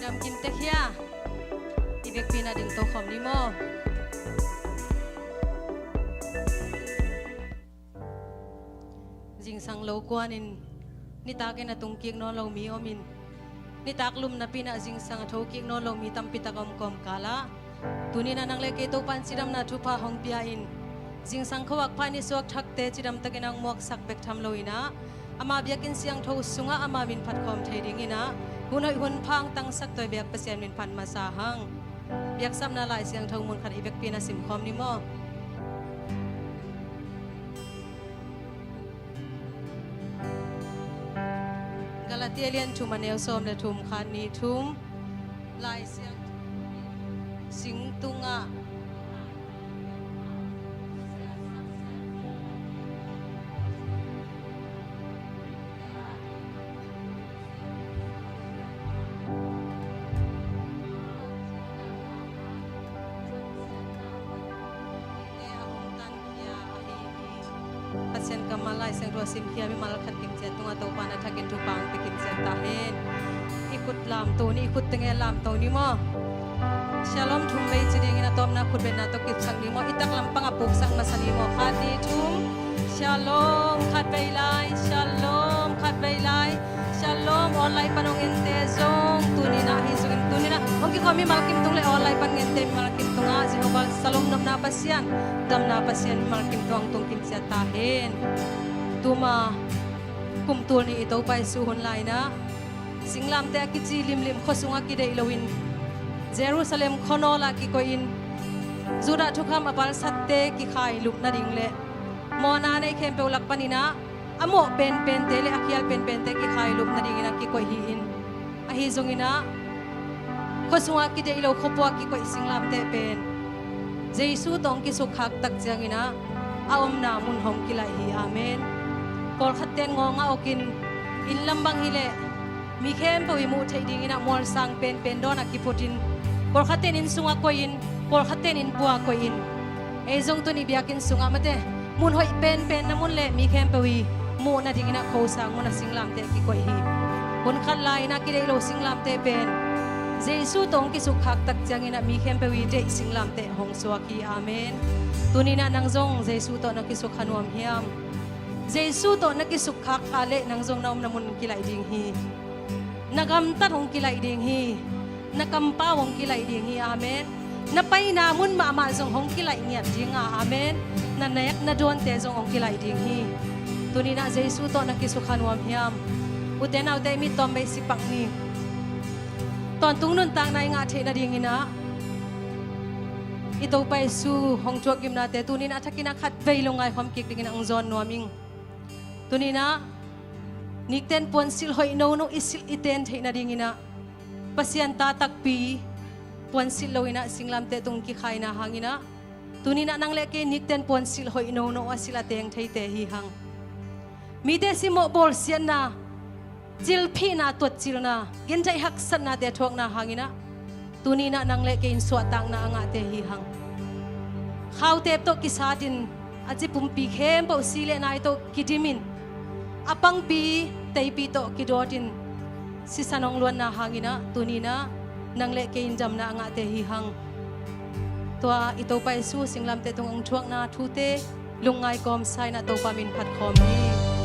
ดำกินเตะเฮียอีเบกปีน่ะดึงโตขอมนิโมจิงสังโลกวานินนิตาเกน่ะตุงเกียงนอนเรามีอมินนิตากลุมน่ะปีน่ะจิงสังโทเกียงนอนเรามีตัมปิตะกอมกอมกาลาตุนีน่ะนังเลเกโตปันสิดำน่ะทุพาหงปียอินจิงสังขวักพานิสวกทักเตจิดำตะเกนังมวกสักเบกทำโลอินะอามาเบียกินเสียงโทสุงะอามาบินพัดคอมเทดิงินะหุ่นหอยหุ่นพังตั้งสักตัวเบียกเปอร์เซ็นต์บินพันมาสาหังเบียกซ้ำนาลายเสียงโทมุนขัดอีเบกปีน่ะสิมคอมนิโมกาลาเตียเลียนทุมันเอลโซมและทุมคันนีทุมลายเสียงสิงตุงะเซนกัมมาลายเซนรัวซิมเฮียมิมาลขัดกิมเจตุงอาโตปานาทักินทุปังติกิมเจตาเฮนอีกุดลามตัวนี้อีกุดเตงเอลามตัวนี้มั้งชาลอมทุ่มไปจีดีงินาตอมนาขุดเป็นนาตกิบสังนี้มั้งอิตักลำปังอปุกสังมาสนีมั้งขัดดีทุ่มชาลอมขัดไปไลชาลอมขัดไปไลชาลอมออนไลน์ปนองเงินเตซงตัวนี้นะฮิซุกินตัวนี้นะองค์ที่เขามีมาลกิมตุงเลยออนไลน์ปนเงินเตมาลกิมตุงอาจิโนบัลสลอมนับนาปัสยันดำนาปัสยันมาลกิมตุงตุงกิมเจตาเฮนตัวมาคุมตัวนี้อิโตไปสู่หนไลนะสิงลำแต่กิจีลิมลิมขสุงกิเดอิลวินเยรูซาเล็มขโนลากิโกอินจูดาทุกคำอปัลสัตเตกิขายลุกนาดิงเล่มอนาในเข้มเปลักปนินะอโมเป็นเตเลอคิยัลเป็นเตกิขายลุกนาดิงนะกิโกฮีอินอหิจงอินะขสุงกิเดอิโลขปัวกิโกอิสิงลำแต่เป็นเจสุตองกิสุขักตักเจียงอินะอาวมนามุนหอมกิไลฮีอาเมนปอลขัดเตนงงเอากินอินลำบังฮิเลมีเข้มปวิมูเทดิงินะมอลสังเป็นดอนักกิพุดินปอลขัดเตนินสุงะกอินปอลขัดเตนินบัวกอินเอจงตัวนี้เบียกินสุงะมาเตมุนหอยเป็นน้ำมุนเลมีเข้มปวิมูนาดิงินะเขาสังมุนสิงลามเตกิกอยฮีมุนขัดลายนักกิเลโลสิงลามเตเป็นเจสุตองกิสุขักตักจังงินะมีเข้มปวิเดสิงลามเตหงสวากีอาเมนตัวนี้นะนางจงเจสุตอนักกิสุขนวมเฮียมเจสุโตนักกิสุขคักอาเลนังจงนอมนมุนกิไลดิงฮีนักำตัดหงกิไลดิงฮีนักำป้าหงกิไลดิงฮีอาเมนนับไปนามุนมาจงหงกิไลเนียดิงอาเมนนันเนกนัดวนเตจงหงกิไลดิงฮีตัวนี้นะเจสุโตนักกิสุขานวมเฮียมอุเทนเอาเตมิตอมไปสิปักนี้ตอนตุงนุนต่างในงาเทนดิงฮีนะอิโตไปสู่หงจวกยิมนาเตตัวนี้นะทักินักขัดเวลงไงความกิกดิงนังจอนนัวมิงตัวนี้นะนิกเต้นปวนสิลหอยโนอิสิลอิเต้นเทนาดิงินะปัสยันตาตักปีปวนสิลลอยนะสิงลำเตตุงกิขายนะหางินะตัวนี้นะนังเล็กนิกเต้นปวนสิลหอยโนอสิลเตงเทเตฮีหังมีเตสิโมบอลเสียนนะจิลพีนะตัวจิลนะเงินใจหักสันนะเตทวกนะหางินะตัวนี้นะนังเล็กสวดตังนะงาเตฮีหังข้าวเตปโตกิสาดินอาจจะปุ่มปีเข้มเปล่าสิเลนายโตกิดิมินอปังปีเตยปีโตกิดอดินสิสานองล้วนนาหางินะตัวนี้นะนังเล็กอินจำนะงาเตฮีหังตัวอิโตไปสู้สิงลำเตตรงองช่วงนาทูเตลุงไงกอมไซนะโตปามินผัดคอมนี้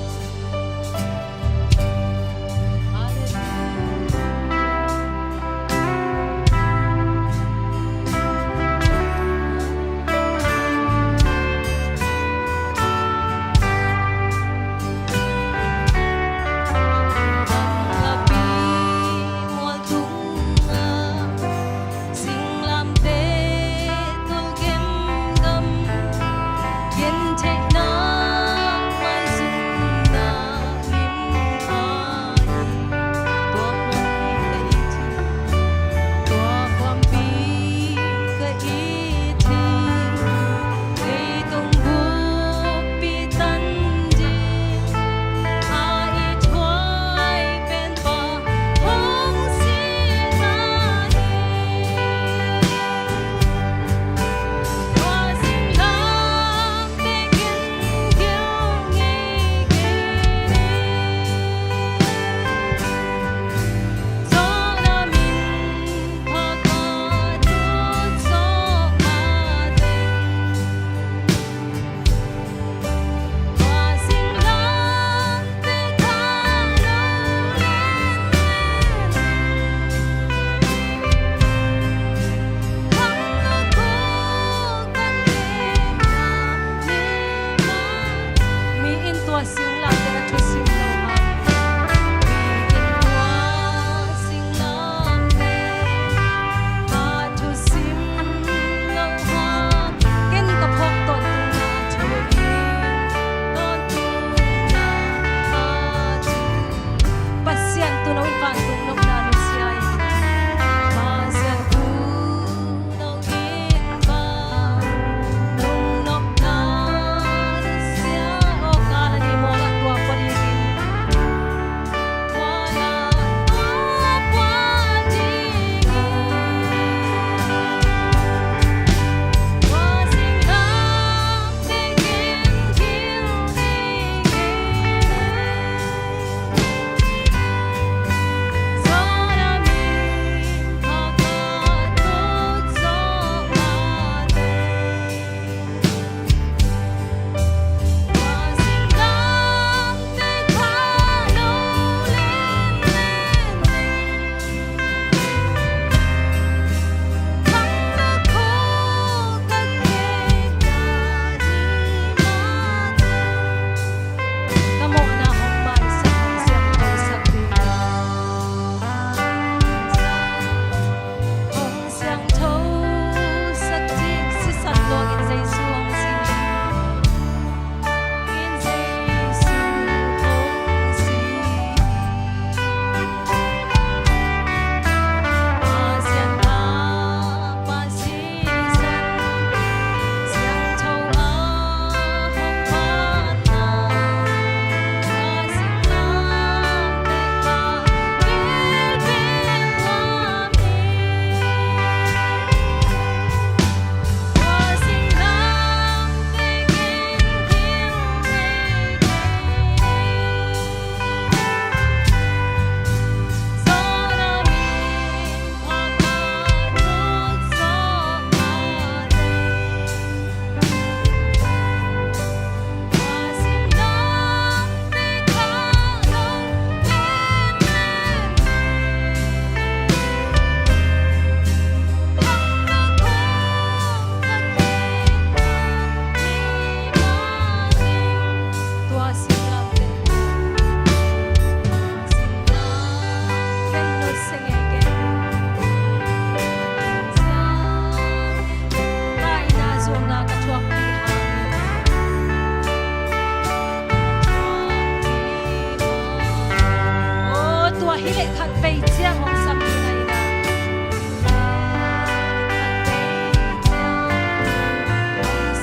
bay chiang hong sam đi này na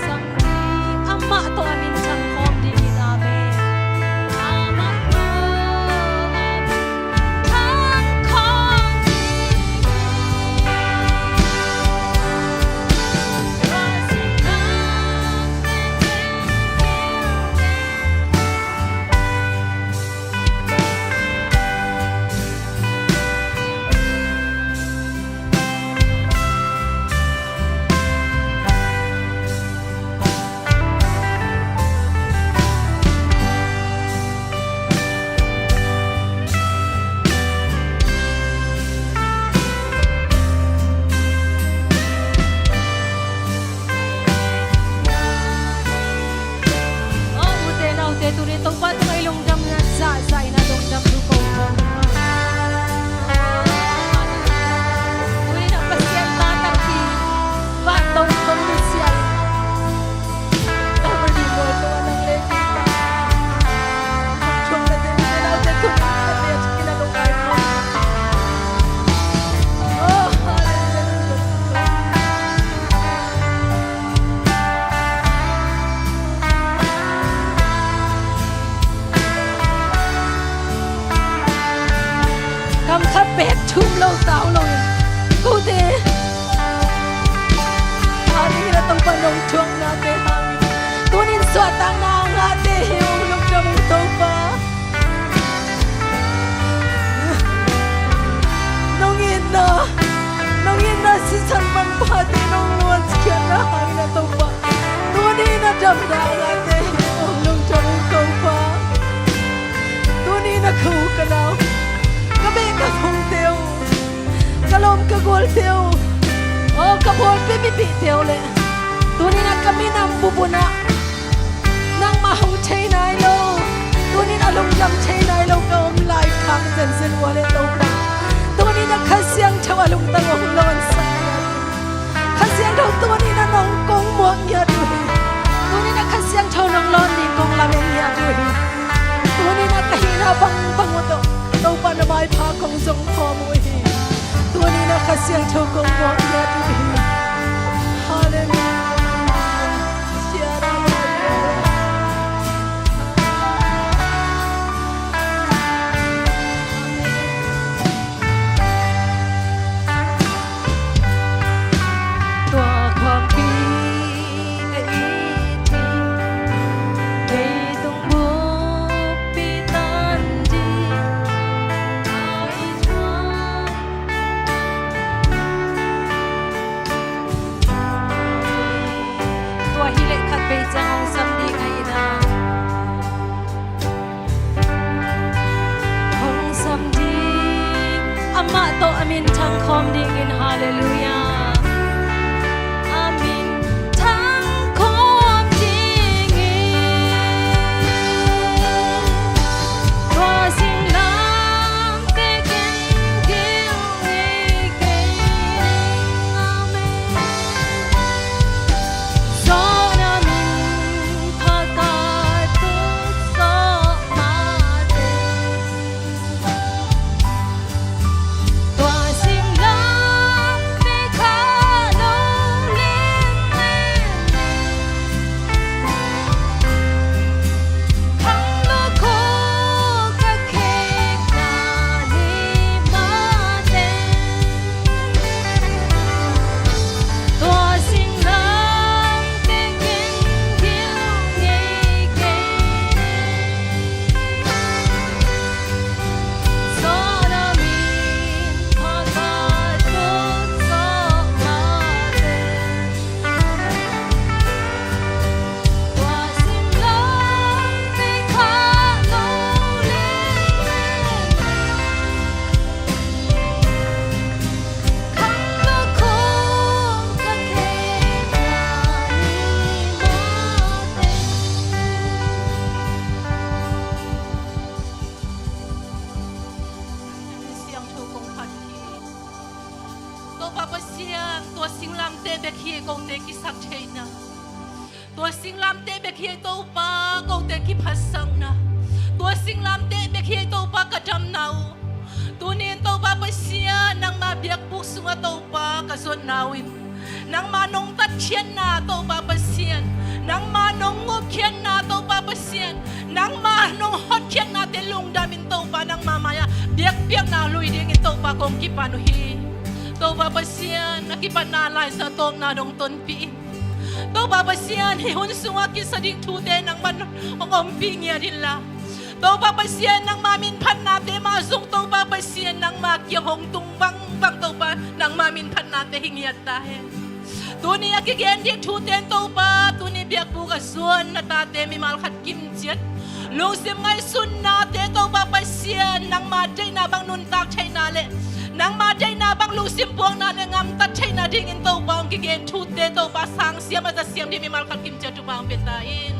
sam đi ama to amin chang khom đi in amen ama to amin chang khom đi tu ni tong pa tong ilong dam na sa ina dong dam du ko tu ni na pasial ta ta ki ba tong tong du sial ta ba di mo to nang le ta chong na de na de tu na de kina lo kai mo oh cầm khắp bẹt chung lâu tao lâu cô thế hari na tong panong chung na te hang tunin swat ang na nga te hiu lúc trong tàu pa nong in na si san bang pa te nong luan siya na hang na tàu pa tunin na dam na nga te hiu lúc trong tàu pa tunin na khu ka nào kabe ka thong teo kalom ka gol teo o ka bol pe pi teo le tuni na kami nam bubuna nang mahong chei nai lo tuni na long lam chei nai lo ka om lai khang zen zen wale to pa tuni na khasyang chawa lung tang ong lon sa khasyang do tuni na nong kong mo nya du tuni na khasyang chaw nong lon ni kong la men nya du tuni na kahina bang bang mo to đâu pa na mai pha kong zong pho mo hi tu ni na khasyang chho kong mo ya tu hi hallelujah sia ra tua khom pi ai thi dei tung bu pi tan ji Chang sam đi ngay na hong sam đi ama to amin chang khom ding in hallelujah amin chang khom ding in tua sing lam te ken kiu ni ke amen so tua sing lam te be khi to pa ko te ki phasang na tua sing lam te be khi to pa ka dam nau tu nin to pasya nang mabiyak puso nga to pa kasunawin. Nang manong tatyan na to papasyan. Nang manong ngukyan na to papasyan. Nang manong hotyan na tilong damin to pa nang mamaya. Biyak-biyak na luy ding ito pa kong kipanuhi. To papasyan nakipanalay sa tong nadong tonpi. To papasyan hihunsungakin sa ding tute ng manong ompingya nila. To papasyan ng maminpan natin masong to papasyan ng magyahong tumbang bang to pa ng maminpan natin hingyat dahil. Tuni akigendi tuten to pa tuni biyak bukasun na tate mi malkat kimjet. Lungsim ngay sun natin to papasyan ng maday na bang nuntak chay nale. Nang maday na bang lungsim buang na ngam tat chay na dingin to pa ang kigen tute to pa sang siyam at siyam di mi malkat kimjet to pa ang petain.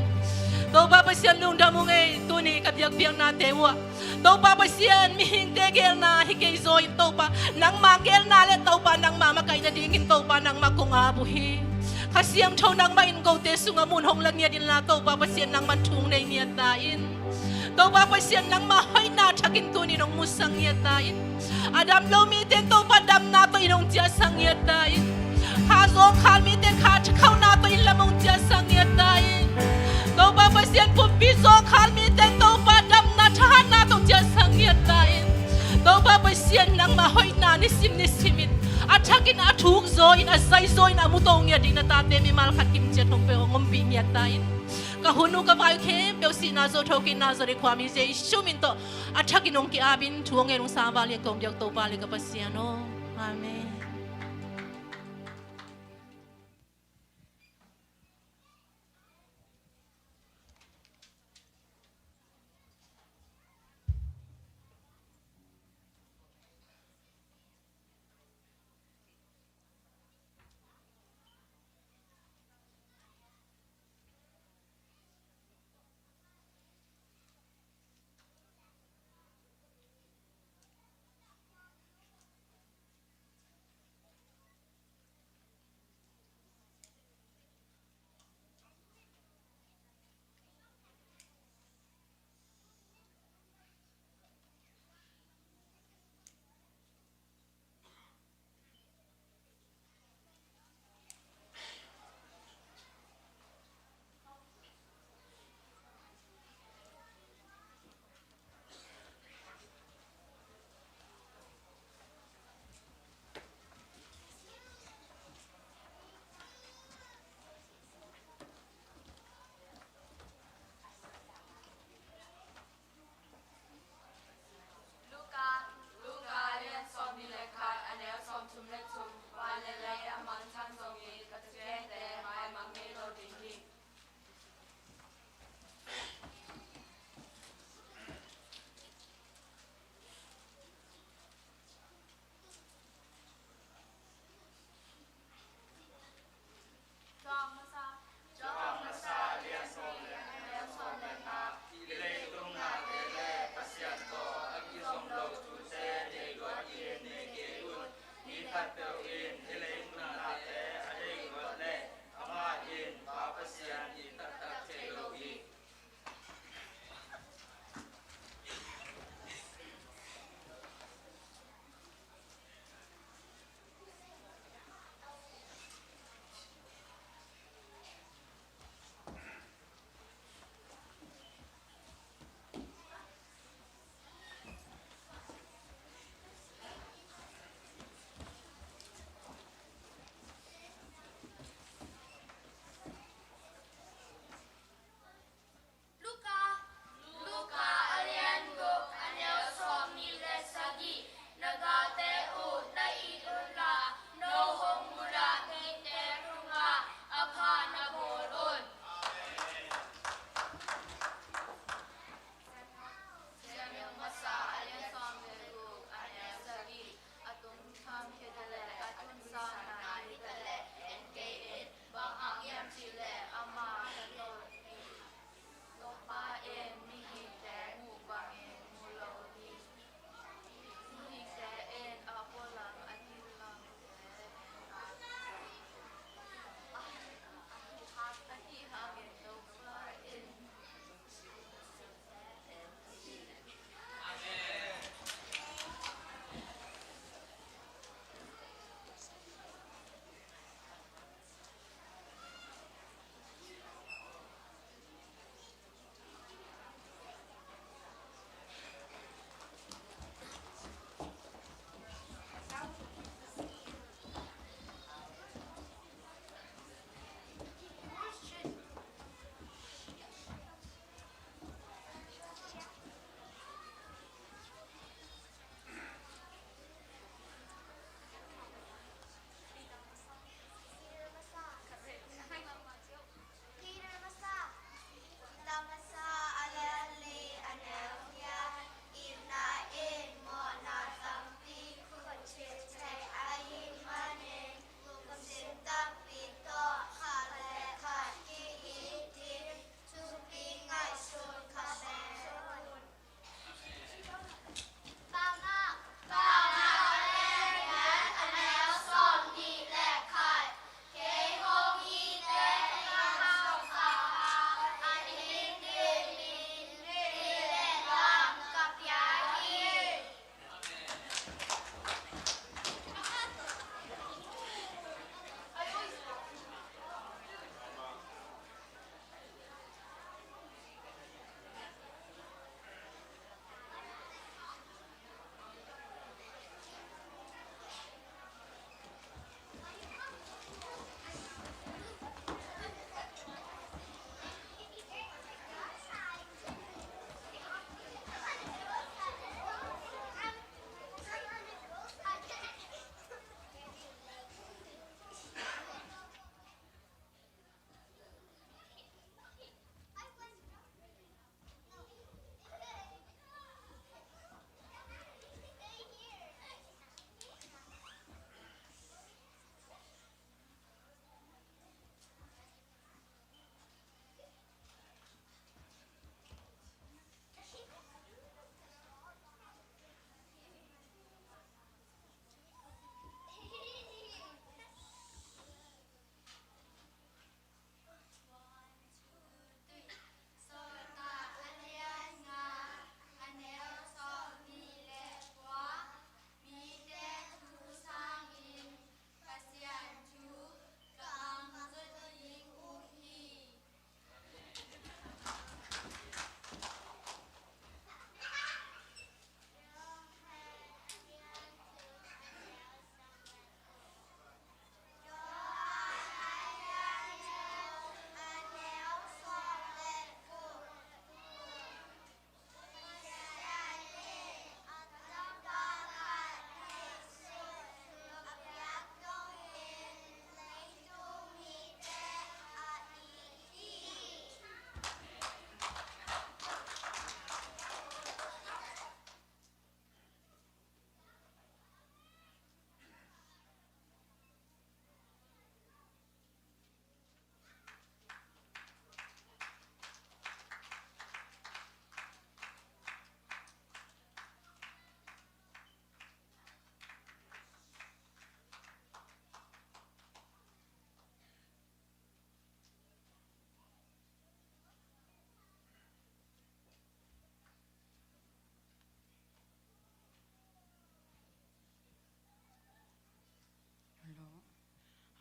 To papasyan lung damungay tuni kabiyak-biyak na tewa. To papasyan mihing tegel na hikayzoin to pa. Nang magel na let to pa nang mamakay na dingin to pa nang makungabuhi. Kasiyang to nang maingaw te sungamunhong lang niya din na to papasyan nang mantung na iniyatain. To papasyan nang mahoy na takin tuni nung musang iyatain. Adam lumiten to pa dam na to inong tiyasang iyatain. Hazong kalmiten kachakaw na to ilamong tiyasang iyatain. To papasyan pumpizong kalmiten to padam na tahan na tong tiyasang yatain. To papasyan nang mahoy na nisim-nisimit. At hakin atuk zoin asay zoin amutong yading na tate mi malkat kimjet nung pengomping yatain. Kahunu ka bayo kem peo sinazo tokin nazo de kwami zay shuminto. At hakin nung kiabin tuong enong sabali kong diyak to pali kapasyan. Amen.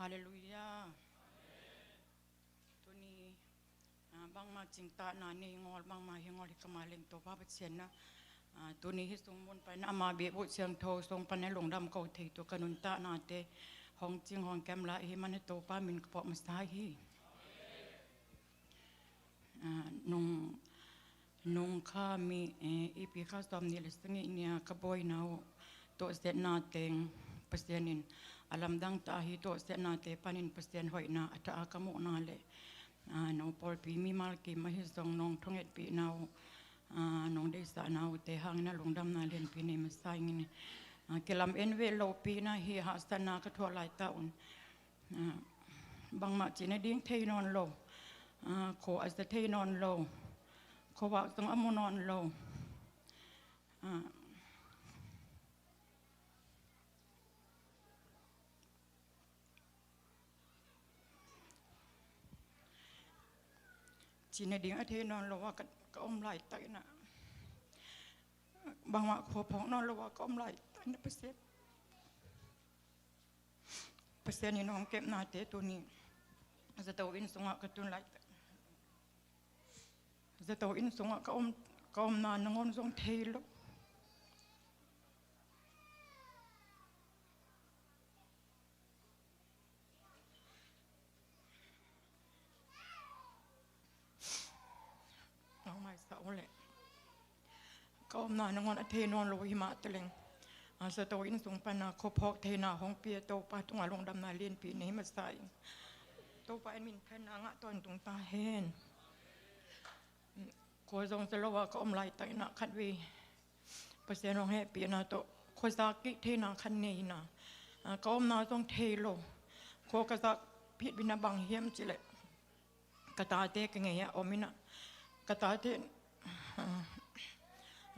ฮาเลลูยาตัวนี้บางมาจิงตานานี่งอลบางมาเฮงอลิกมาเล่งตัวพระเสียนนะตัวนี้ที่ทรงมนไปนะมาเบียบุเสียงโททรงปันในหลงดำเก่าทีตัวกนุนตานาเตห้องจิงห้องแกมละเฮมันในตัวป้ามินกระเพาะมัสตาฮีนงข้ามีอีพีข้าสอมนี่เลยสังเนียกบอยนาวตัวเสนาเตงเปเสียนินอลัมดังตาฮีตัวเสนาเตปานินเปเสียนหอยนาอัตอากมุนาเลน้องปอลปีมีมาลกีมาฮิซองน้องทงเอ็ดปีนาวน้องได้สานาวเตหังนะหลงดำนาเลียนปีนี้มาใส่เงี้ยเกลัมเอ็นเวโลปีนะฮีฮาสตานากระทั่วหลายตาอุนบางมาจีนดิ้งเทนอนโลโคอัสเทนอนโลโคว่าต้องอมุนอนโลจีนดิ้งอเทนอนโลว่าก็อมไหลไตนะบางว่าโคพองนอนโลว่าก็อมไหลไตนะเปอร์เซ็นต์นี่น้องเก็บนาเตตัวนี้จะตัวอินสงะกระตุ้นไหลจะตัวอินสงะก็อมนานงอนสงเทลน้องไม่เศร้าเลยก็อมนานงอนเทนอนโลหิมะตะเลงจะตัวอินสงปนาโคพอกเทนาห้องเปียโตปาตุงาลงดำนาเลียนปีนี้มาใส่ตัวไปมินแพนางะตอนตรงตาเฮนโคจงสโลวะก็อมไหลไตนะคัดวีเปอร์เซ็นต์ของเฮปีนะโตโคซากิเทนาคันเนนะก็อมนาต้องเทโลโคกษักพิษบินาบังเฮียมจิเลกตาเตกเงียอมินะกตาเต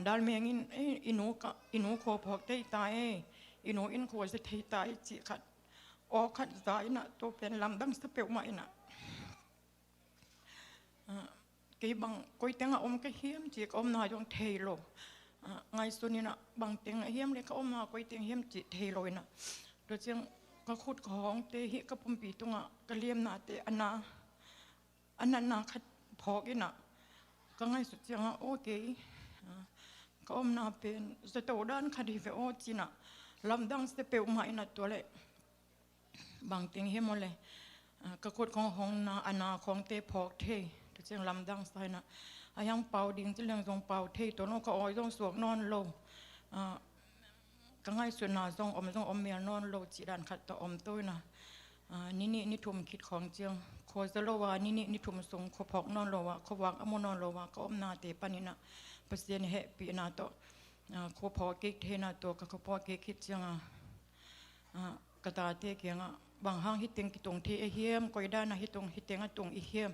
ดัลเมียงินอินูโคพอกเตตายอินูอินโคจะเทตายจิขัดออกขัดใจนะตัวเป็นลำดังสเปลใหม่นะกี่บางกุยเต็งอมก็เฮียมจีก็อมนาจงเทโลไงส่วนนี้นะบางเต็งเฮียมเลยก็อมนากุยเต็งเฮียมจีเทโลนะโดยเชียงก็ขุดของเตหิก็ปุ่มปีตรงอ่ะก็เลี้ยมนาเตอันนั้นนาขัดพอกินนะก็ไงสุดเชียงโอเคก็อมนาเป็นสตูด้านคดีเฟโอจีนะลำดังสเปลใหม่นะตัวเล็กบางเต็งเฮียมเลยก็ขุดของห้องนาอันนาของเตพอกเทเชียงลำดังใส่นะยังเป่าดิ่งที่เรื่องทรงเป่าเทตัวน้องก็อ้อยต้องสวกนอนโลก็ง่ายส่วนนาทรงอมเมียนอนโลจีดันขัดต่ออมตัวนะนี่ทุ่มคิดของเจียงโคจะโลวานี่ทุ่มทรงโคพอกนอนโลวาโควางอมนอนโลวาก็อมนาเตปานินะเปอร์เซ็นต์เฮปีนาโตโคพอเกกเทนาตัวก็โคพอเกกคิดเจียงกระตาเตเกียงบางห้างฮิตเต็งกิตงที่เฮียมก้อยด้านนะฮิตเต็งตรงเฮียม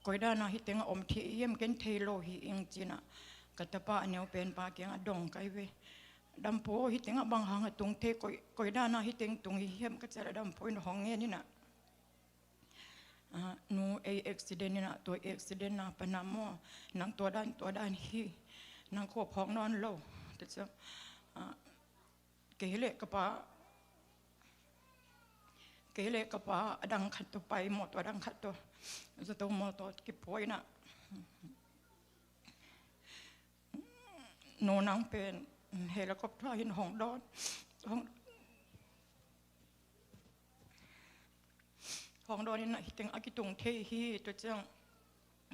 ก้อยด้านนะฮิตเต็งอมที่เฮียมเกนเทโลฮิอิงจีนะกัตปะเนียวเป็นปาเกียงดงไกเวดำโพฮิตเต็งบางห้างตรงเทก้อยด้านนะฮิตเต็งตรงเฮียมก็จะดำโพinห้องเงี้ยนี่นะนูเอ็กซิเดนนี่นะตัวเอ็กซิเดนนะปนามอนังตัวด้านฮีนังขวบห้องนอนโลแต่จะเกเรกปะดังขัดตัวไปหมดตัวดังขัดตัวจะต้องหมดตัวกิบป่วยนะโนนังเป็นเฮลิคอปเตอร์หินห้องดอนนี่นะฮิตงอากิตุงเทฮีตัวเจ้า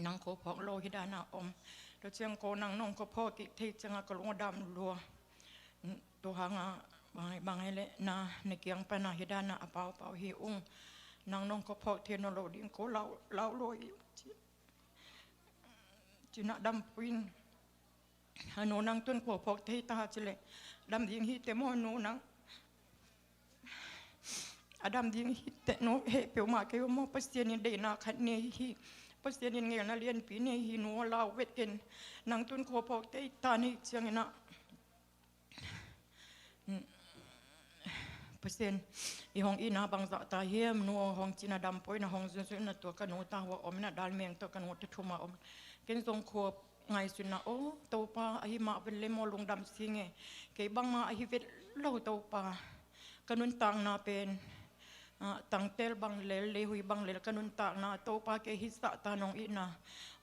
นังโคพอกโลฮิดานาอมตัวเจ้าโกนังน้องโคพอกิเทจังกะลงดำรัวตัวหางบางไงเลยนะในเกียงปนาฮิดานะเป่าฮิอุ้งนางน้องก็พอเทนโลดิ้งโคเล่าลอยจีน่าดำปินหนูนางต้นขวบพอกเทตาจิเลดำยิงฮิเตมอหนูนางดำยิงฮิเตโนเฮเปียวมาเกี่ยวมอปัสเซียนิเดนาคันเนฮีปัสเซียนิเงนะเลียนปีเนฮีหนูลาวเวทเกนนางต้นขวบพอกเทตานี่เชียงนะเปอร์เซ็นต์อีห้องอีนาบางตาเฮียมนัวห้องจีนาดำป่วยนะห้องซุนนะตัวกันโนตาหัวอมนะดัลเมียงตัวกันโนตทุ่มอมเกินทรงขวบไงสุนะโอ้ตัวปลาไอมาเป็นเลมอลงดำสิงเกบังมาไอเวทโลตัวปลา กนุนต่างนาเป็นต่างเตลบังเลเลหุยบังเลกนุนต่างนาโตปาเกหิสะตานองอินา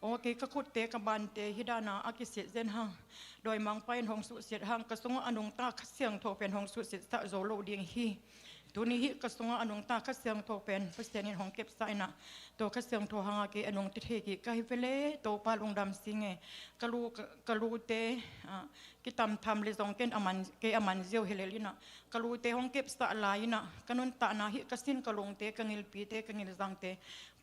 โอเกกขุดเตกบันเตฮิดานาอากิเสเซนหังโดยมังไปหงสุเสดหังกระทรวงอนุตาขเสียงโทเป็นหงสุเสดสะโซโลเดียงฮีตัวนี้ฮิกระทรวงอนุตาขเสียงโทเป็นเปอร์เซ็นต์ของเก็บไซนะตัวขเสียงโทหังอาเกอนุติเทกิกะฮิเฟเลโตปาลงดำสิงเงกะลูเตกิตำทำเลซองเกนอมันเจียวเฮเลลินะกะลูเตหงเก็บสะลายนะกะนุนตานาฮิกสินกะลงเตกะงิลปีเตกะงิลซังเต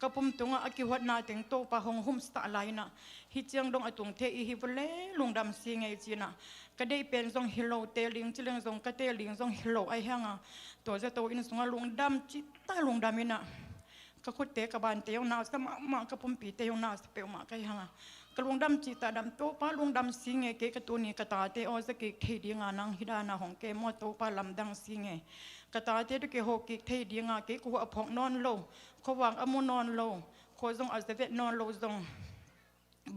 กะปุ่มตุงอากิวัดนาเต็งโตปาหงหุมสะลายนะฮิเจียงดงอตุงเทอีฮิเฟเลลงดำสิงเงจีนะก็ได้เป็นซองฮิโลเตลิงจิเลงซองกะเตลิงซองฮิโลไอฮังตัวจะโตอินซองลงดำจิตาลงดำมินะก็คุดเตะกับบานเตยองนาสมากับปุ่มปีเตยองนาสเปียวมาไกฮังกลงดำจิตาดำโตปาลงดำสิงเงเกกตัวนี้กตาเตอสกิกเทดีงานังฮิดานาของเกมอโตปาลำดังสิงเงกตาเตตุเกโฮกิกเทดีงาเกกูอภองนอนโลเขาวางอมุนอนโลโคซงอัสเวตนอนโลซง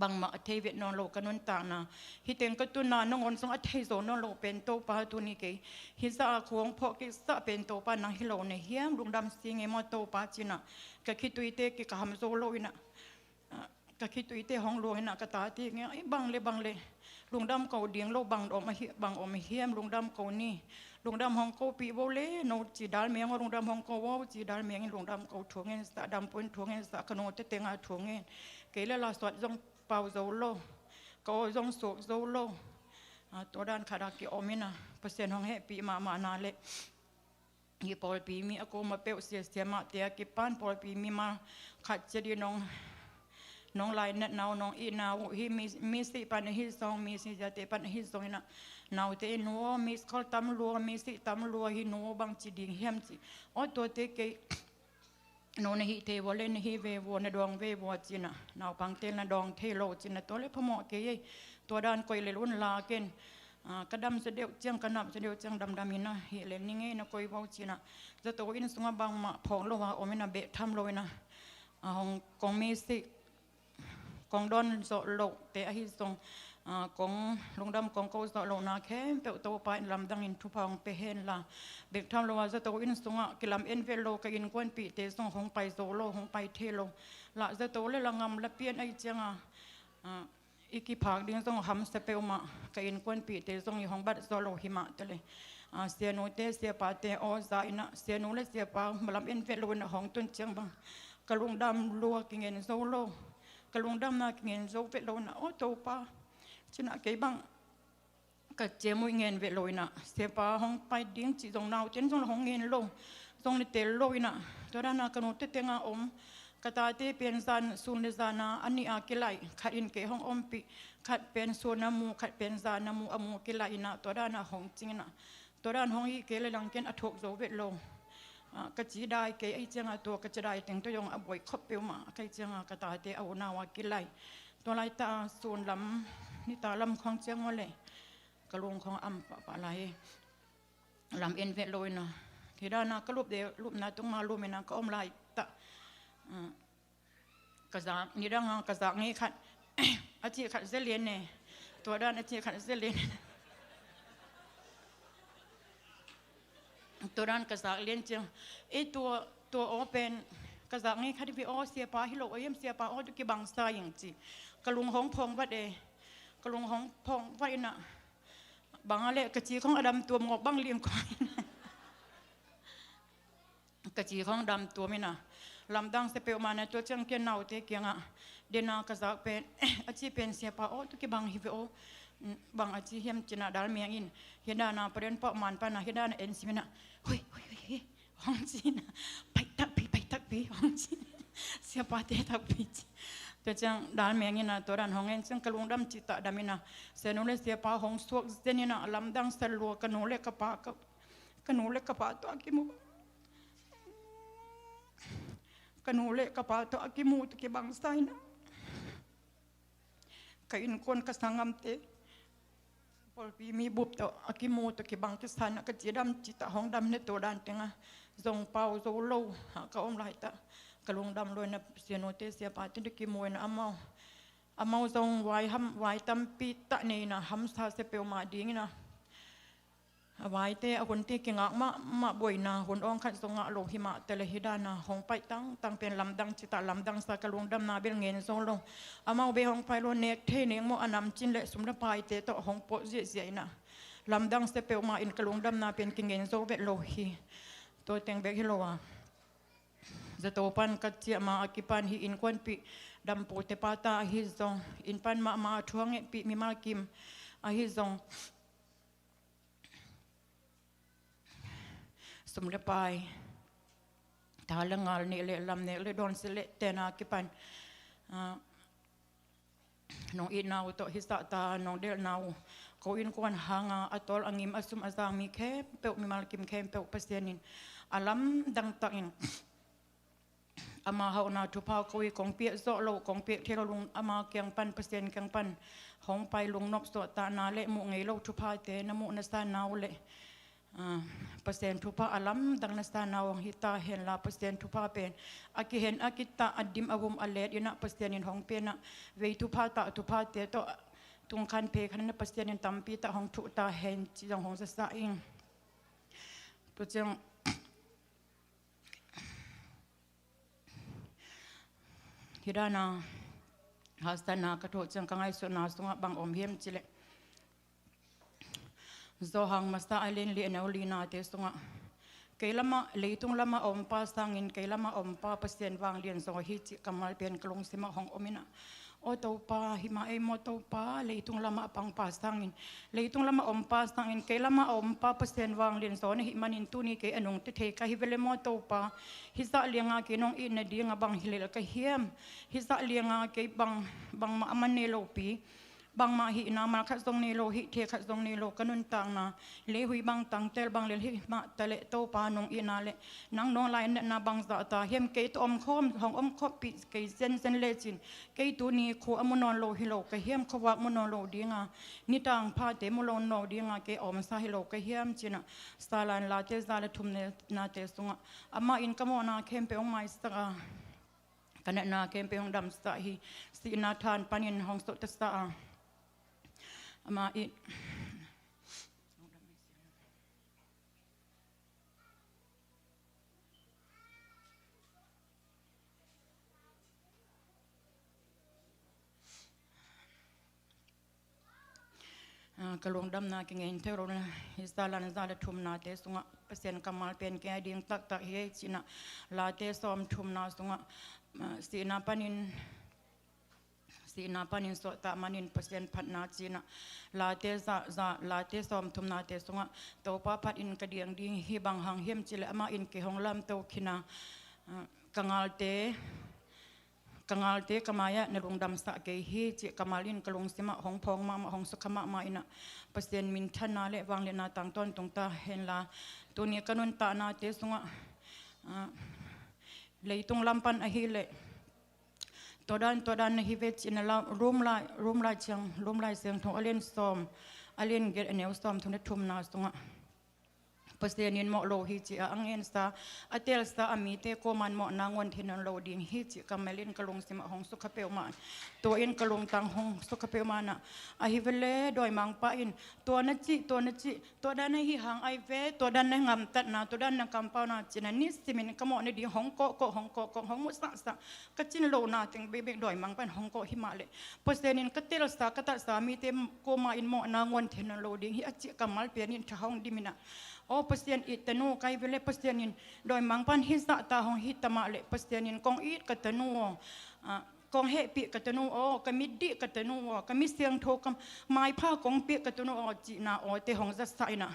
บางมาเทเวนนโลกันนตานาฮิเตงก็ตุนานงอนสงอัเทโซนโลเป็นโตปาตุนิเกฮิซาขวงพอกิสะเป็นโตปานังฮิโลเนเฮียมลุงดำสิงเงมอโตปาจินะกะคิตุยเตกิกะฮัมโซโลอินะกะคิตุยเตห้องโลอินะกะตาติเงไอ้บังเลลุงดำเกาเดียงโลบังออกมาบังออกมาเฮียมลุงดำเกานี่ลุงดำห้องเกาปีโวเลโนจีดาลเมียงลุงดำห้องเกาว่าจีดาลเมียงลุงดำเกาถ่วงเงินสะดำปนถ่วงเงินสะขนมเตเตงอาถ่วงเงินเกลลาสวดจงเป่าโซโลก็จงโศกโซโลตัวด้านขาดกิอมินะเปอร์เซ็นต์ของเฮปีมานาเละยี่ปอลปีมีอากมาเปลเสียมาเตียกิปานปอลปีมีมาขัดเจดีน้องลายเน็ตน้องอีนาวฮีมีสิปันฮิซองมีสิจะเตปันฮิซองนะนาวเตนัวมีสกอลตัมลัวมีสิตัมลัวฮินัวบางจีดิงเฮียมจีอ๋อตัวเตเกโนนฮิเทวเลนฮิเววในดวงเววจินะนาวพังเตนดองเทโลจินะตัวเล็กพมอเกยตัวด้านกอยเลลุนลาเกนกระดำเสดียวเจียงกระนับเสดียวเจียงดำมินะเฮเลนนิเงนะกอยวาวจินะจะตัวอินสุงบางมาพองโลวาโอมินะเบะทำโลยนะห้องกองมีสิกองดอนโซโลเตอหิซงกองลุงดำกองโกโซโลนาแค่เปิดตัวไปลำดังอินทุพองเปเฮนละเบ็กทำโลวาจะตัวอินสุงกิลำเอ็นเวโลกับอินกวนปีเตซงห้องไปโซโลห้องไปเทโลละจะตัวเลละงำละเปียนไอเจียงอีกีผักดิ้งซงหำสเปลมากับอินกวนปีเตซงอยู่ห้องบัดโซโลหิมะตะเลยเสียโนเตเสียปาเตอซาอินะเสียโนและเสียปามาลำเอ็นเวโลนะห้องต้นเจียงบังกลุงดำลัวกิเงินโซโลกลุงดำนาเงินโซเวโลนะโอโตปาชนะเก็บังกัดเจมุยเงินเวโลนะเสียปาห้องไปดิ้งจีตรงนาวเจนตรงห้องเงินโลตรงในเตลโลนะตัวด้านนักนุเตเตงาอมกตาเตเป็นซันซุนเดซานาอันนี้อากิไลขัดอินเกห้องอมปีขัดเป็นโซนามูขัดเป็นซานามูอมูกิไลนะตัวด้านห้องจริงนะตัวด้านห้องอีเกเลยลังเกนอถกโซเวโลกจีได้เกไอเจียงตัวกจีได้แต่งตัวยองอบวยคบเปียวมาไกเจียงกตาเตเอานาวากิไลตัวไรตาส่วนลำนี่ตาลำของเจียงว่าเลยกระลงของอัมปะไรลำเอ็นเวโลยนะที่ด้านนักรูปเดียวรูปนั้นต้องมารูปนั้นก็อมไรตะกระซักนี่ด้านกระซักนี่ขัดอาชีพขัดเสลียนเนี่ยตัวด้านอาชีพขัดเสลียนตัวด้านกระซักเลียนเจียงไอตัวอ๋อเป็นกระซักนี่ขัดที่อ๋อเสียปาฮิโลเยี่ยมเสียปาอ๋อตุกิบังสายอย่างจีกระลุงห้องพองวัดเอกระลุงห้องพองวัดน่ะบางอะไรกระจีของอดัมตัวหมอกบังเลี้ยงควายกระจีของดำตัวไม่น่ะลำดังเสเปอมาในตัวเชียงเกียนเอาเตเกียงอ่ะเดนากระซักเป็นอาชีพเป็นเสียปาอ๋อตุกิบังฮิเวโอบางอาชีพเฮียมจินาดาลเมียงอินเฮดานาประเด็นปะมันปะนะเฮดานาเอ็นซิมินะเฮ้ยห้องจีนไปทักปีห้องจีนเสียปาเตทักปีตัวจังดาลเมียงอินะตัวด้านห้องเอ็นจังกระลุงดำจิตตะดามินะเสนุเลเสียปาห้องสวกเซนินะลำดังสลัวกันโนเลกปาตัวกิมุกันโนเลกปาตัวกิมุตุกิบังไซนะกัอินคนกสังอัมเตพอปีมีบุบตัวอากิมูตัวกิบังกิสถานะกจีดำจิตห้องดำในตัวด้านเต็งอ่ะทรงเป่าโซโลก็อมไหลตะกระลงดำลอยนะเสียโนเตเสียปาติดกิมวยนะอามาทรงไว้ทำไว้ตำปีตะนี่นะทำสาเสเปลมาดีงี้นะ Awai te akun te kingak ma boina hun ong khat songa lo hima tele hidana hong pai tang pen lamdang cita lamdang sa kalungdam na bel ngen song lo amau be hong pai lo nek the neng mo anam chin le sumna pai te to hong po je na lamdang se pe ma in kalungdam na pen kingen so be lo hi to teng be hi lo wa zatopan kat cia ma akipan hi in kwan pi dam po te pata hi zong in pan ma thuang e pi mi ma kim a hi zong sum le pai ta la ngal ne le lam ne le don se le tena akipan nong in nau to hi sa ta nong del nau ko in kwan hanga atol angim asum azang mi khe pe mi mal kim khem pe pasianin alam dang ta in ama hau na tu pa ko i kong pie zo lo kong pie thelo lung ama kyang pan pasien kyang pan hong pai lung nop so ta na le mu ngei lo tu pa te na mu na sa nau le pasien tu pa alam dang na sa nau hita hen la pasien tu pa pen aki hen akita adim agum alet ina pasien in hong pe na ve tu pa te to tung kan pe khan na pasien in tampi ta hong thu ta hen chi jong hong sa ing to chang hidana hastana kato chang kangai so na sunga bang om hem chile zo hang masta alen li na ulina te sunga kailama leitung lama om pa sangin kailama om pa pasien wang lian so hi chi kamal pen klong sima hong omina o to pa hima e mo to pa leitung lama pang pa sangin leitung lama om pa sangin kailama om pa pasien wang lian so ni manin tu ni ke anung te the ka hi vele mo to pa hi sa lianga ke nong in na dinga bang hilel ka hiam hi sa lianga ke bang ma amane lo pi bang ma hi na ma khat song ni lo hi the khat song ni lo kanun tang na le hui bang tang tel bang le hi ma tale to pa nong ina le nang no lai na bang za ta hem ke to om khom hong om khop pi ke zen le chin ke tu ni kho amunon lo hi lo ka hem khwa munon lo dinga ni tang pha te mu lo no dinga ke om sa hi lo ka hem china salan la te za le thum ne na te sunga ama in kamo na khem pe ong mai sa kana na khem pe ong dam sa hi si na than panin hong so ta sa ama it kalung dam na kingen thero na hisalan zala thum na te sunga pasien kamal pen ke ding tak he china la te som thum na sunga sina panin so ta manin pasien phat na china la te la te som thum na te sunga to pa phat in ka diang ding hi bang hang hem chile ama in ke honglam to khina kangal te kamaya na rungdam sa ke hi chi kamalin kalung sima hong phong ma hong sukhama ma ina pasien min thana le wang le na tang ton tung ta hen la tu ni kanun ta na te sunga leitung lampan a hi le todan na hi ve chin la room la chang thong alen get aneu som thong na thum na sunga pasien in mo lo hi chi angen sa atel sa ami te ko man mo nangon thinon lo ding hi chi kamelin kalung sima hong sukha pe ma to in kalung tang hong sukha pe ma na a hi vele doi mang pa in to na chi to da na hi hang ai ve to da na ngam tat na to da na kampau na china ni simin kamo ne di hong ko hong mu sa ka chin lo na ting be doi mang pan hong ko hi ma le pasien in katel sa kata sa mi te ko ma in mo nangon thinon lo ding hi a chi kamal pe in thahong dimina o pasien itanu kai vele pasien in doi mangpan hisa ta hong hitama le pasien in kong it katanu kong he pi katanu o kamidi katanu o kamisiang tho kam mai pha kong pi katanu o chi na o te hong za sai na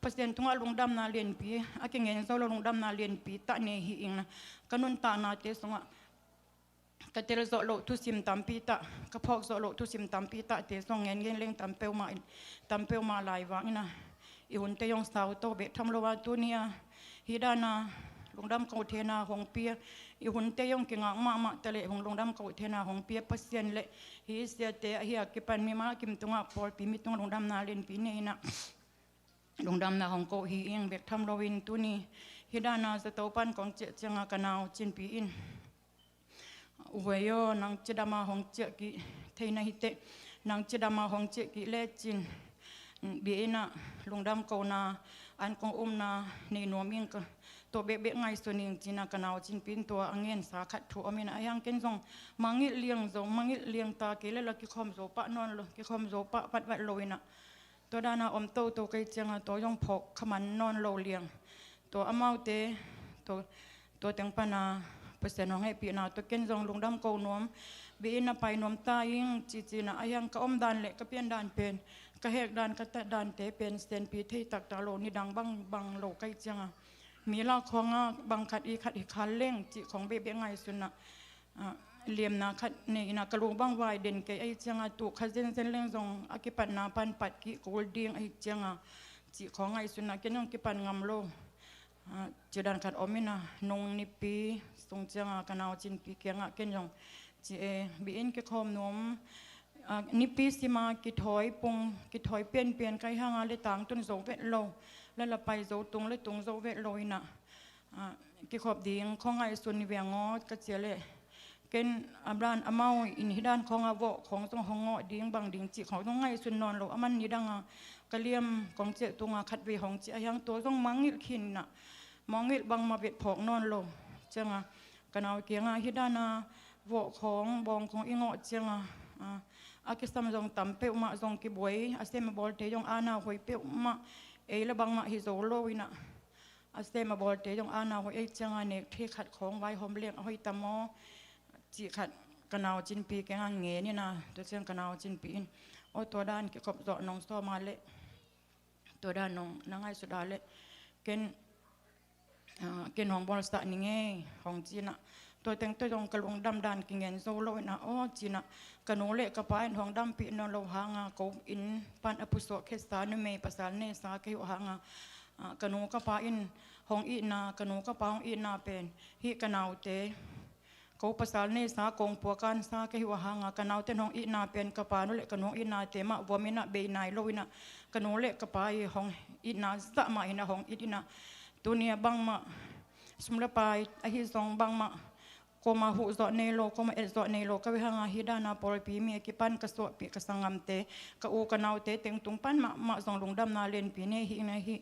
pasien tunga lungdam na len pi akengen zo lungdam na len pi ta ne hi ing kanun ta na te songa katel zo lo tu sim tampi ta kaphok zo lo tu sim tampi ta te song ngen leng tampeu ma lai wa ina ihun te yong sao to be tham lo wa tu nia hidana lungdam ko thena hong pia ihun te yong kinga ma tale hong lungdam ko thena hong pia pasien le hi sia te hi akipan mi ma kim tunga por pi mi tung lungdam na len pi ne na lungdam na hong ko hi ing be tham lo win tu ni hidana za to pan kong che changa kanao chin pi in uweyo nang chidama hong che ki theina hite nang chidama hong che ki le chin บีน่ะลุงดำเกานาอันกงนาในนัวมิงก็ตัวเบะไงส่วนหนึ่งจีน่ะกันเอาจินปินตัวอังเงินสาขัดถูกมินะยังเกินทรงมังงิเลี้ยงทรงมังงิเลี้ยงตาเกล้แล้วกิคอมโซปะนอนเลยกิคอมโซปะปัดวัดลอยน่ะตัวด้านอมโตตัวไกเจียงตัวยองพกขมันนอนโลเลี้ยงตัวอเมาเตตัวเต็งปนาเปอร์เซ็นต์ของให้ปีนาตัวเกินทรงลุงดำเกานวมบีน่ะไปนวมตายิงจีน่ะยังก็อมดานเล็กก็เปลี่ยนดานเป็นก็เหกดานก็แต่ดานเตเป็นเซนปีที่ตักตาโลนี่ดังบังโลใกล้เจียงมีลาของบังขัดอีคันเล่งจิของเบบไงสุนัเลียมนาขัดนี่นากระลุงบังวายเด่นเกไอเจียงตุขัดเส้นเล่งทรงอากิปันนาปันปัดกิโกลดิ้งไอเจียงจิของไอสุนักเกนองกิปันงามโลจีดันขัดอมินะนงนิปีทรงเจียงกันเอาจินปีเกียงเกนยองจีบีอินกิคอมนมนิปีสิมากิถอยปงกิถอยเปลี่ยนไกห่างเลยต่างต้นโซเวตโลแล้วเราไปโซตรงเลยตรงโซเวตโลน่ะกิขอบดีงของไอส่วนนิเวียงอดกระเจียเลยเกณฑ์อับรานอเมาอินฮิดานของอวะของตรงหงอดีงบางดิงจิของตรงไงส่วนนอนโลมันนี่ดังกะเลียมของเจตรงขัดเวของเจียยังตัวต้องมังงิขินน่ะมองงิบางมาเวทผอกนอนโลจังกันเอาเกียงฮิดานาวะของบองของอิงอจังอากิสตามจงตั้มเปอมาจงกิบวยอาเซมาบอลเตยงอาณาหอยเปอมาละบางมาฮิโซโลวินะอาเซมาบอลเตยงอาณาหอยจังเนกที่ขัดของไว้หอมเลี้ยงหอยตะมอจีขัดกันเอาจินปีแกงเงี้ยนี่นะตัวเชียงกันเอาจินปีนโอ้ตัวด้านเกี่ยวกับเจาะน้องซ้อมาเละตัวด้านน้องนางไอสุดาเละเกณฑ์ของบอลสตานี่ไงของจีน่ะตัวแต่งตัวจงกระลงดำดานกิเงินโซโลนะอ๋อจีน่ะกนูเละกระปายของดำปีนนโลหางกูอินปันอภิโสเคสตานุเมภาษาเนสาเกยุหางกนูกระปายอินของอีนากนูกระปายของอีนาเป็นฮิกนาวเตกูภาษาเนสากงปัวกันสาเกยุหางกนาวเตนของอีนาเป็นกระปายนุเละกนูอีนาเตมะวัวมินะเบนายโลวินะกนูเละกระปายของอีนาสะมาอินะของอีนาตัวเนี้ยบังมาสมรปายอหิซองบังมาโคมาหูจอดในโลโคมาเอจอดในโลก็วิหางฮิดานาปอลปีมีกิปันกระสวปีกระสังงามเตกะอูกันเอาเตเต็งตุงปันมาจงลงดำนาเลนปีนี้ฮินะฮิ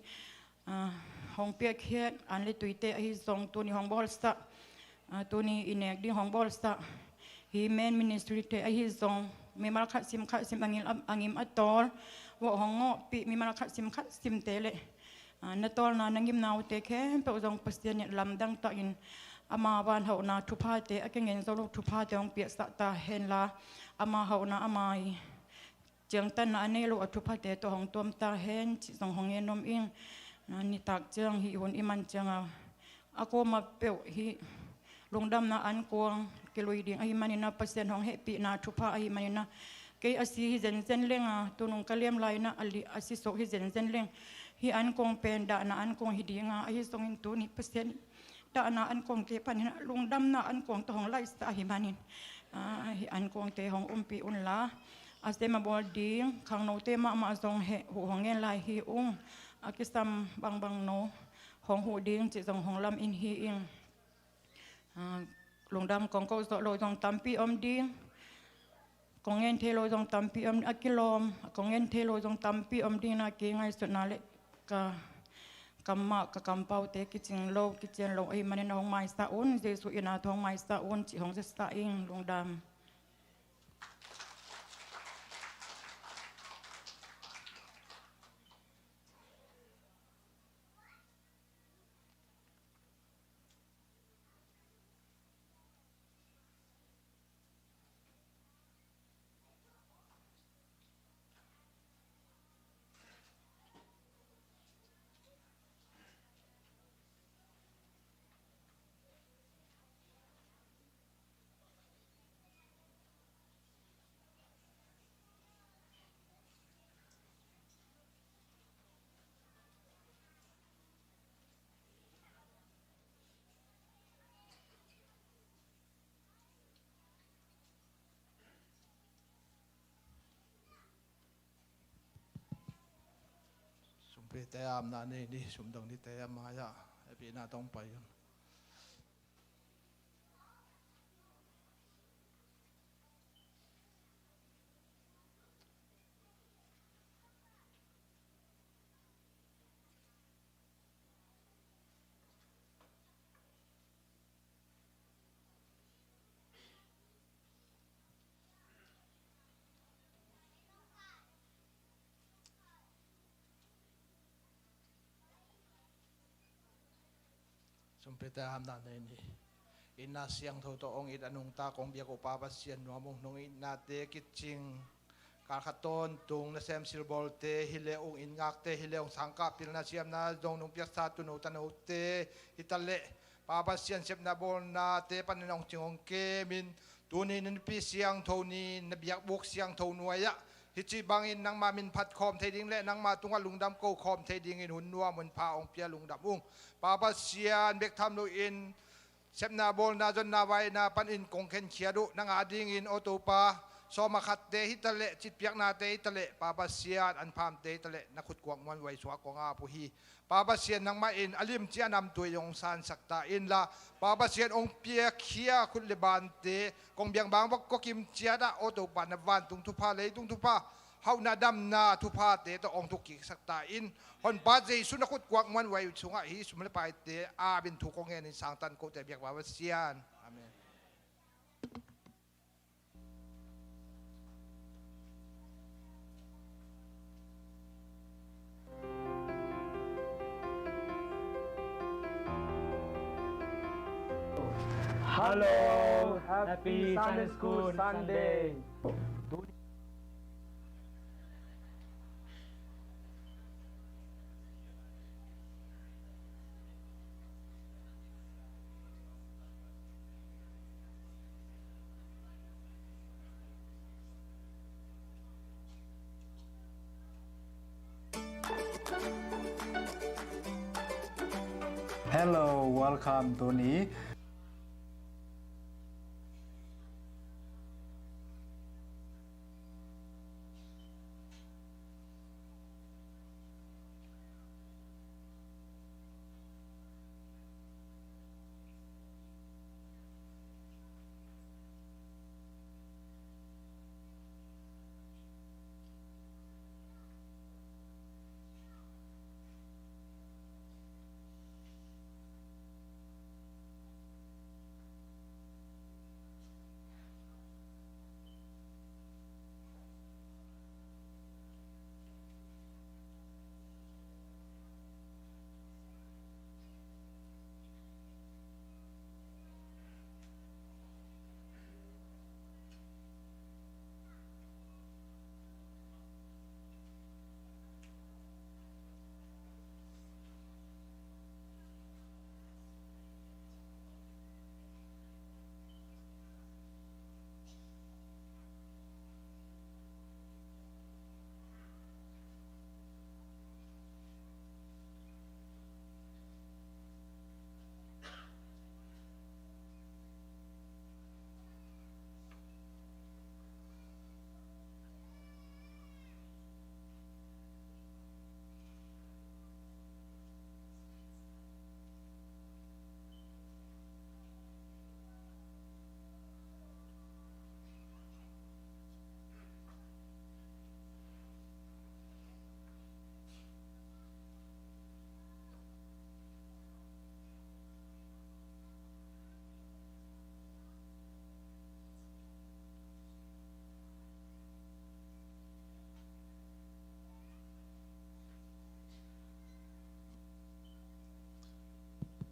ห้องเปียกเขียดอันเลตุยเตอหิซองตัวนี้ห้องบอลสตาตัวนี้อินเอกดีห้องบอลสตาฮิเมนมินิสทรีเตอหิซองมีมาคัดซิมอังอิมอัตตอลว่าห้องงอปีมีมาคัดซิมเตเลนัตตอลนานังยิมนาวเตแค่เปจงปัสเตียนลำดังตะอินอามาวันเฮานาทุพาเตอเกเงินโซโลทุพาเตองเปียสตาเฮนลาอามาเฮานาอามาเจียงตันนาเนโลทุพาเตตัวของตัวมตาเฮนจิสองของเงินนมอิงนิตักเจียงฮิหุนอิมันเจียงอาโกมาเปียวฮิลงดำนาอันกวงกิโลดิงอหิมันนาเปอร์เซ็นต์ของเฮปีนาทุพาอหิมันนาเกยอสีฮิเซนเซนเล่งตัวนงกะเลียมไลนะอลิอสิโซฮิเซนเซนเล่งฮิอันกงเป็นดานาอันกงฮิดีงาอหิสงอินตัวนี้เปอร์เซ็นต์ดานาอันกงเกปันนะลุงดำนาอันกงตัวของไลสตาหิมานินฮิอันกงเตของปีอุนลาอาเซมาบอลดิงขังโนเตมาจงเฮหูของเงินลายฮิอุงอากิสัมบังโนของหูดิงจิจงของลำอินฮีอิงลุงดำกงก็สโลจงตัมปีดิงกงเงินเทโลจงตัมปีอากิลอมกงเงินเทโลจงตัมปีดิงนาเกงไงสุดนาเลกำมะกำเป่าเตกิจิงโลกิจิงโลไอ้มันในห้องไม้สะอ้นเจสุอินาทองไม้สะอ้นจิของเจสตาอิงลุงดำไปแต่อามนานี่ดิสมดังที่แต่มาจ้ะไอ้ปีหน้าต้องไป สมเด็จแต่อำนาจในนี้อินนาเสียงโทโตองอิดอนุงตากองเบียกอุปาปัสเซียนนัวมุงนงอินนาเตกิจิงการขัดต้นตุงนาเซมซิลบอลเตฮิเลองอินงักเตฮิเลองสังกาปิลนาเซียมนาดงนงเปียกซาตุนุตันอุเตฮิตาเลปาปัสเซียนเซมนาบอลนาเตปันนองจิงองเกมินตัวนี้นันปีเสียงโทนี้นเบียกบุกเสียงโทนวยะฮิจิบังอินนังมามินพัดคอมเทดิงและนังมาตุงลุงดำโกคอมเทดิงอินหุ่นนัวเหมือนพาองเปียลุงดำอุ้งปาปัสเซียนเบกทำโนอินเซมนาบอลนาจนนาไวนาปันอินกงเข็นเขียดุนังอาดิงอินโอตูปาสมาขัดเตฮิตะเลจิตเปียกนาเตฮิตะเลปาปัสเซียนอันพามเตฮิตะเลนักขุดกวางมันไวสวากงอาปุฮีปาปัสเซียนนังมาอินอลิมเจียนำตัวยงซานสักตาอินละปาปัสเซียนองเปียเขียคุณเลบานเตกงเบียงบางวักก็กิมเจียดาโอตูปานวันตุงทุพาเลยตุงทุพาเฮานาดำนาทุพาเตตองทุกิสักตาอินฮอนปาเจสุนักขุดกวางมันไวสุงอาฮิสุมเลปายเตอาบินทุกงเงินสังตันโกเตเบียกปาปัสเซียนอาเมนHello, happy Sunday School Sunday. Hello, welcome Tony.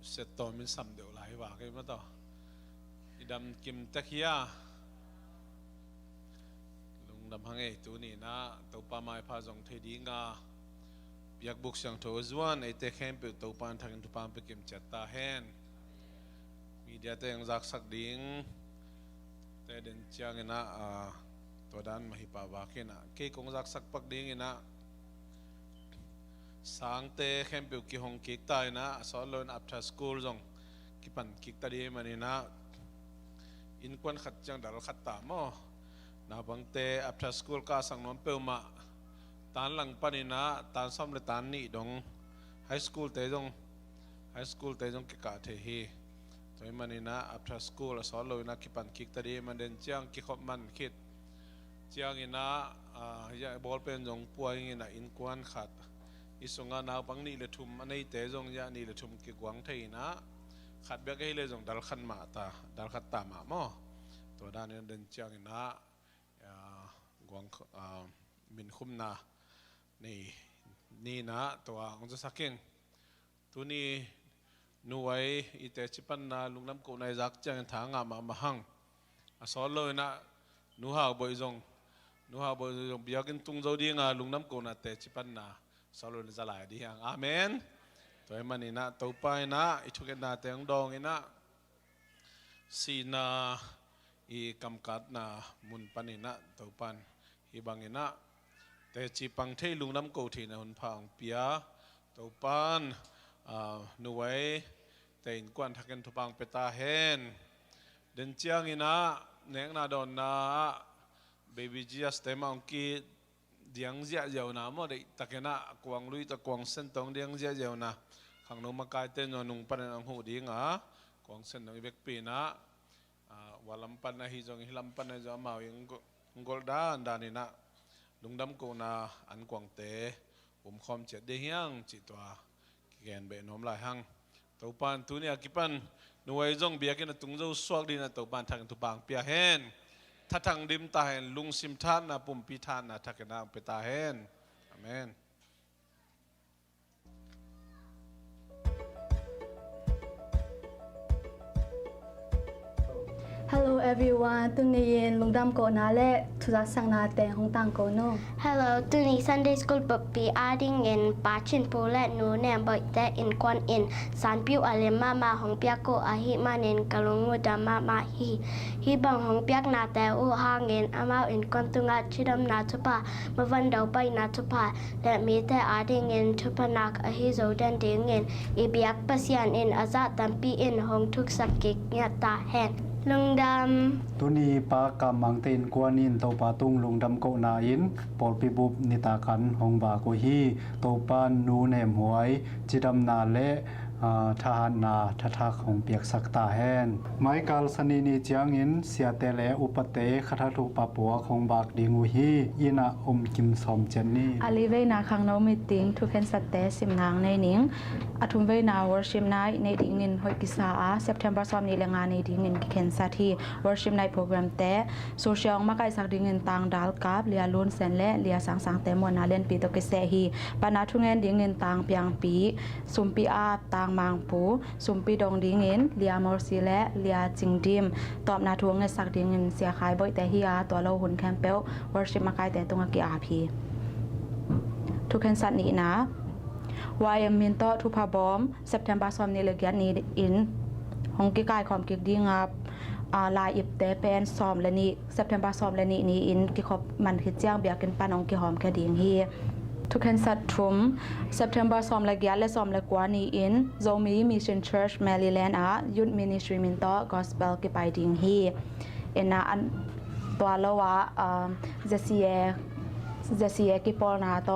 Sẽ tỏ mình sắm đều lại và cái mất đó đi đâm kim tắc kia lùng đâm hàng ấy tụi nè na tàu pa mai pha dòng thấy đi nga biak buk sang thô zuan ấy te khem pe tàu pan thằng tụ pan pe kim chặt ta hen media te yang zak sak ding te den chiang na to dan mahipa wa ke na ke kong zak sak pak ding na sáng te khem biểu kỳ hong kik tai na so learn after school zong ki pan kik ta di mani na in kwan khat chang dal khat ta mo na bang te after school ka sang nom pe ma tan lang pani na tan som le tan ni dong high school te zong ki ka the hi toy mani na after school so lo na ki pan kik ta di man den chang ki khop man khit chiang ina ya ball pen zong puai ina in kwan khat isonga na bang ni le thum anei te jong ya ni le thum ki gwang thei na khat be ke le jong dal khan ma ta dal khat ta ma mo to dan ne den chang na gwang min khum na ni na to ong za saking tu ni นูไว้อีเตจิปันนาลุงน้ำกูในรักจังทางงามาหังสอนเลยนะนูหาบ่อยจงเบียกินตุงเจ้าดีงาลุงน้ำกูนะเตจิปันนาสอนเลยจะหลายดีอย่างอาเมนตัวมันนี่นะตัวไปนะอิทุกันนาเตียงดองนี่นะสีนาอีกำกัดนามุนปันนี่นะตัวปันอีบางนี่นะแต่จีปังเทลุงน้ำกูที่นะหุ่นพังเปียตัวปันนูไว้แต่อินกวนทักกันทุบังเปตาเฮนเดินเจียงอินะเนงนาดอนนาเบบี้จีสเตมังกีเดียงเจียเจ้านาโมได้ตะเกนะกวางลุยตะกวางเส้นตองเดียงเจียเจ้านาขังนมากายเต้นนนุงปันนังหูดีงากวางเส้นตองเบกปีนะวาลัมปันนะฮิจงฮิลัมปันนะจะมาวิงกอลดานดานินะลุงดำกูนาอันกวางเตคอมเจ็ดเดียงจิตตัวแกนเบนอมลายหังตัวปานตัวนี้กิปันหน่วยจงเบียกินตุงเจ้าสวกดีนะตัวปานทางตุบางเปียเฮนถ้าทางดิมตาเฮนลุงซิมทานนะปุ่มปีทานนะทักกันนะเปตาเฮนอาเมน Hello everyone, tuniin lungdam ko na le thuzasang na te hong tang ko no. Hello, tuni Sunday School Paupi adding in Pachin Pole nu nem boy te in kwan in San Piu alema ma hong piak ko ahi manin kalungu dama ma hi bang hong piak na te u hangin amao in kwan tunga chidam na tupa mavan dau pai na tupa let me te adding in tupanak ahi zo den ding in ibiak pasian in azat tampi in hong tuk sakik nyata hen. ลุงดำ ตุนีปากำมังเตนกวนินโตปาตุงลุงดำโกนาอินปอลปิบุบนิตาคันหงบาโกฮีโตปานนูเนมหวยจิดำนาและทหารนาทักของเปียกสักตาแฮนไม้กาลสนีนีเจียงอินเสียเตเลอุปเตคทัทุปปัวของบากดิงูฮีอินาอมกิมสมเจนนี่อาลีเวนาคังโนมิติงทุกเห็นสัตเตสิมนางในนิงอทุมเวนา worship night ในดิงินหอยกิสา September ซ้อมนี้เลงานในดิงินกิเคนสัตที่ worship night program เตโซเชียลมาไกสักดิงินต่างดาลกับเลียลุนเซนและเลียสังเตมวนาเล่นปีตกเสฮีปนาทุงเงินดิงินต่างเปียงปีสุมปีอาบต่างมังปูสุมปีดงดิงินเลียมอร์ซีและเลียจิงดิมตอบนาทวงในสักดิงินเสียขายบ่อยแต่ฮีอาตัวเราหุ่นแคมเปล worship มาไกแต่ตรงกีอาพีทุกเห็นสัตนี้นะวายมินโตทุพาบอม September ซ้อมนี้เลยกันนี้อินหงกิกายความกิกดีงับลายอิบเตเป็นซ้อมและนี้ September ซ้อมและนี้อินกิขอบมันคิดเจียงเบียกินปานองกิหอมแค่ดิงฮีทุกเห็นสัตทุม September ซ้อมและกันและซ้อมและกว่านี้อินโซมี Mission Church Maryland Youth Ministry มินโต Gospel กิไปดิงฮีเอ็นอันตัวละว่าจะเสียกิปอลนาโต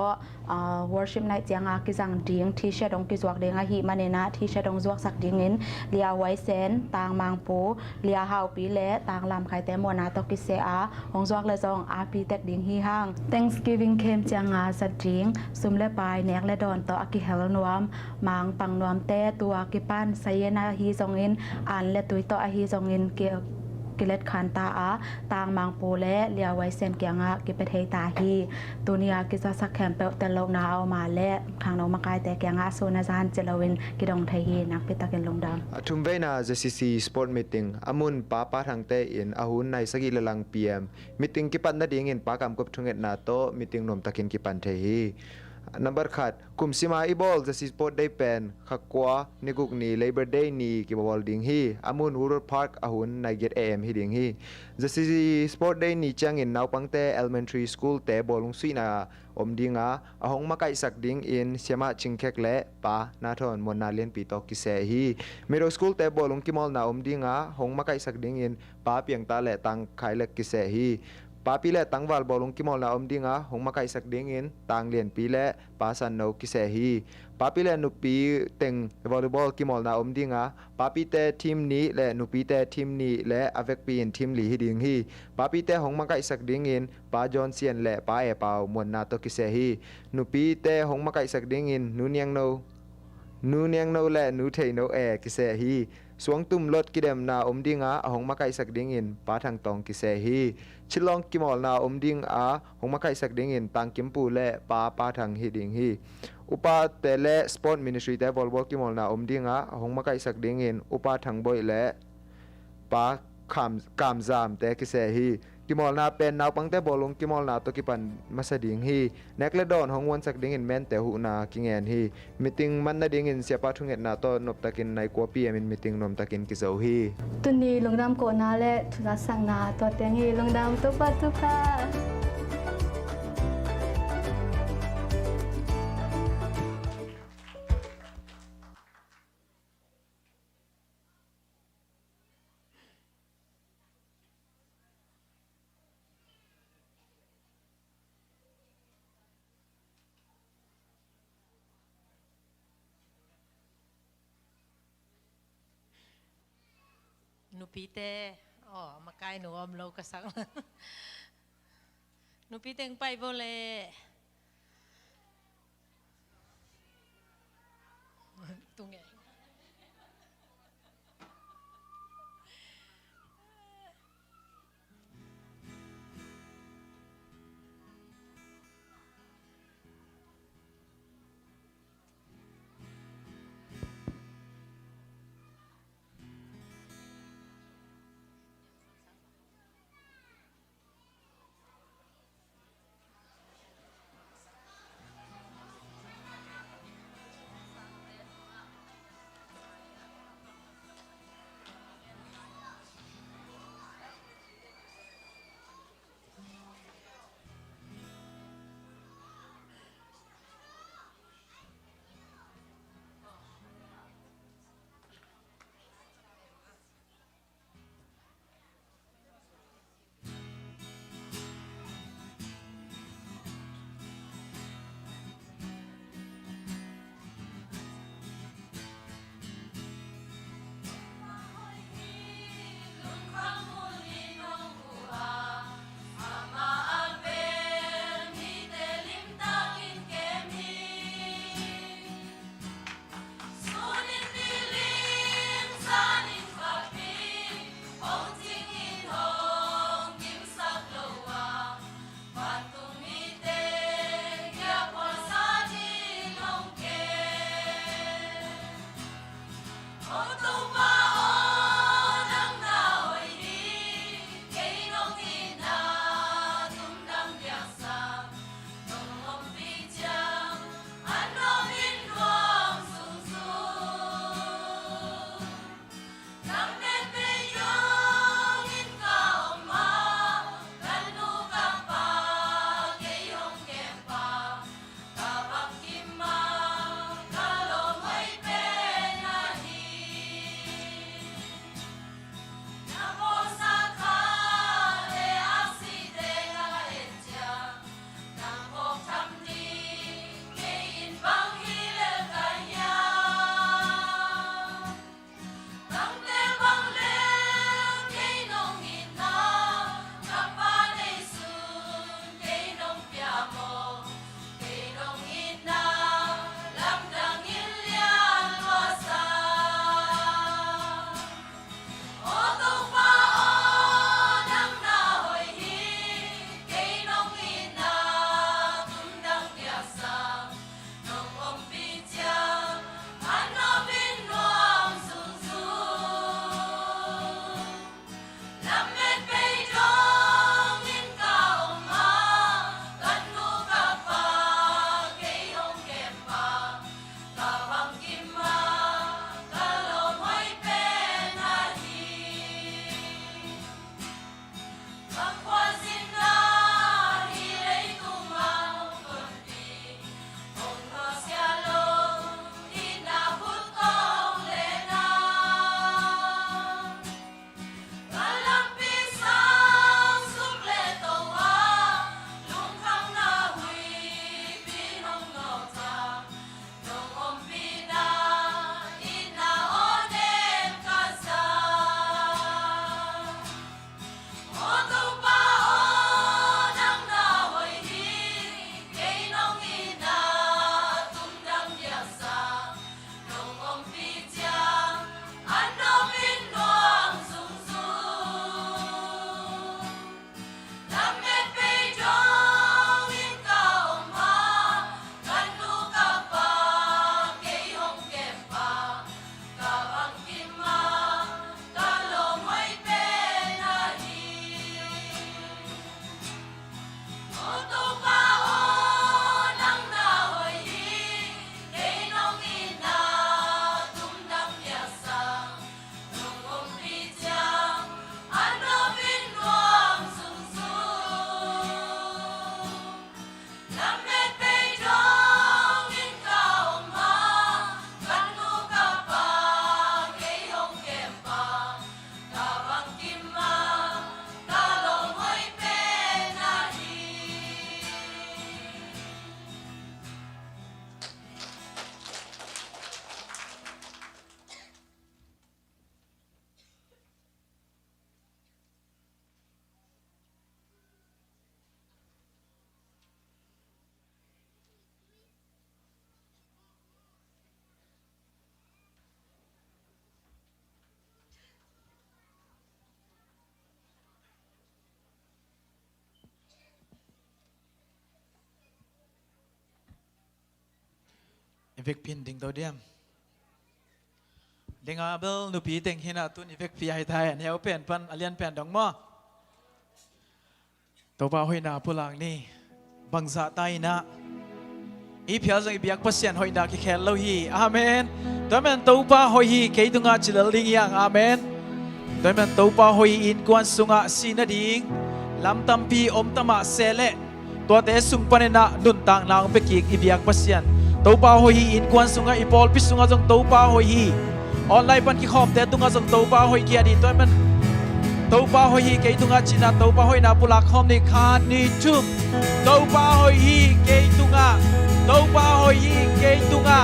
worship night จังอากิจังดิงที่เชดงกิจวักเดงอาหิมาเนนะที่เชดงจวักสักดิงินเลียไว้เซนต่างมังปูเลียฮาวปีและต่างลำไข่แต่มวนาตกิเซอาหงจวักและจองอาปีเต็กดิงฮีห้าง Thanksgiving เข้มจังอาสัดดิงซุมและปลายแนกและดอนต่ออากิเฮลนวมมังปังนวมแต่ตัวกิปันไซเยนาฮีจงอินอันและตุยต่ออาฮีจงอินเกี่ยวกิเลสขันตาต่างมังปูและเลียไว้เซนเกียงกิไปเทตาฮีตัวนี้กิจะสักแคมเปลแต่ลงนาเอามาและทางน้องมากายแต่เกียงโซนาจานเจลวินกิดองไทฮีนักปิตาเกนลงดำทุมเวนาzcc sport meeting amun papa thang te in ahun nai sagi lalang pm meeting ki pan na ding in pakam kop thunget na to meeting nom takin ki pan the hi number khat kumsima ibol the sport day pen khakwa niguk ni labor day ni ki bol ding hi amun rural park ahun nai get am hi ding hi the sport day ni chang in naw pangte elementary school te bolung suina om dinga ahong makai sak ding in siama chingkhek le pa na thon mon na len pi to ki se hi middle school te bolung ki mol na om dinga hong makai sak ding in pa piang ta le tang khai le ki se hi Paupi le tangwal bolong kimol na omdinga hong makai sak dingin tang lien pi le pasan no kisehi Paupi le nupi teng volleyball kimol na omdinga Paupi te team ni le nupi te team ni le avek pi in team li hi ding hi Paupi te hong makai sak dingin pa John Sian le pa e pau mon na to kisehi nupi te hong makai sak dingin nunyang no นูเนียงโนแลนูเทโนแอกิเซฮีสวงตุมลดกิเดมนาอมดิงอาหงมาไกสักดิงอินปาทางตองกิเซฮีชิลองกิมอลนาอมดิงอาหงมาไกสักดิงอินตังกิมปูและปาทางฮีดิงฮีอุปาเตเลสปอร์ตมินิสทรีเตบอลบอกกิมอลนาอมดิงอาหงมาไกสักดิงอินอุปาทางบอยและปาคามซามเตกิเซฮีกิมอลนาเป็นนาวปังเตบอลงกิมอลนาตกิปันมาสดิงฮีเนกเลดอนหงวันสักดิงอินแมนเตหูนากิงแอนฮีมิติงมันนาดิงอินเสียปาทุงเอ็ดนาโตนบตะกินในกัวปีมินมิติงนมตะกินกิโซฮีตุนีลงดำโกนาและทุลาสังนาตัวเตียงฮีลงดำตุปะตุปะ หนูปีเตอ๋อมาใกล้หนูอมโลกสังหนูปีเตงไปโบเลตุงไง việc pin đỉnh đầu điểm đỉnh abel nu pi teng hina tu ni việc pi hai thai neo pen pan alian pen dong mo tàu ba hoi na pulang ni bang za tai na i phia jong i biak pasien hoi na ki khel lo hi amen toy men tàu ba hoi hi ke tunga chilal ding yang amen toy men tàu ba hoi in kwan sunga sina ding lam tampi om tama sele tua te sung panena nun tang nang pe ki i biak pasien tàu ba hoi hi in kwan sunga i pol pi sunga jong tàu ba hoi hi online pan ki khom te tunga jong tàu ba hoi ki adi toy men tàu ba hoi hi ke tunga china tàu ba hoi na pulak khom ni khan ni chum tàu ba hoi hi ke tunga tàu ba hoi hi ke tunga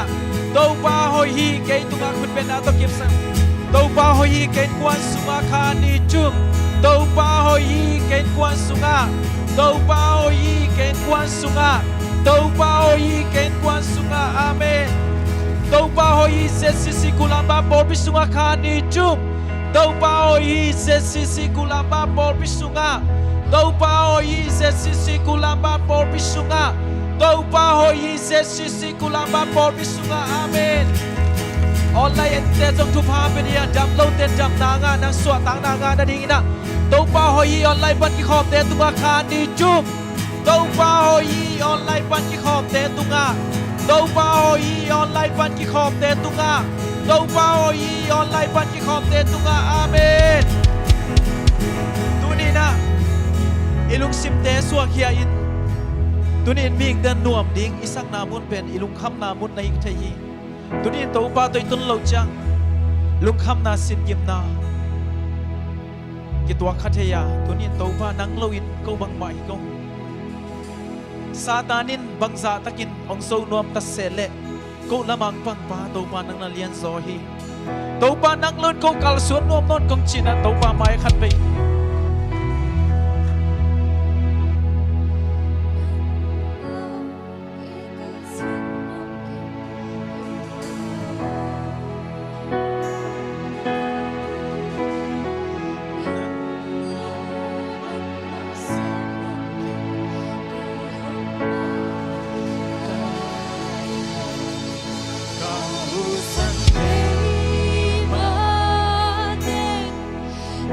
tàu ba hoi hi ke tunga khut ben na to kip sang tàu ba hoi hi ke kwan sunga khan ni chum tàu ba hoi hi ke kwan sunga tàu ba hoi hi ke kwan sunga tàu ba hoi hi ke kwan sunga amen tàu ba hoi hi se si kulamba por bisunga khan ni chum tàu ba hoi hi se si kulamba por bisunga tàu ba hoi hi se si kulamba por bisunga tàu ba hoi hi se si kulamba por bisunga amen online ente jong thu pha pe dia dam lo ten dam na nga nang swa tang na nga na ding na tàu ba hoi hi online ban ki khom te tunga khan ni chum tàu ba hoi hi online ban ki khom te tunga tàu ba hoi hi online ban ki khom te tunga tàu ba hoi hi online ban ki khom te tunga amen tunina ilung sim te suak hia in tunin ming den nuam ding isang namun pen ilung kham namun na ik thei tunin to pa toi tun lo chang lung kham na sin gim na ki tua khatheya tunin to pa nang lo in ko bang mai ko satanin bangza takin ong so nuam ta sele ko lamang pang pa to pa nang na lian zo hi to pa nang lon ko kal suan nuam non kong china to pa mai khat pe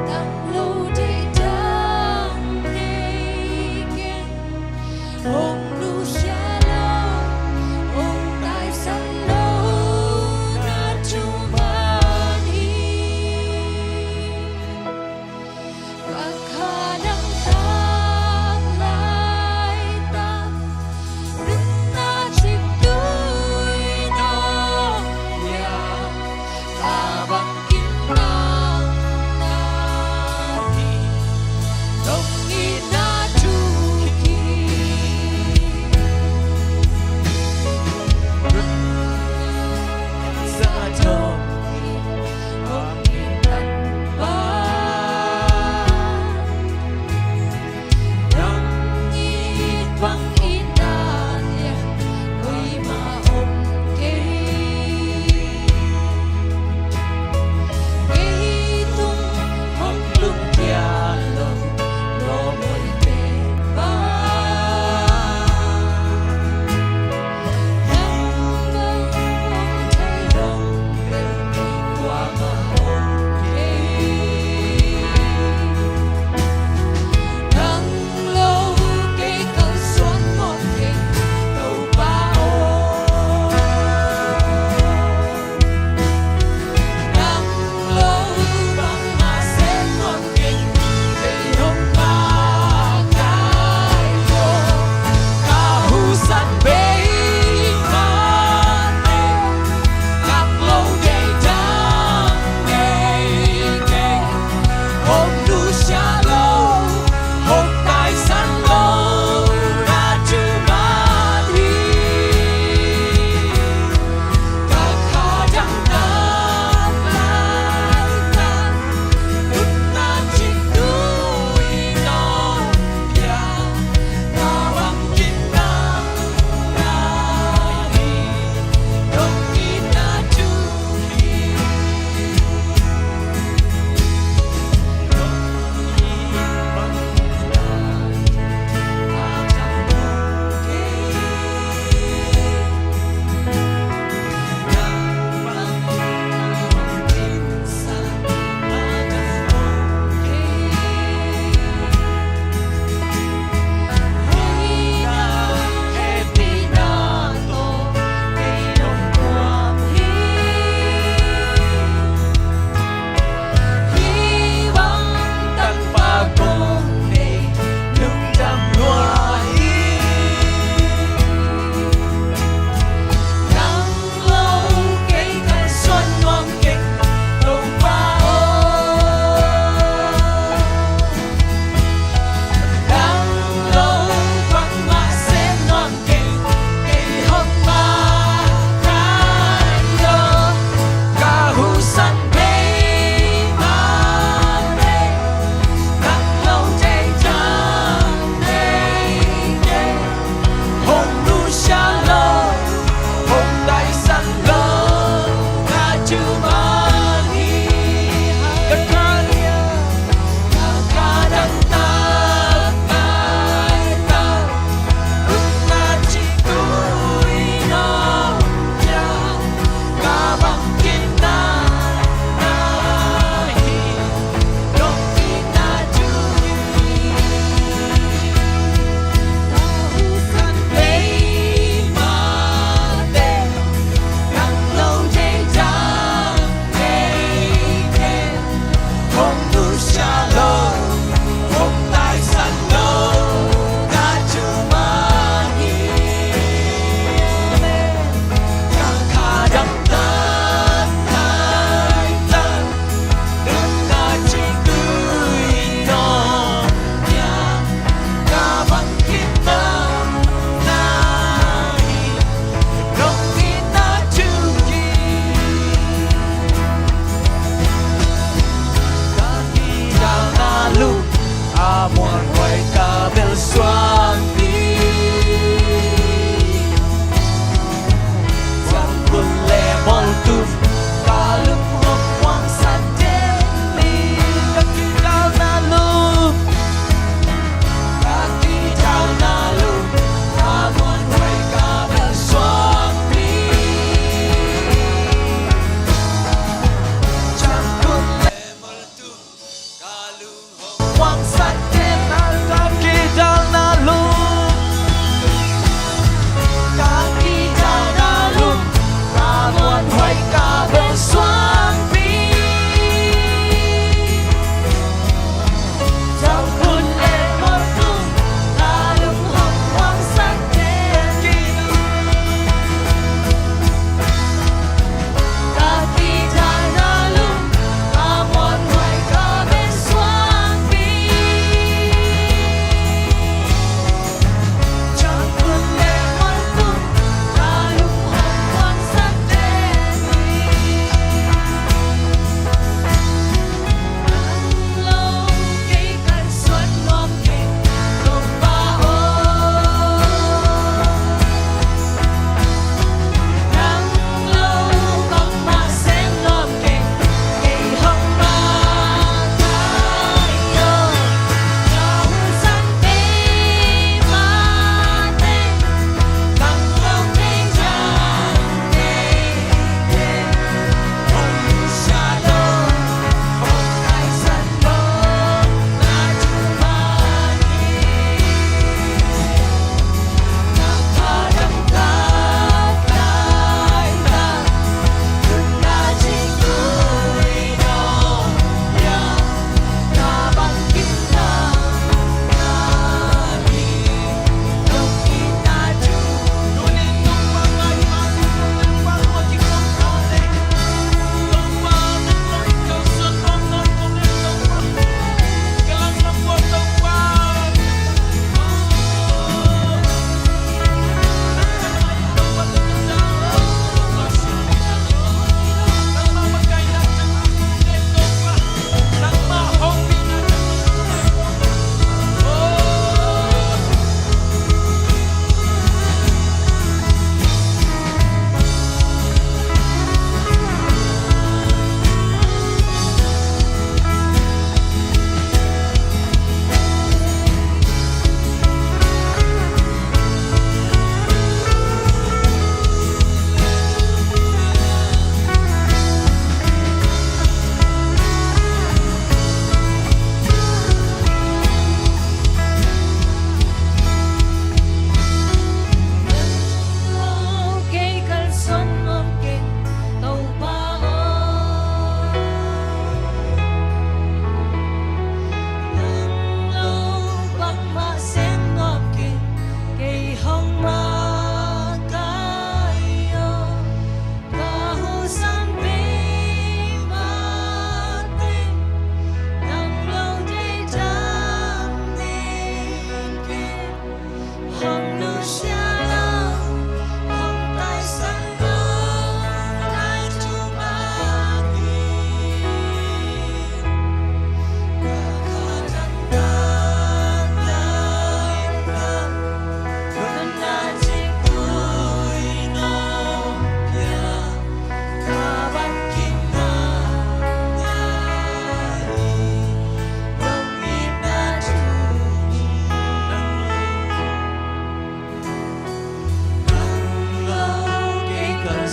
Tang lâu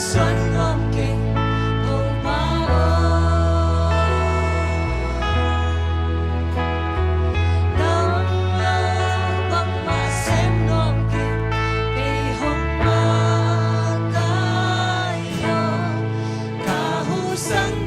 xuân ôm kinh tàu ba nắng lâu băng mà xem ôm kinh cây hồng ma tayo kahu sang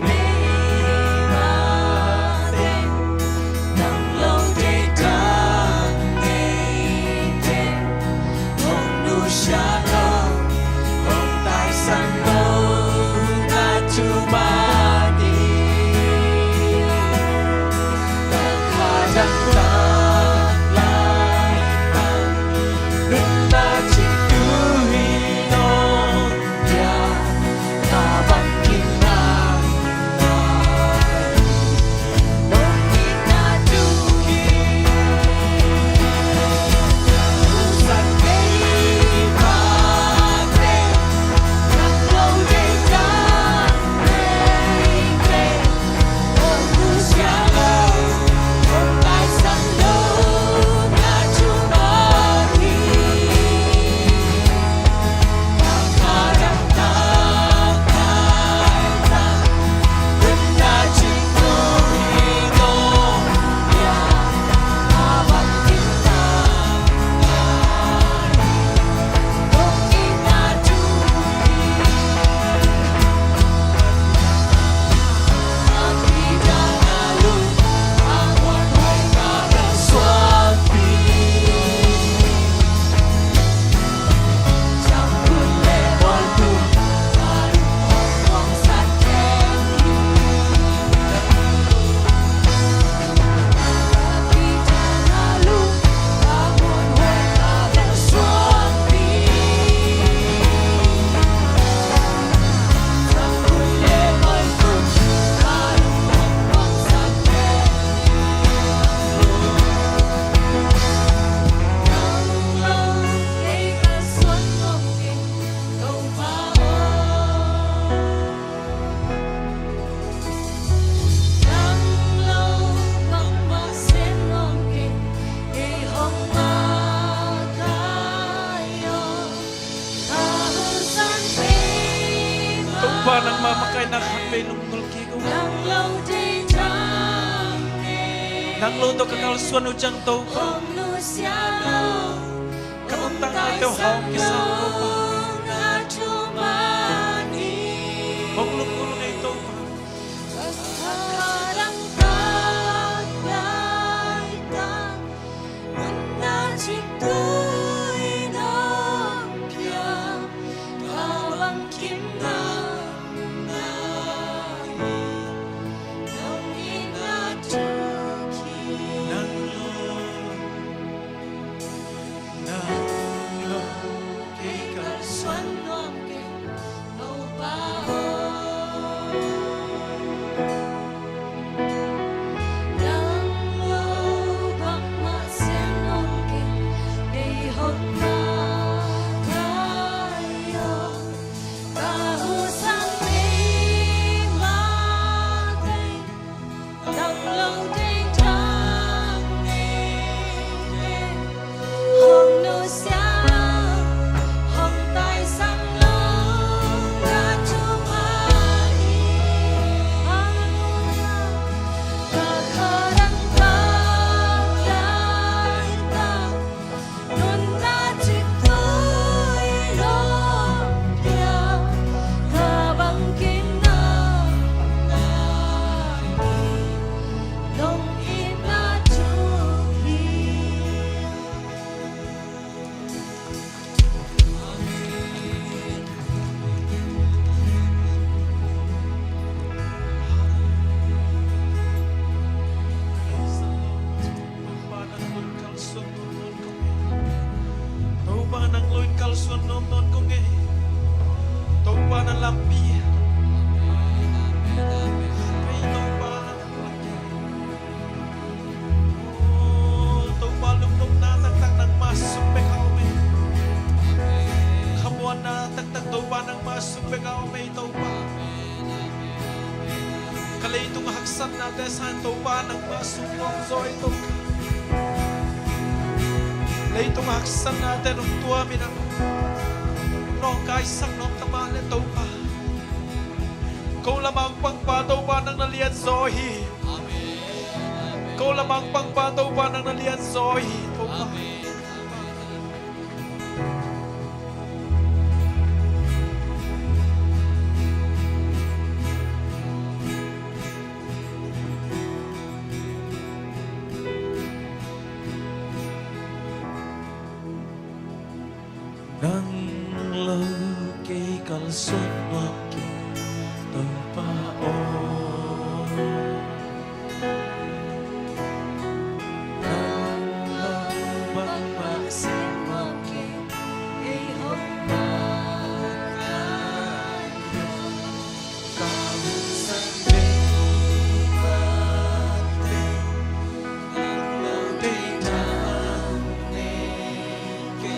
nang lo to kakal suan ujang to kanong tanga to hong kisang ko pa maglong kulong ay to pa Kalay itong haksan natin sa tupa ng masupong so itong lay itong haksan natin ng tuwa minang rong kai sang nom tama le to pa ko lamang pang pa to pa nang nalian so hi ko lamang pang pa to pa nang nalian so hi to pa nang lo ke kal sun wa ki to pa o nang lo bang ba sin wa ki e hom ma ka san be ba te nang lo de ta ne ke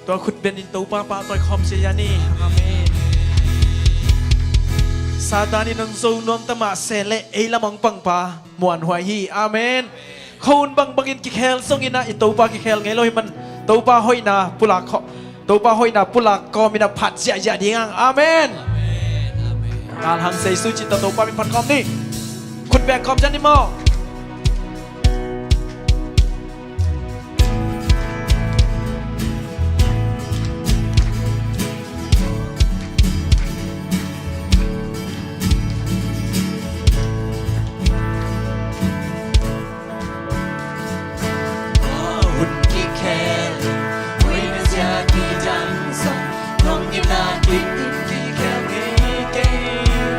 ตัวขุดเป็นอินตูป้าป้าตัวคอมเชียนี่อาเมนซาตานี่นังโซนนตมะเซเลเอละมองปังป้ามวนหวยฮีอาเมนคนบังบังอินกิเคลส่งอินะอินตูป้ากิเคลไงเราให้มันตูป้าห้อยนาปุลักตูป้าห้อยนาปุลักก็มีนาผัดเสียอย่างดีงังอาเมนการหังเซซูจิตตูป้ามีพันคอมนี่คุณแบกคอมจันนี่มอ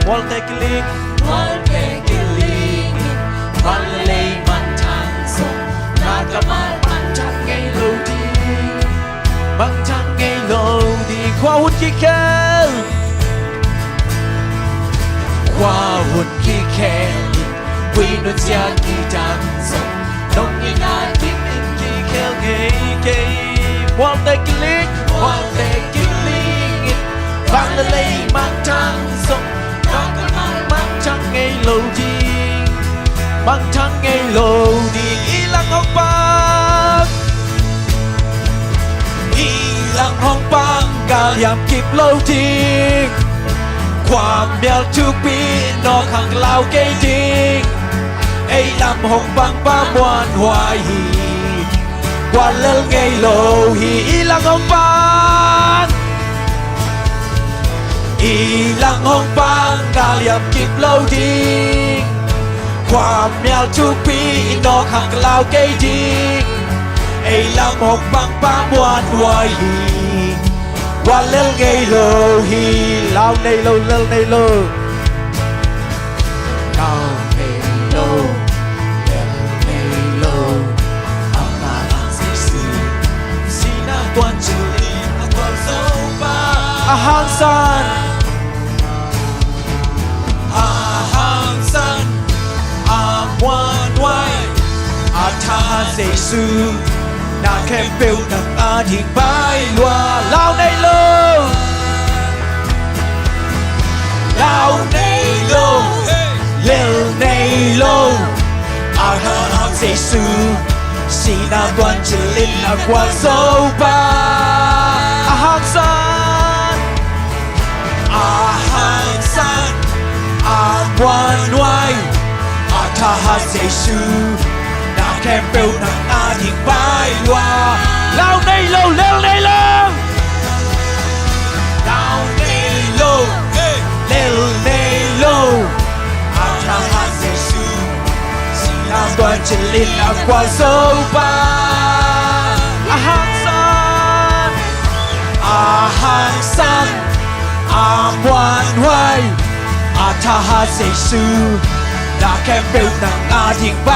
วอลเตกิลิงวันเลยมันทางส่งนากมามันทางไงโลดีมันทางไงโลดีความหุ่นขี้แค้นความหุ่นขี้แค้นวินุษยากีดังส่งน้องยินาคิดอินขี้แค้นไงเกวอลเตกิลิงวันเลยมันทางส่งmang trăng ngày lâu đi mang trăng ngày lâu đi ilang hong bang ilang hong bang การยามกิบlâu đi ความเดียวทุกปีนอกข้างเล่าเกยดีไอ้ลำหงบางป้ามวนหวายฮีกว่าเลิกไงโลฮีilang hong bang ilang hong bang การยามกิบเล่าดีความเมียวทุกปีนอกข้างเล่าเกยดีไอ้ลำหงบางป้ามวนหวายฮีกว่าเลิกไงโลฮีเล่าในโลเลิกในโลเล่าในโลเลิกในโลเอามาลังสิสื่อสีหน้าตวนจุลีเอาความโซบาอาหารสันอาหารสันอามวันไว้อาทาเสซูนาแคมเปลนักอาทิงใบลัวเล่าในโลเล่าในโลเล่าในโลอาหารเสซูสีหน้าตวนจุลีเอาความโซบาอาหารสันอาหารสันอามวันไว้อาทาเสซูนาแคมเปลนักอาทิงใบลัวเล่าในโลเล่าในโลเล่าในโลเล่าในโลอาทาเสซูสีหน้าตวนจุลีเอาความโซบาอาหารสันอาหารสันอามวันไว้อาทาเสซูนาแคมเปลนักอาทิงใบ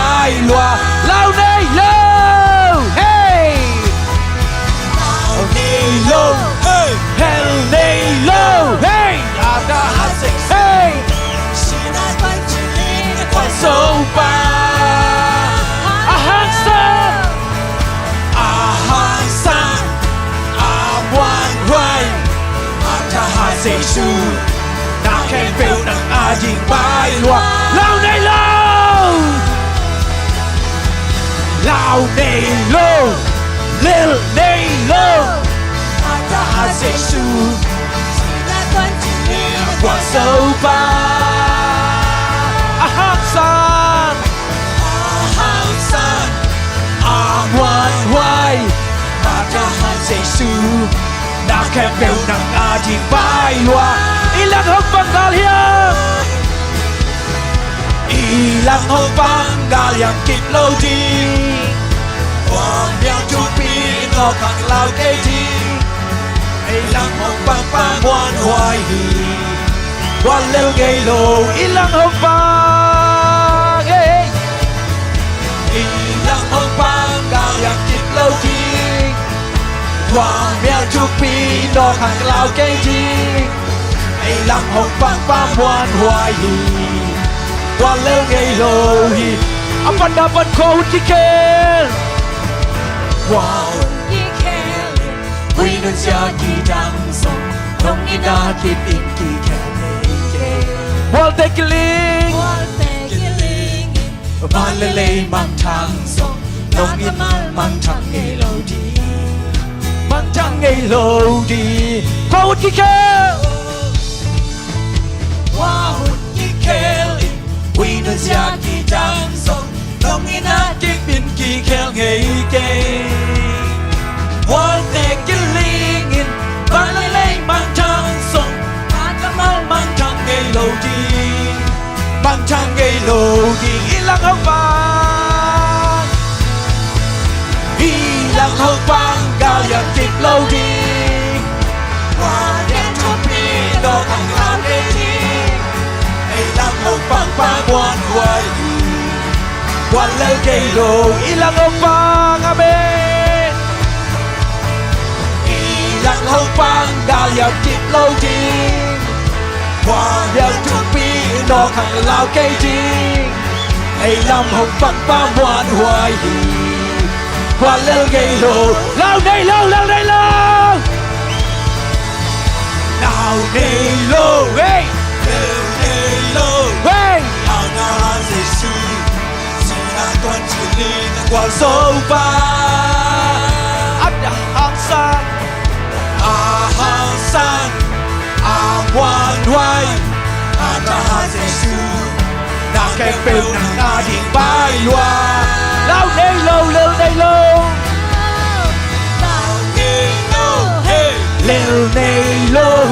ลัวเล่าในโล lô hell nay lô hey ada hasik hey quan sâu ba ahang san awan hoài ada hasik su na khen phiêu nặng a dinh bay loa lao nay lô lil nay lô ada hasik su quan sâu ba ahang san awan hoài ada hasik su na khen phiêu nặng a dinh bay loa ilang hong panggalyang ilang hong panggalyang kip lâu đi hoàng miao chu pi no khang lao kê chi ilang hong pang pa muan hoài hi quan leo gây lô ilang hong pang ilang hong panggalyang kip lâu đi hoàng miao chu pi no khang lao kê chi ilang hong pang pa muan hoài hi quan leo gây lô hi apan dapat kau dikel wow winun sia ki dang song nong ina ki pin ki kele wal te kiling ban le le mang thang song nong in mang thang ngay lâu đi mang thang ngay lâu đi kau dikel wow we know Jackie Johnson, long in a kick in key can gay. One day killing in Banalay Mantang song, Matamal Mantang gay lodi, Mantang gay lodi, ilang hopang, ilang hopang, Galia kick lodi, one day to be dog and loud. Ilang hong pang pa buwan huwag Walay kayo ilang hong pang amen Ilang hong pang galyang kip lâu ding Hoàng yang tupi no khang lao cây ding Ilang hong pang pa buwan huwag Walay kayo lao nay lâu Now nay low hey hey ana jesu sina tuan chili na kwal so ba ada hangsan awan hoài ana jesu na cái bèo na na điện bay loa lao đây lâu hey leo này lâu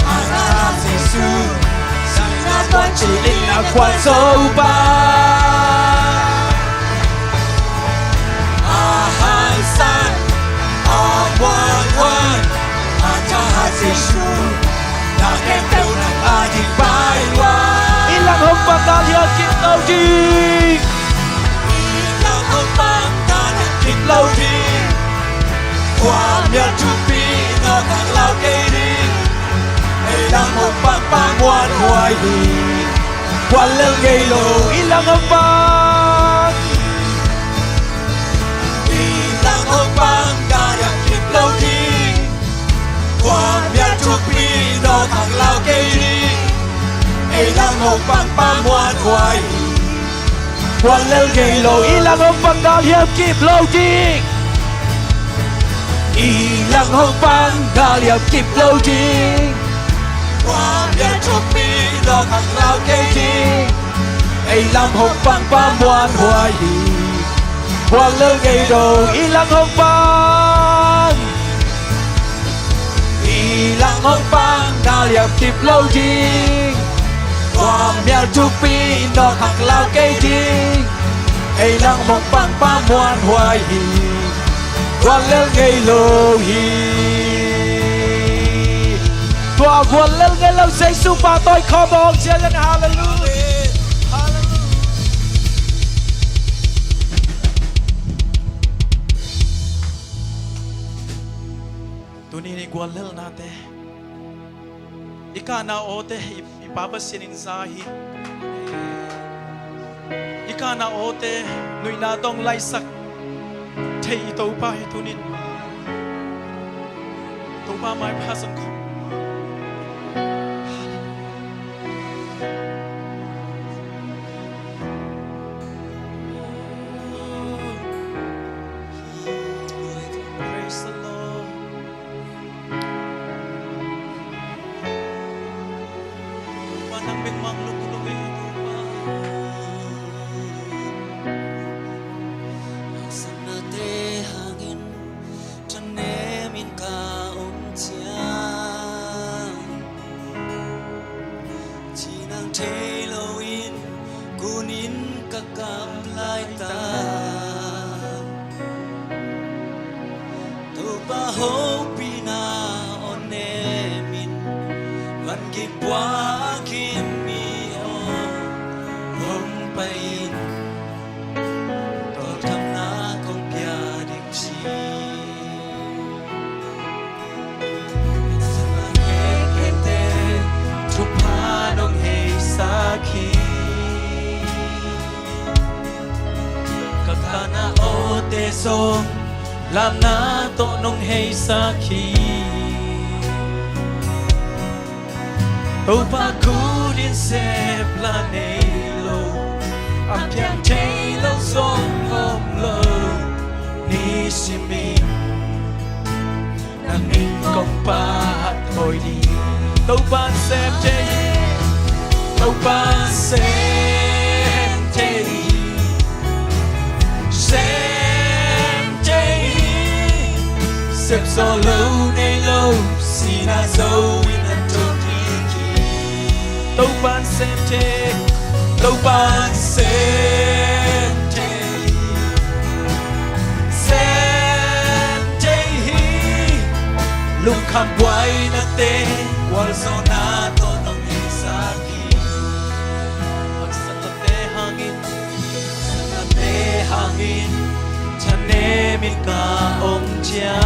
ana jesu quan chỉ linh là quan sâu ba hai san one cha Giêsu là em đâu là đi bay qua ilang hong panggalyang kip lâu đi ilang hong panggalyang kip lâu đi qua miền trung pi nó càng lao cây đi ilang hong pang pa muan hoài hi quan leo gây lô ilang hong pang galyang kip lâu đi qua miền trung pi nó càng lao cây đi ilang hong pang pa muan hoài hi quan leo gây lô ilang hong pang galyang kip lâu đi ilang hong pang galyang kip lâu đi qua miền trung pi nó càng lao cây đi ilang hong pang pa muan hoài hi quan leo gây lô ilang hong pang galyang kip lâu đi qua miền trung pi nó càng lao cây đi ilang hong pang pa muan hoài hi quan leo gây lô hi Tua quan lên ngay lâu giấy su ba tôi khó bóng chia lên hallelujah Tu ni gwal hel na te ika na ote ipapasin in zahi ika na ote nui na dong lai sak thei to pa hi tunin to pa mai pa sang ko praise the Lord panang bingmang lugulong ito pa sana te hangin tanemin kaon tiang chinang teloin kunin kakam lai ta tu pa hopi na onemin van gipwa kimi o hong pain to tham na kong pya dik chi sana ke te tu pa dong hei sa ki kakana o te song làm na to nong hei sa ki o pa ku din se planei lo am pian chei lo song om lo ni si mi na mi kong pa hat hoi đi tàu ban xem chei tàu ban xem chei xem chei xếp gió lâu nay lâu xì na dâu in ăn trộn tàu ban xem chê tàu ban xem chê lúc khám quay na tê qual gió na to nong hei sa ki magsakate hangin chane min ka om chia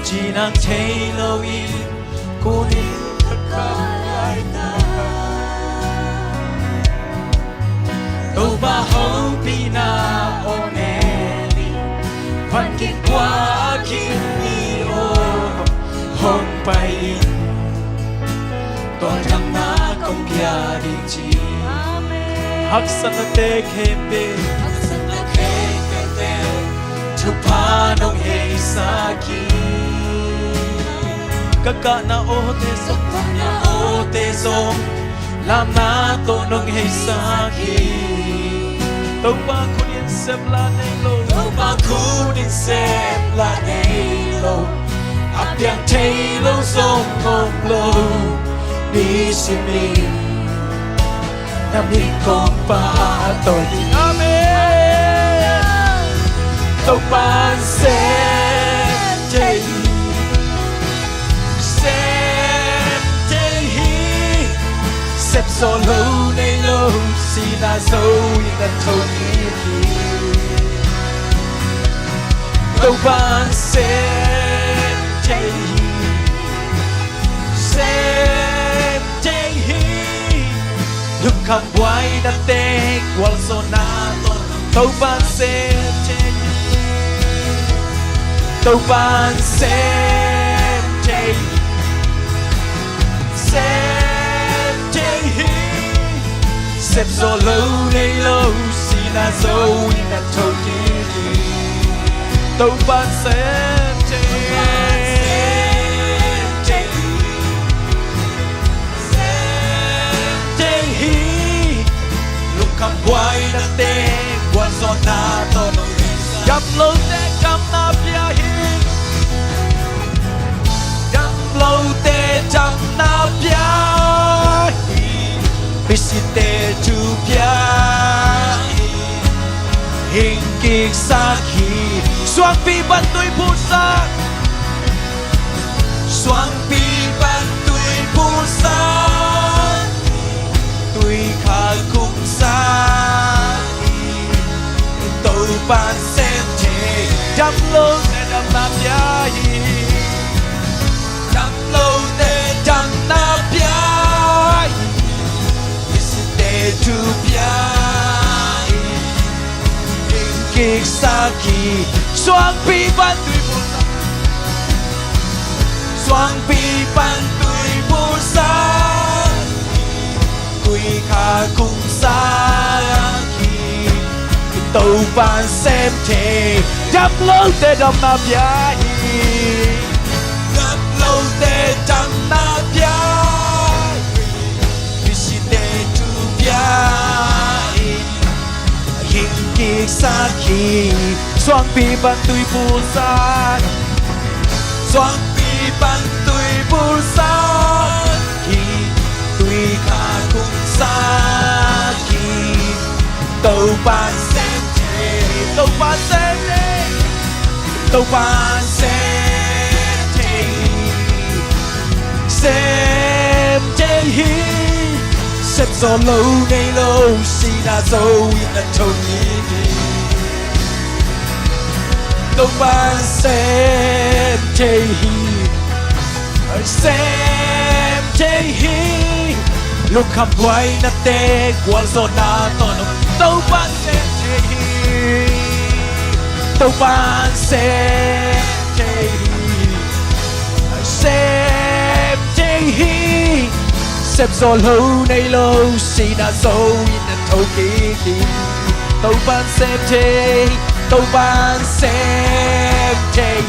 chinang chei lo in kunin kakay ta đâu ba hong pina oneli van kin qua kin mi o hong pai to thang na kong kya ding chi hak san te kembe tu pa nong hei sa ki kaka na o te song làm na to nong hei sa ki tàu ba ku din sem la nei lo tàu ba ku din sem la nei lo ap yang thei lo song ngom lo ni si mi nam ni kong pa to di amen tàu ba sem chei xếp gió lâu nay lâu xì na dâu in ăn thâu ni ki tàu ban xem chei lúc khám quay đã tê qual gió na tàu ban xem chei tàu ban xem chei xếp gió lâu nay lâu xì na dâu in ăn thâu ni ki tàu ban xem chei lúc khám quay đã tê qual gió na to nong cầm lâu tê cầm na pia hi cầm lâu tê cầm na pia visite tu pia hình kik sa khi xoang pi ban tuổi pu sa xoang pi ban tuổi pu sa tuổi kha kum sa tàu ban xem chê đam lâu bia hình kịch sa kỳ xoang pi ban tùy buồn xoang pi ban tùy buồn sa tùy khả cùng sa kỳ tàu ban xem thế đắp lâu tê đầm na bia đắp lâu tê đầm na bia hình kịch sa kỳ xoang pi ban tùy buồn sa xoang pi ban tùy buồn sa kỳ tùy khả cùng sa kỳ tàu ban xem thế tàu ban xem thế tàu ban xem thế xem thế hi xếp gió lâu ngày lâu xì đà dâu yên là trâu nhỉ đâu ban xem chê hi xem chê hi lúc khắp quay nát tê qual gió na to nó đâu ban xem chê hi đâu ban xem chê hi xem chê hi xếp gió lâu nay lâu xì đã dâu in đã thâu kỳ kỳ tàu ban xem chê tàu ban xem chê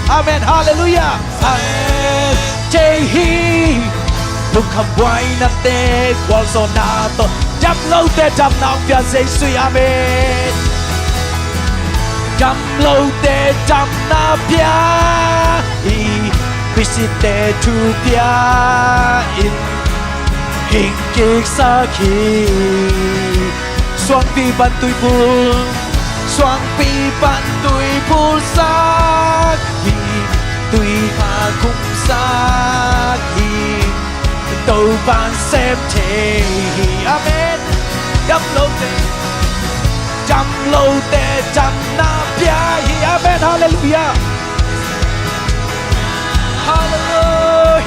amen hallelujah amen chê hi lúc khắp quay nát tê qual gió na to chăm lâu tê chăm nào phía dây suy amen chăm lâu tê chăm na phía visite tu phía in hình kịch sa kỳ xoang pi ban tùy buồn xoang pi ban tùy buồn sa kỳ tùy khả cùng sa kỳ tàu ban xem thế amen đắp lâu tê chăm lâu tê chăm na bia amen hallelujah hallelujah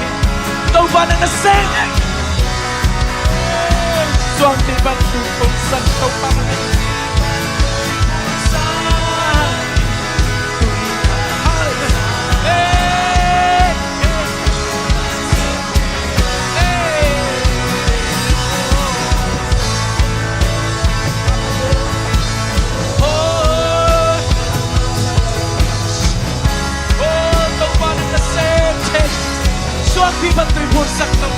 tàu ban đang xem xoang pi ban tùy buồn sa tàu ban khi bạn tùy buồn sắc tông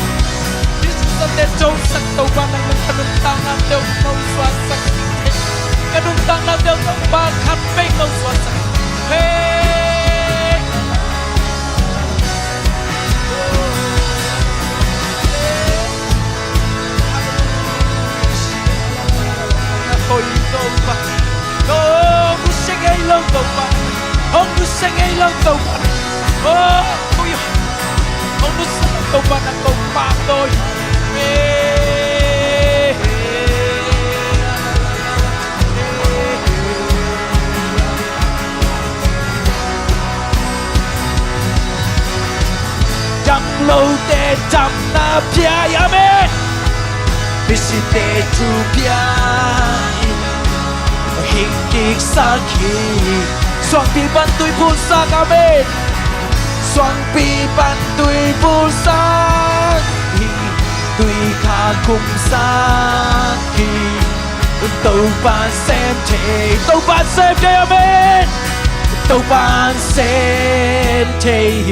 đi sân đen trâu sắc tông ban năng lực thân tăng nam đều không xóa sắc cái đúng tăng nam đều không ba khắp bên không xóa sắc thôi đâu mà đâu cứ sẽ gây lâu đâu mà không cứ sẽ gây lâu đâu mà ôi không có sự đâu mà đang công phạm tôi chăm lâu tê chăm na bia amen visite tu bia hình kịch sa kỳ xoang pi ban tùy buồn sa amen xoang pi ban tùy buồn sa tùy khả cùng sa kỳ tàu ban xem thế amen tàu ban xem thế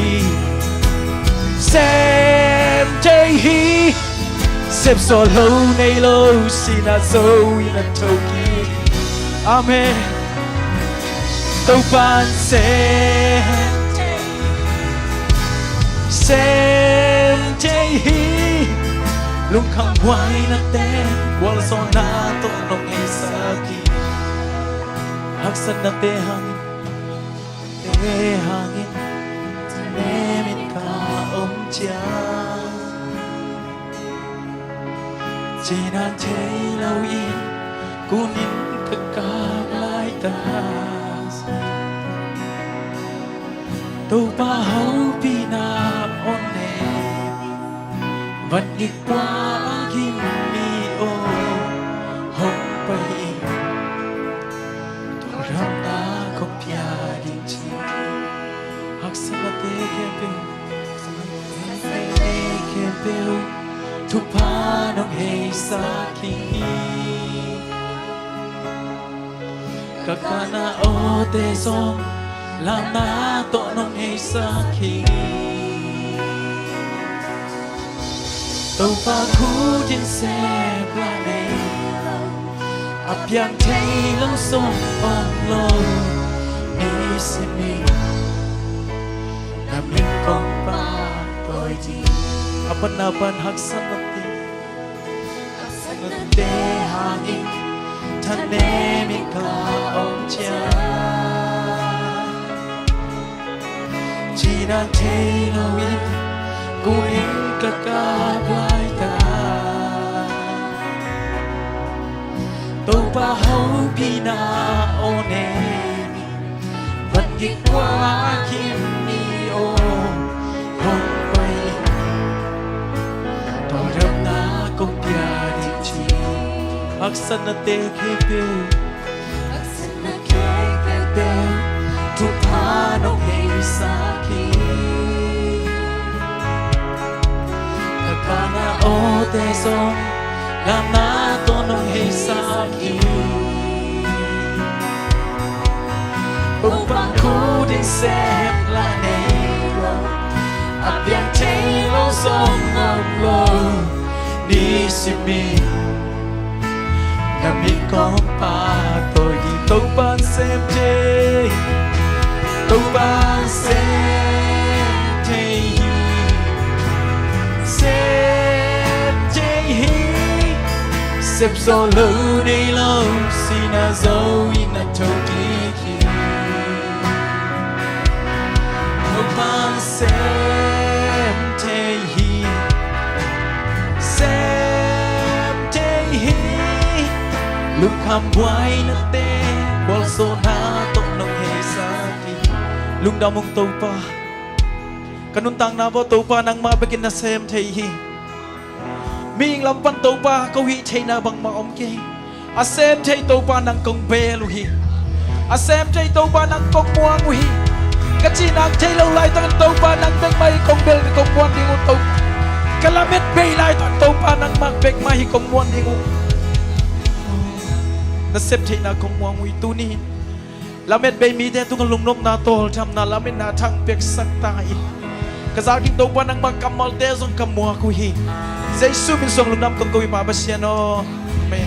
xếp gió lâu nay lâu xin à dâu in à thâu kỳ amen tàu ban xem thế lúc khăm quay na tên qual gió na to nong hay sa kỳ hắc sân na tê hangin nè min ka ông cha chỉ nan thế lâu in kunin ka ka lai ta tàu ba hậu pina one vẫn đi qua kim mi ô kakana o te song làm na to nong hay sa khi tàu pha khu trên xe qua đây áp yang thấy lâu sông ôm lâu đi xem mình làm mình con ba tôi chỉ apa hak sanati sanate hangin thane mi ka ông cha chỉ đang thấy lâu in cô in cả cả vai ta tôi ba hậu pina one vẫn đi qua kim mi ô không bay tôi râm na công bia đi chi aksana te kebel aksana kebel tu pa no hei saki kakana o te song làm na to no hei saki upang ku din sep la nero ap yang te lo song ngam lo ni si mi làm mình có ba tôi đi tàu ban xem chê tàu ban xem chê xếp gió lâu đi lâu xin à dâu in à châu đi khi tàu ban xem chê lúc ham quay nó tê bol so na tông nông hề sa ki lúc đau mong tàu pa kanun tang na bo tàu pa nang ma begin na xem thei hi ming lam pan tàu pa câu hi thei na bang ma om ke a xem thei tàu pa nang kong be lu hi a xem thei tàu pa nang kong muang lu hi ka chi nang thei lâu lai tang tàu pa nang bek mai kong bel kong muan ding tàu kalamet be lai tàu pa nang mak bek mai kong muan ding na xếp thấy na không mong uy tu ni làm mệt bay mi thế tu lùng nôm na tol chăm na làm mệt na thăng bek sắc tai cái giáo kinh đâu quan năng mang cầm mal te zong cầm mua kui hi Giêsu min song lùng nam công coi mà basiano amen.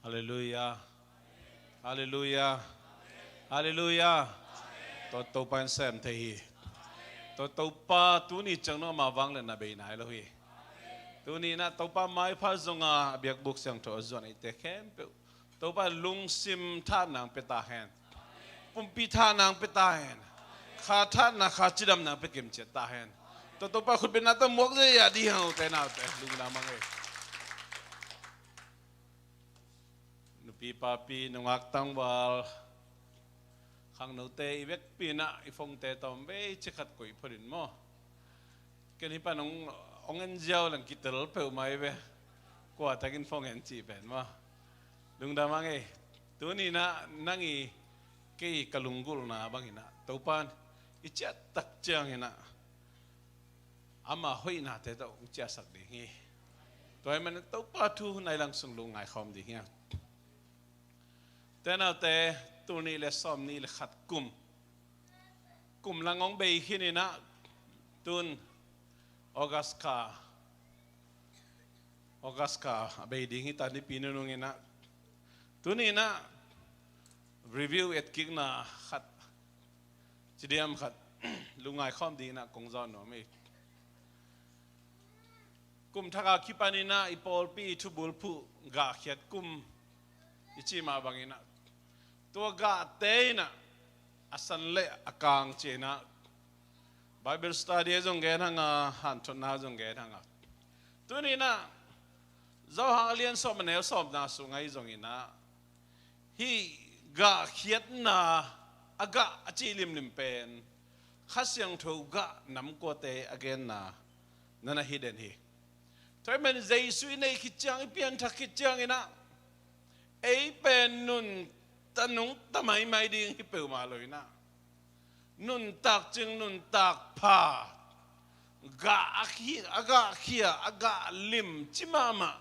Hallelujah. Hallelujah. Hallelujah. To to pan sem the hi. To pa tu ni chang no ma wang le na be nai lo hi. Tu ni na to pa mai pha zonga biak buk sang to zon ai te khem pe. To pa lung sim tha nang pe ta hen. Pum pi tha nang pe ta hen. Kha tha na kha chidam nang pe kem che ta hen. To pa khut be na ta mok je ya di hau te na te lung na mang ai. Pi Paupi nungak tang wal khang nô te ivek pina ifong te tom ve chikat koi phorin mo ken hi pa nong ongen jiao lang kitel pe mai ve kwa takin phong en chi pen mo lung da mang e tu ni na nangi ke kalungul na bangina topan ichat tak chang ina ama hoina te to cha sak de hi toy man topa thu nai lang sung lung ngai khom di hi tên nào thế tu ni le som ni le khát kum lang ong bay khi ni na tun Augusta bay ding hi ta ni pinunung ina tu ni na review et kik na khát chidiam khát lungai khom di na kong zon no mi kum thaka kipani na ipol pi thu bul phu ga khiat kum ichi ma bangina tua ga te na asan le akang chena Bible study zong gen hanga han thon na zong gen hanga tuni na zo hang alien som ne som na su ngai zong ina hi ga khiat na aga achi lim lim pen khasyang tho ga nam ko te again na nana hidden hi toy men zai sui nei khichang pian thak khichang ina ei pen nun tanung tamai mai ding hi pe ma loi na nun tak ching nun tak pa ga aga khia aga lim chimama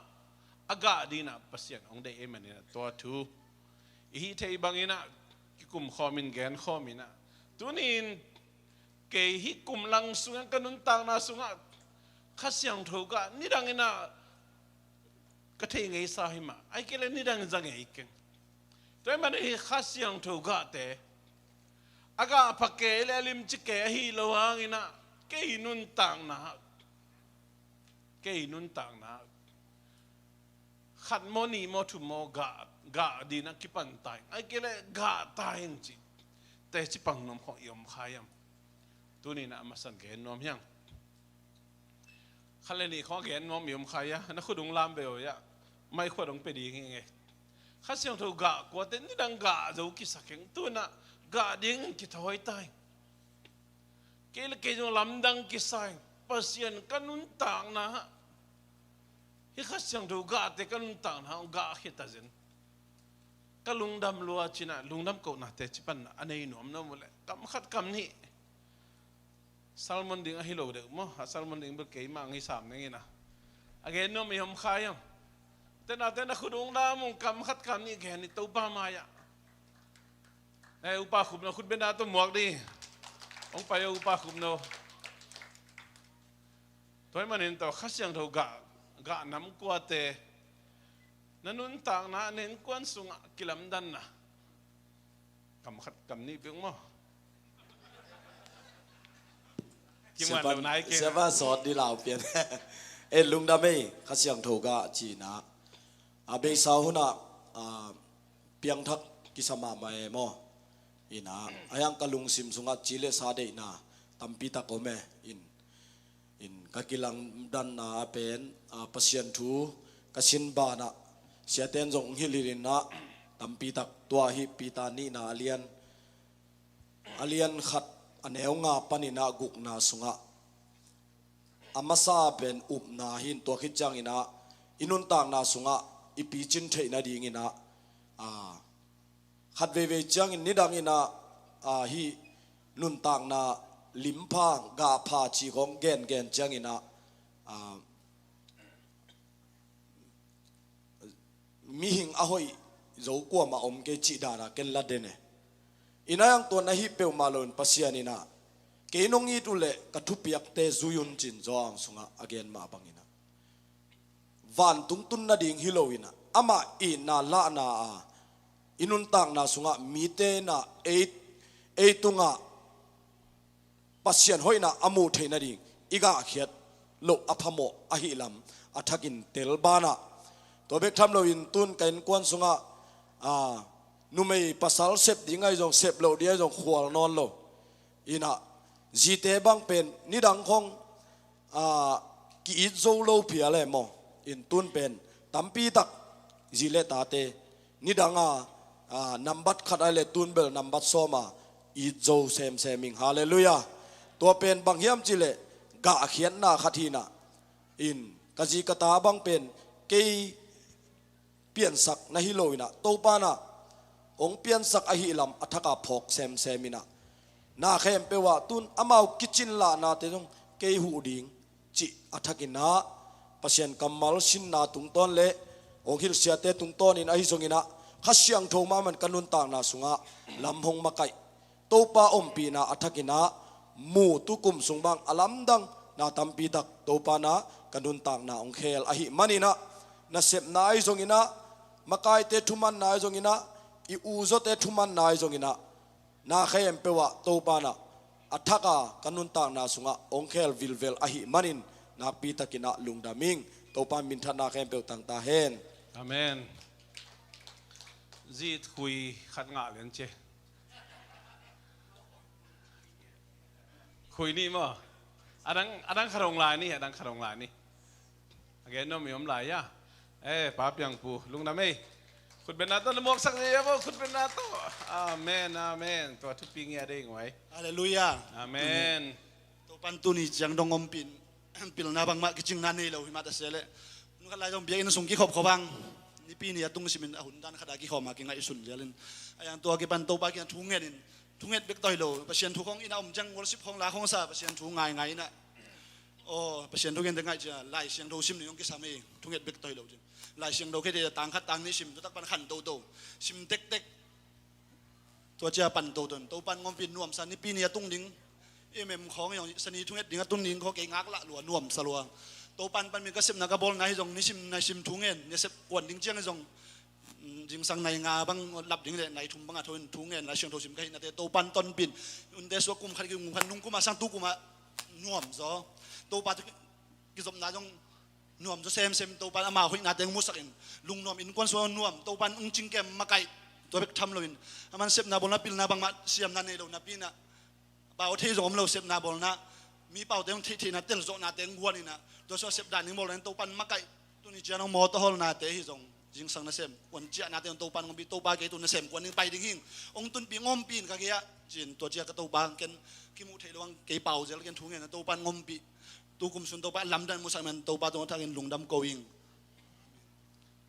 aga dina pasien ong dei emanina to tu hi thei bangina ki kum khomin gen khomina tunin ke hi kum lang sunga kanun tang na sunga khasyang thoga nidangina ka thei ngei sa hima ai kele nidang jang ei ken toy man hi khasyang thoga te aga phake le lim chike hi lowangina ke nun tang na khat moni mo thu mo ga dina kipan tai ai kele ga tai chi te chi pang nom kho yom khayam tuni na masan ge nom hyang khale ni kho ge nom yom khaya na khudung lam be ya mai khudung pe di nge khasyang tho ga ko te ni dang ga zo ki sakeng tuna ga ding ki thoi tai kele ke jong lam dang ki sai pasien kanun tang na hi khasyang tho ga te kanun tang na ga khita zen ka lungdam lua china lungdam ko na te chipan anei nom na mule kam khat kam ni salmon ding a hilo de mo salmon ding be ke ma ngi sam ngi na again no mi hom khayam tena khudung da mung kam khat kam ni ge ni to ba ma ya ai upa khum na khut ben da to muak di ong pa yo upa khum no toy manin to khasyang tho ga nam kwa te nanun tang na nen kwan sunga kilam dan na kam khat kam ni ping mo Siapa sot di lau pian lung dame khasyang thoga china abe sahuna piang thak kisama mai mo ina ayang kalung sim sunga chile sa de na tampi ta kome in kakilang dan na pen pasien thu kasin ba na siaten jong hilirin na tampi tak tua hi pita ni na alian khat aneu nga panina guk na sunga amasa pen up na hin to khichang ina inun tang na sunga ipi chin thei na ding ina khat ve chang in nidang ina hi nun tang na limpa ga pha chi gong gen chang ina mi hing ahoi zo kwa ma om ke chi da na ken la de ne inayang to na hi pe malon pasianina ke nongi tule kathupiak te zuyun chin zong sunga again ma bangina van tungtun na ding hilowina ama ina la na inun tang na sunga mite na 8 tunga pasian hoina amu theina ding iga khiat lo aphamo ahilam athakin telbana to bek tham lo in tun kain kwan sunga numei pasal sep dingai jong sep lo dia jong khwal non lo ina jite bang pen nidang khong ki it zo lo phia le mo in tun pen tampi tak jile ta te nidanga nambat khat ale tun bel nambat soma it zo seming hallelujah to pen bang hiam chile ga khian na khathina in kaji kata bang pen ke pian sak na hiloina to pa na ong pian sak a hi lam athaka phok semina na khem pe wa tun amau kitchen la na te jong ke hu ding chi athakina pasien kamal sin na tung ton le ong hil sia te tung ton in a hi songina khasyang thoma man kanun ta na sunga lam hong makai to pa om pi na athakina mu tu kum sungbang alam dang na tampi tak to pa na kanun ta na ong khel a hi manina na sep na ai songina makai te thuman na ai songina i uzo te thuman nai zongina na khem pewa to pana athaka kanun ta na sunga ongkhel vilvel ahi manin na pita kina lungdaming to pa min thana khem pe tang ta hen amen zit khui khat nga len che คุยนี่มั้งอันนั้นขรงลายนี่อันนั้นขรงลายนี่แกน้องมีอมลายอะป้าเปียงปูลุงน้ำเอ้คุณเป็นนาโต้ละมกสักเดียวคุณเป็นนาโต้อาเมนอาเมนตัวทุกปีเงี้ยได้ยังไง Haleluya. อาเมน To pantuni jang dong ompin. Pil na bang makicing nanay lo himata sele. Nung kalay dong biyakin sung kikop ko bang. Ni pini atung simin ahundan kadagi ko making nga isun jalin. Ayang to agi panto ba kin tungenin. Tunget bek toy lo. Pasien tukong ina jang worship hong la hong sa pasien tu ngai na. Oh pasien tugen dengai ja lai siang do sim ni yong kisame. Tunget bek toy lo. Lai siang do ke de tang khat tang ni sim to tak pan khan do sim tek tek ตัวเจ้าปันโตตนตัวปันงอมปินนวมสันนี่ปีนี้ตุ้งดิ้งของอย่างสนีทุ่งเอ็ดดิ้งตุ้งดิ้งเขาเก่งงักละหลวนวมสลัวตัวปันมีกระสิบนักบอลนายจงนิชิมทุ่งเอ็นเนี่ยเสพกวนดิ้งเจียงจงจิงสังในงาบังหลับดิ้งเลยในทุ่งบังอาทนทุ่งเอ็นในเชียงโทชิมกันนะแต่ตัวปันต้นปินอุนเดสวกุมขัดกุมขันนุ่งกุมาสังตุกุมานวมซอตัวปันกิจสมนาจงนวมจะเซมตัวปันอามาหุยนาเตงมุสักินลุงนวมอินควนสวนวมตัวปันอุ้งจิงแกมมาไกตัวเบกทำเลยมันเสพนาบอลนะปิลนาบางมาเสียมนาเนโลนาปีนะเป่าที่ส่งเราเสพนาบอลนะมีเป่าเต็มที่นะเต็มโซนาเต็มวัวนี่นะตัวเสพด่านนี่บอลนั้นตัวปันมาไกตัวนี้เจ้าน้องมอตฮอลนาเตะที่ส่งจิงสังนาเสพวันเจ้านาเตะตัวปันของปีตัวบาเกตัวนาเสพวันนึงไปดิ้งหิ่งองตุนปีงอมปีนกะเกียจินตัวเจ้าก็ตัวบางเกนกิมูเทลวังเกยเป่าเจ้าเกนทุ่งเงินตัวปันงอมปีตัวกุมสุนตัวปันลำดันมุสัยมันตัวปันตัวทางเงินลุงดำโกยิง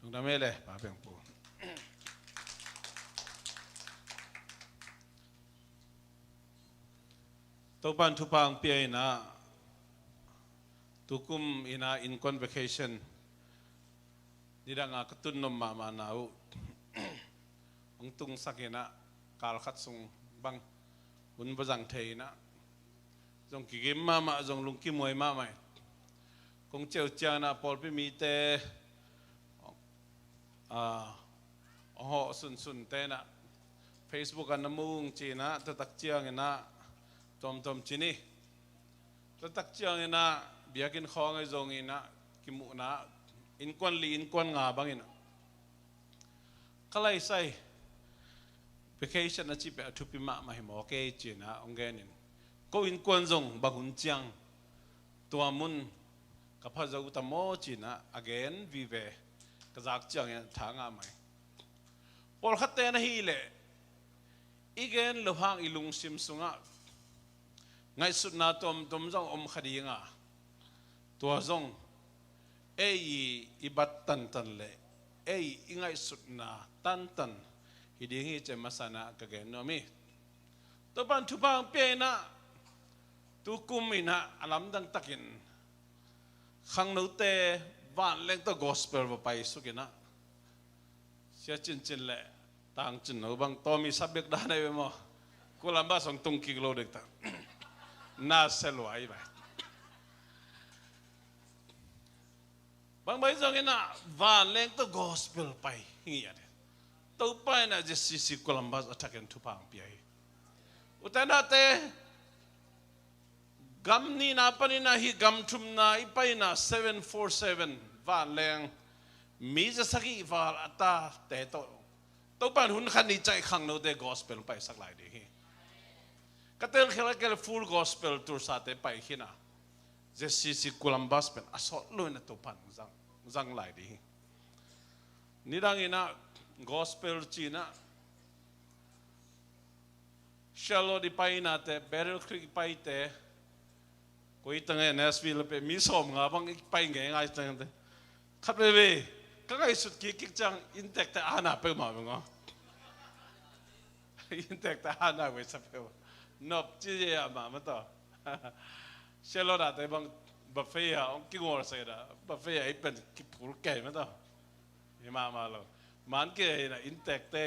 ลุงดำไม่เลยป้าเปียงปูตัวปันทุพังเปียนะตุกุมอินาอินคอนเวเคชันนี่ดังอาตุนนมมาหนาวองตุงสักนะกาลขัดซุงบังบุญประจังเทนะจงกิมมาจงลุงกิมวยมาไหมคงเจ้าเจ้านะพอไปมีแต่ห่อสุนเตนะ Facebook กันน้ำมุงจีนะตัวตักเจียงนะตอมจีนี่ตัวตักเจียงนะเบียกินของไอ้จงนะกิมุนะอินควันลีอินควันงาบังนะก็เลยใส่ vacation นะจีเป็นทุบปีมาให้หมอเกจีนะองเกนินก็อินควันจงบังหุ่นเจียงตัวมุนกับพระเจ้าตโมจีนะ again วิเวกระจากเจียงทางอาไหมพอขัดเตนะฮีเล่อีเกนลูกหางอีลุงซิมสุงะไงสุดนาตอมจงคดีงะตัวจงอีบัตตันเล่อีไงสุดนาตันฮิดีงี้จะมาสนะกะเกนโนมีตัวปันทุบังเปียนะตุกุมินะอลัมดังตักินขังนูเตวันเล่งตัว gospel ไปสุกินะเสียจินเล่ต่างจินเอาบางตัวมีสับเบกด้านไหนมั้งกูลำบากส่งตุงกิโลเด็กต่างน่าเซลล์ไว้ไปบางใบจังเห็นนะวันเล่งตัว gospel ไปเงี้ยตัวไปน่ะจะซีกูลำบากอัตกันทุพังเปียอุตนาเตกัมนี่นาปนินาฮิกัมทุมนาอีไปนะ747วันแรงมีจะสักกี่วันอัตตาแต่ตัวปันหุ่นขันนี้ใจขังโนเด gospel ไปสักหลายดีก็เตลเคลเคล full gospel ตัวสาเตไปขี้นะจะซีกูลัมบัสเป็นอสอลุยนะตัวปันจังหลายดีนี่ดังอินะ gospel จีนะเชลโลดีไปนะเตเบรลคริกไปเตกูอีตั้งเนสวิลไปมีสมงาบังไปไงตั้งเตขับไปก็ไอ้สุดกิ๊กจังอินเทคแต่อานาไปมาบ้างอ๋ออินเทคแต่อานาเวสเปลนบจีเย่มาต่อเชลโลดาแต่บางบัฟเฟ่อะองกิ้งวอร์เซดาบัฟเฟ่ไอ้เป็นกิปูร์เก๋มาต่อยี่มาแล้วมันเก๋นะอินเทคแต่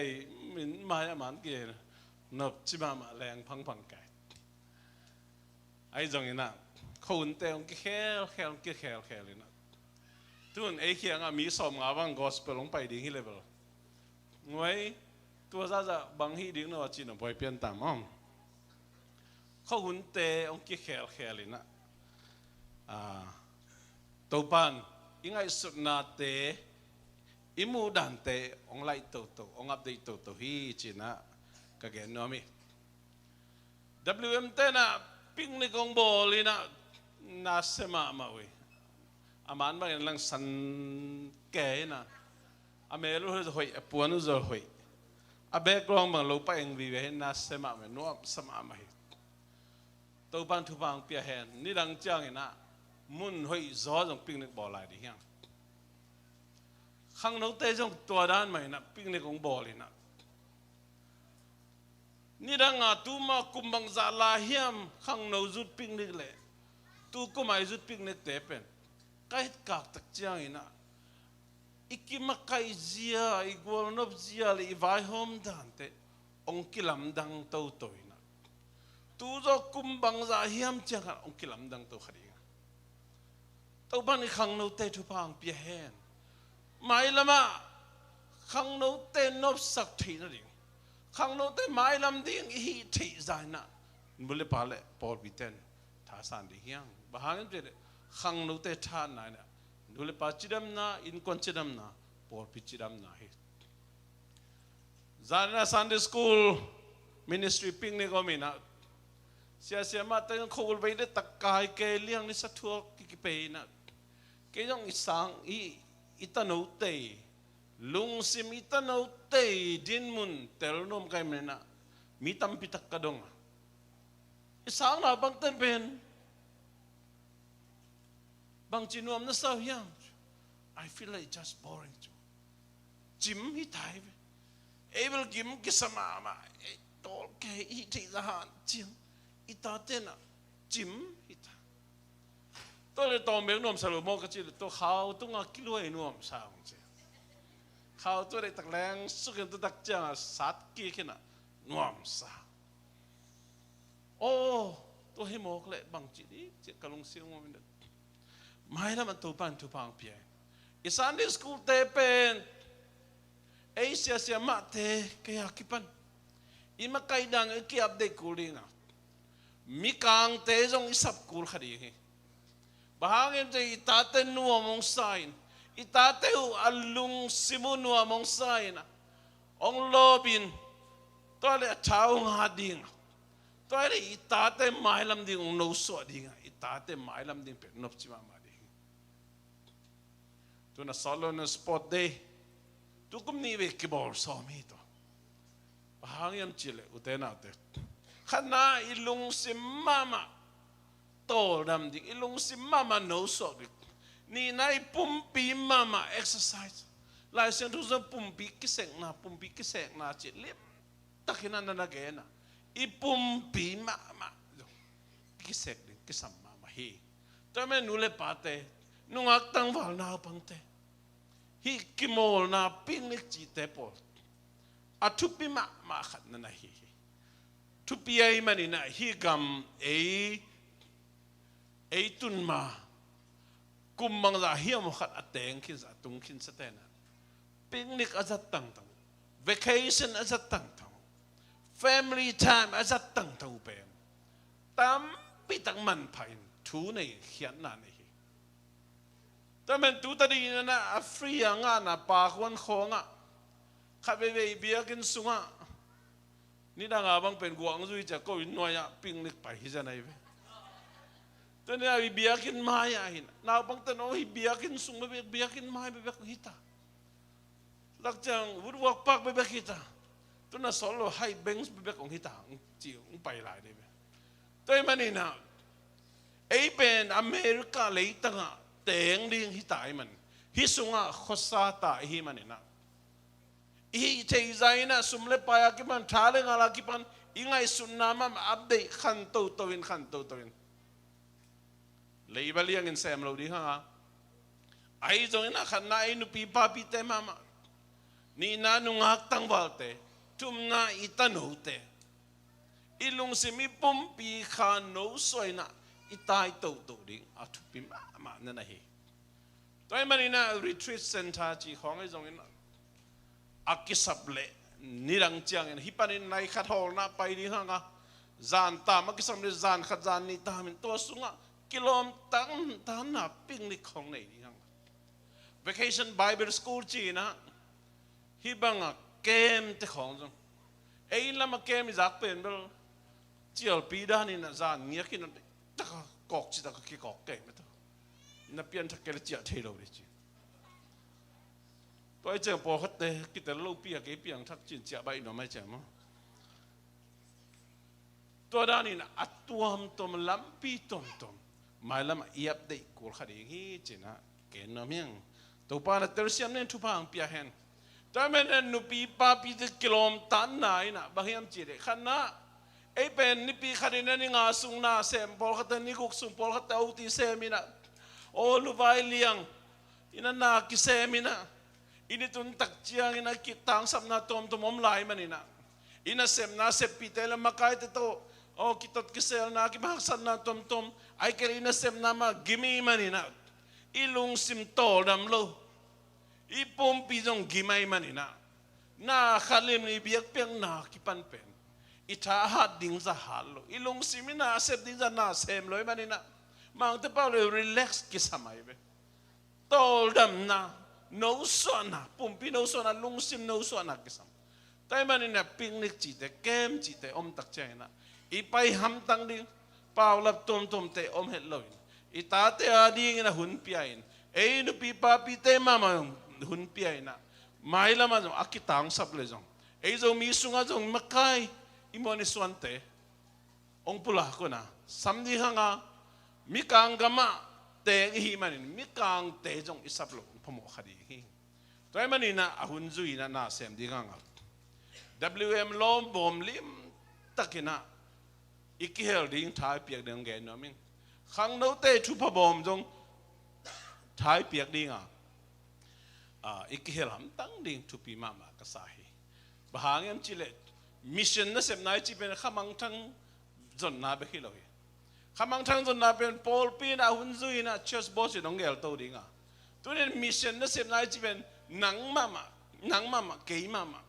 มินมาเนี่ยมันเก๋นะนบจีมาแรงพังเก๋ไอ้จังนี่นะคนแต่องกิ้งแค่เลยนะทุนไอ้เขียงมีสมงาบัง gospel ลงไปดิ้งที่เลเวลไว้ตัวซาจะบางที่ดิ้งเราจีนไปเปลี่ยนตามอ๋อเขาหุ่นเตะองค์แค่เลยนะตัวปันยังไงสุดนาเตะอิมูดันเตะองไล่ตัวองอัปเดตตัวฮีจีนะก็เกณฑ์โนมี WM เตะนะ picnic kong bol ina nasa mamawi. Aman ba lang san kaya na. Amelo hoy apuano zo hoy. Abe krong bang lupa ang vive nasa mamawi no sa mamahi. Tau ban tu bang pia hen ni lang chang ina mun hoy zo jong picnic bol lai di hiang. Khang nấu tê trong tua đan mày na picnic kong bol ina. Ni đang ngã tu mà cùng bằng dạ la hiam khang nấu rút picnic lệ tu có mai rút picnic tế pen cái các đặc trưng ina ikimak kai zia igual nop zia le vai home dan te ông kilam dang tàu toi na tu do cùng bằng dạ hiam chẳng ông kilam dang tàu khari tàu ban khang nấu tê thu pang pia hen mai lama khang nấu tê nop sak thi na ding khang nấu tê mai lam ding hi thi zai na bule pale por biten tha san di hiang bahang te khang nấu tê tha na na bule pa chidam na in kon chidam na por pi chidam na hi zana Sunday school ministry picnic omina sia ma ta khol vai de takai ke liang ni sathua ki pe na ke jong isang i itanau te lung sim itanau te din mun tel nom kai mena mi tam pitak kadong isang na bang ten pen bang chinuam na sao hiam I feel like just boring too jim hi thai able gim kisama ma tol ke hi thi za han chim ita tena jim ita tôi to mấy nuông sầu mò cái gì tôi khao tôi ngã kilo ấy nuông sao chứ khao tôi đây tắc leng suy tôi tắc chăng sát kia kia nè nuông sao ô tôi hay mò cái lệ bằng chỉ đi chỉ cả lông siêu mà mình được mai là mình tu pan pia cái Sunday school te pen Asia sia mat te cái akipan ima kai dang cái update cooling à mi kang te jong isap cool khadi hi bahangin te itate nuwa mong sign itate alung simu nuwa mong sign ong lobin toile chao nga ding toile itate mailam ding ong no so ding itate mailam ding pe nop chima ma ding tu na solo na sport day tu kum ni ve kibor so mi to bahangin chile utena te khana ilung sim mama tol dam di ilung si mama no so di ni nai pumpi mama exercise lai sen tu zo pumpi kisek na chi lip takina na gena I pumpi mama kisek di kisam mama hi to me nule pate nungak tang wal na pangte hi kimol na pingnik chi te po atupi mama khat na hi tupi ai mani na hi gam ei tun ma kumbang za hiam khat ateng kin za tung kin satena picnic azat tang tang vacation azat tang tang family time azat tang tang pe tam pi tang man phain thu nei khian na nei ta men tu ta di na free anga na pa khon khonga kha be be bia kin sunga ni da nga bang pen guang zui cha ko in noya picnic pai hi za nai ve tôi nói biakin mai à hin nào bang tôi nói biakin sung be biakin mai be bek hita lak chang woodwork park be bek hita tôi nói solo high banks be bek ong hita chỉ ong pai lại đây tôi mani na ai pen America lấy tanga teng ding hita man hi sunga khosa ta hi mani na hi thei zai na sumle pa ki man thale ngala ki pan ingai sunnama update khan to in lấy bao nhiêu nghìn xem lâu đi ha, ai rồi na khăn nai nu pi pa pi te mama, ni na nu ngak tang vào te, tum na itan hậu te, ilung simi pum pi khan nấu soi na itai tàu đi, à tu pi mama na hi, tôi mà ni na retreat center chỉ không ai rồi na, akisap le, ni rang chiang en hipanin nai khát hol na pai đi ha, zan ta mà kisam le zan khát zan ni ta min to sunga kilom tan na picnic khong nei di hang vacation Bible school chi na hi banga kem te khong jong ei lama kem izak pen bel chiều pi đa ni na zan nghĩa khi nó ta cọc chỉ ta cái cọc cái mà thôi nó biến thành cái chuyện thay đổi chứ tôi chẳng bỏ hết đấy cái lâu pi cái biến thắc chuyện chuyện bay nó mới chẳng mà tôi đã ni na atuam tom lampi tom mai lama iap dei kul khadi hi china ke no miang to pa na tel siam nen thu pang pia hen ta men nu pi pa pi de kilom tan nai na bahiam chi de khana ei pen ni pi khadi na ni nga sung na sem pol khata ni guk sung pol khata u ti semina o lu vai liang ina na ki semina ini tun tak chiang ina ki tang sam na tom om lai manina ina sem na se pi tel makai te to o kitot kisel na ki bahaksan na tom ay kaya inasem na gimi manina ilung simtol damlo ipumpi jong gimay manina na khalim ni biyak peng na kipanpen itahat ding sa halo ilung simina sep ding sa na sem loy manina mang te pa relax kisamay be tol dam na no so na pumpi no so na lung sim no so na kisam tay manina picnic chite kem chite tak chay na ipai ham tang ding pau lap tom te om het loin itate ading na hun piain ei nu pi pa pi te mama hun piain na mai lama jong akitang sap le jong ei zo mi sunga jong makai imoni swante ong pula ko na samdi hanga mi kang gama te hi manin mi kang te jong isap lo phomo khadi hi toy manina ahun zui na sem di hanga WM lom bom lim takina ikihel ding thai piak deng gen no ming khang no te thu pa bom jong thai piak ding ikihel ham tang ding thu pi mama ka sahi bahang em chile mission na sem nai chi pen khamang thang zon na be khiloi khamang thang zon na pen pol pin a hun zui na church boss dong gel to ding tu nen mission na sem nai chi pen nang mama ke mama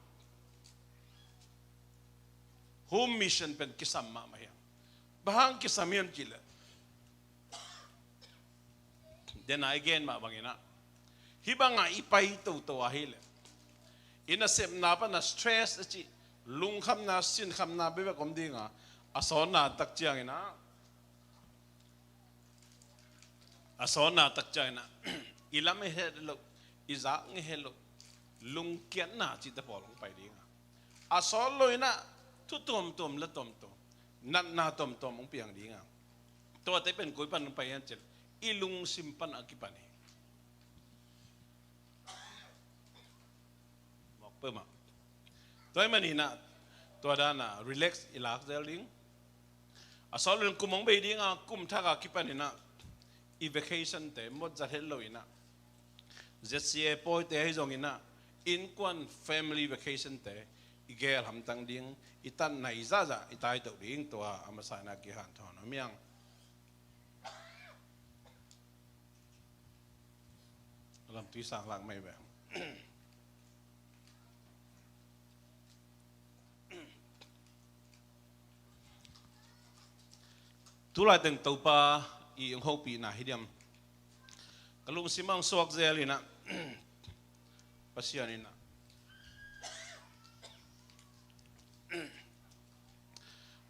home mission pen kisam mama ya bahang kisamiam chile then again ma bangina hibanga ipai to ahile ina sem na pa na stress chi lung kham na sin kham na be kom dinga ason na tak chiang ina ilam he lo iza nge hello lung kian na chi ta pol pai dinga asol lo ina tu tom la tom na tom ong piang dinga to te pen koi pan pa yan chel ilung simpan akipani mok pema toy manina to da na relax ilak zeling asol lung kumong be dinga kum thaka kipani na i vacation te mod za hello ina zca poi te hejong ina in kwan family vacation te igel ham tang ding itan nai za itai to ding to amasana ki han thon miang lam tui sang lang mai ba tu lai teng to pa i ong ho pi na hidiam kalung simang sok zelina pasianina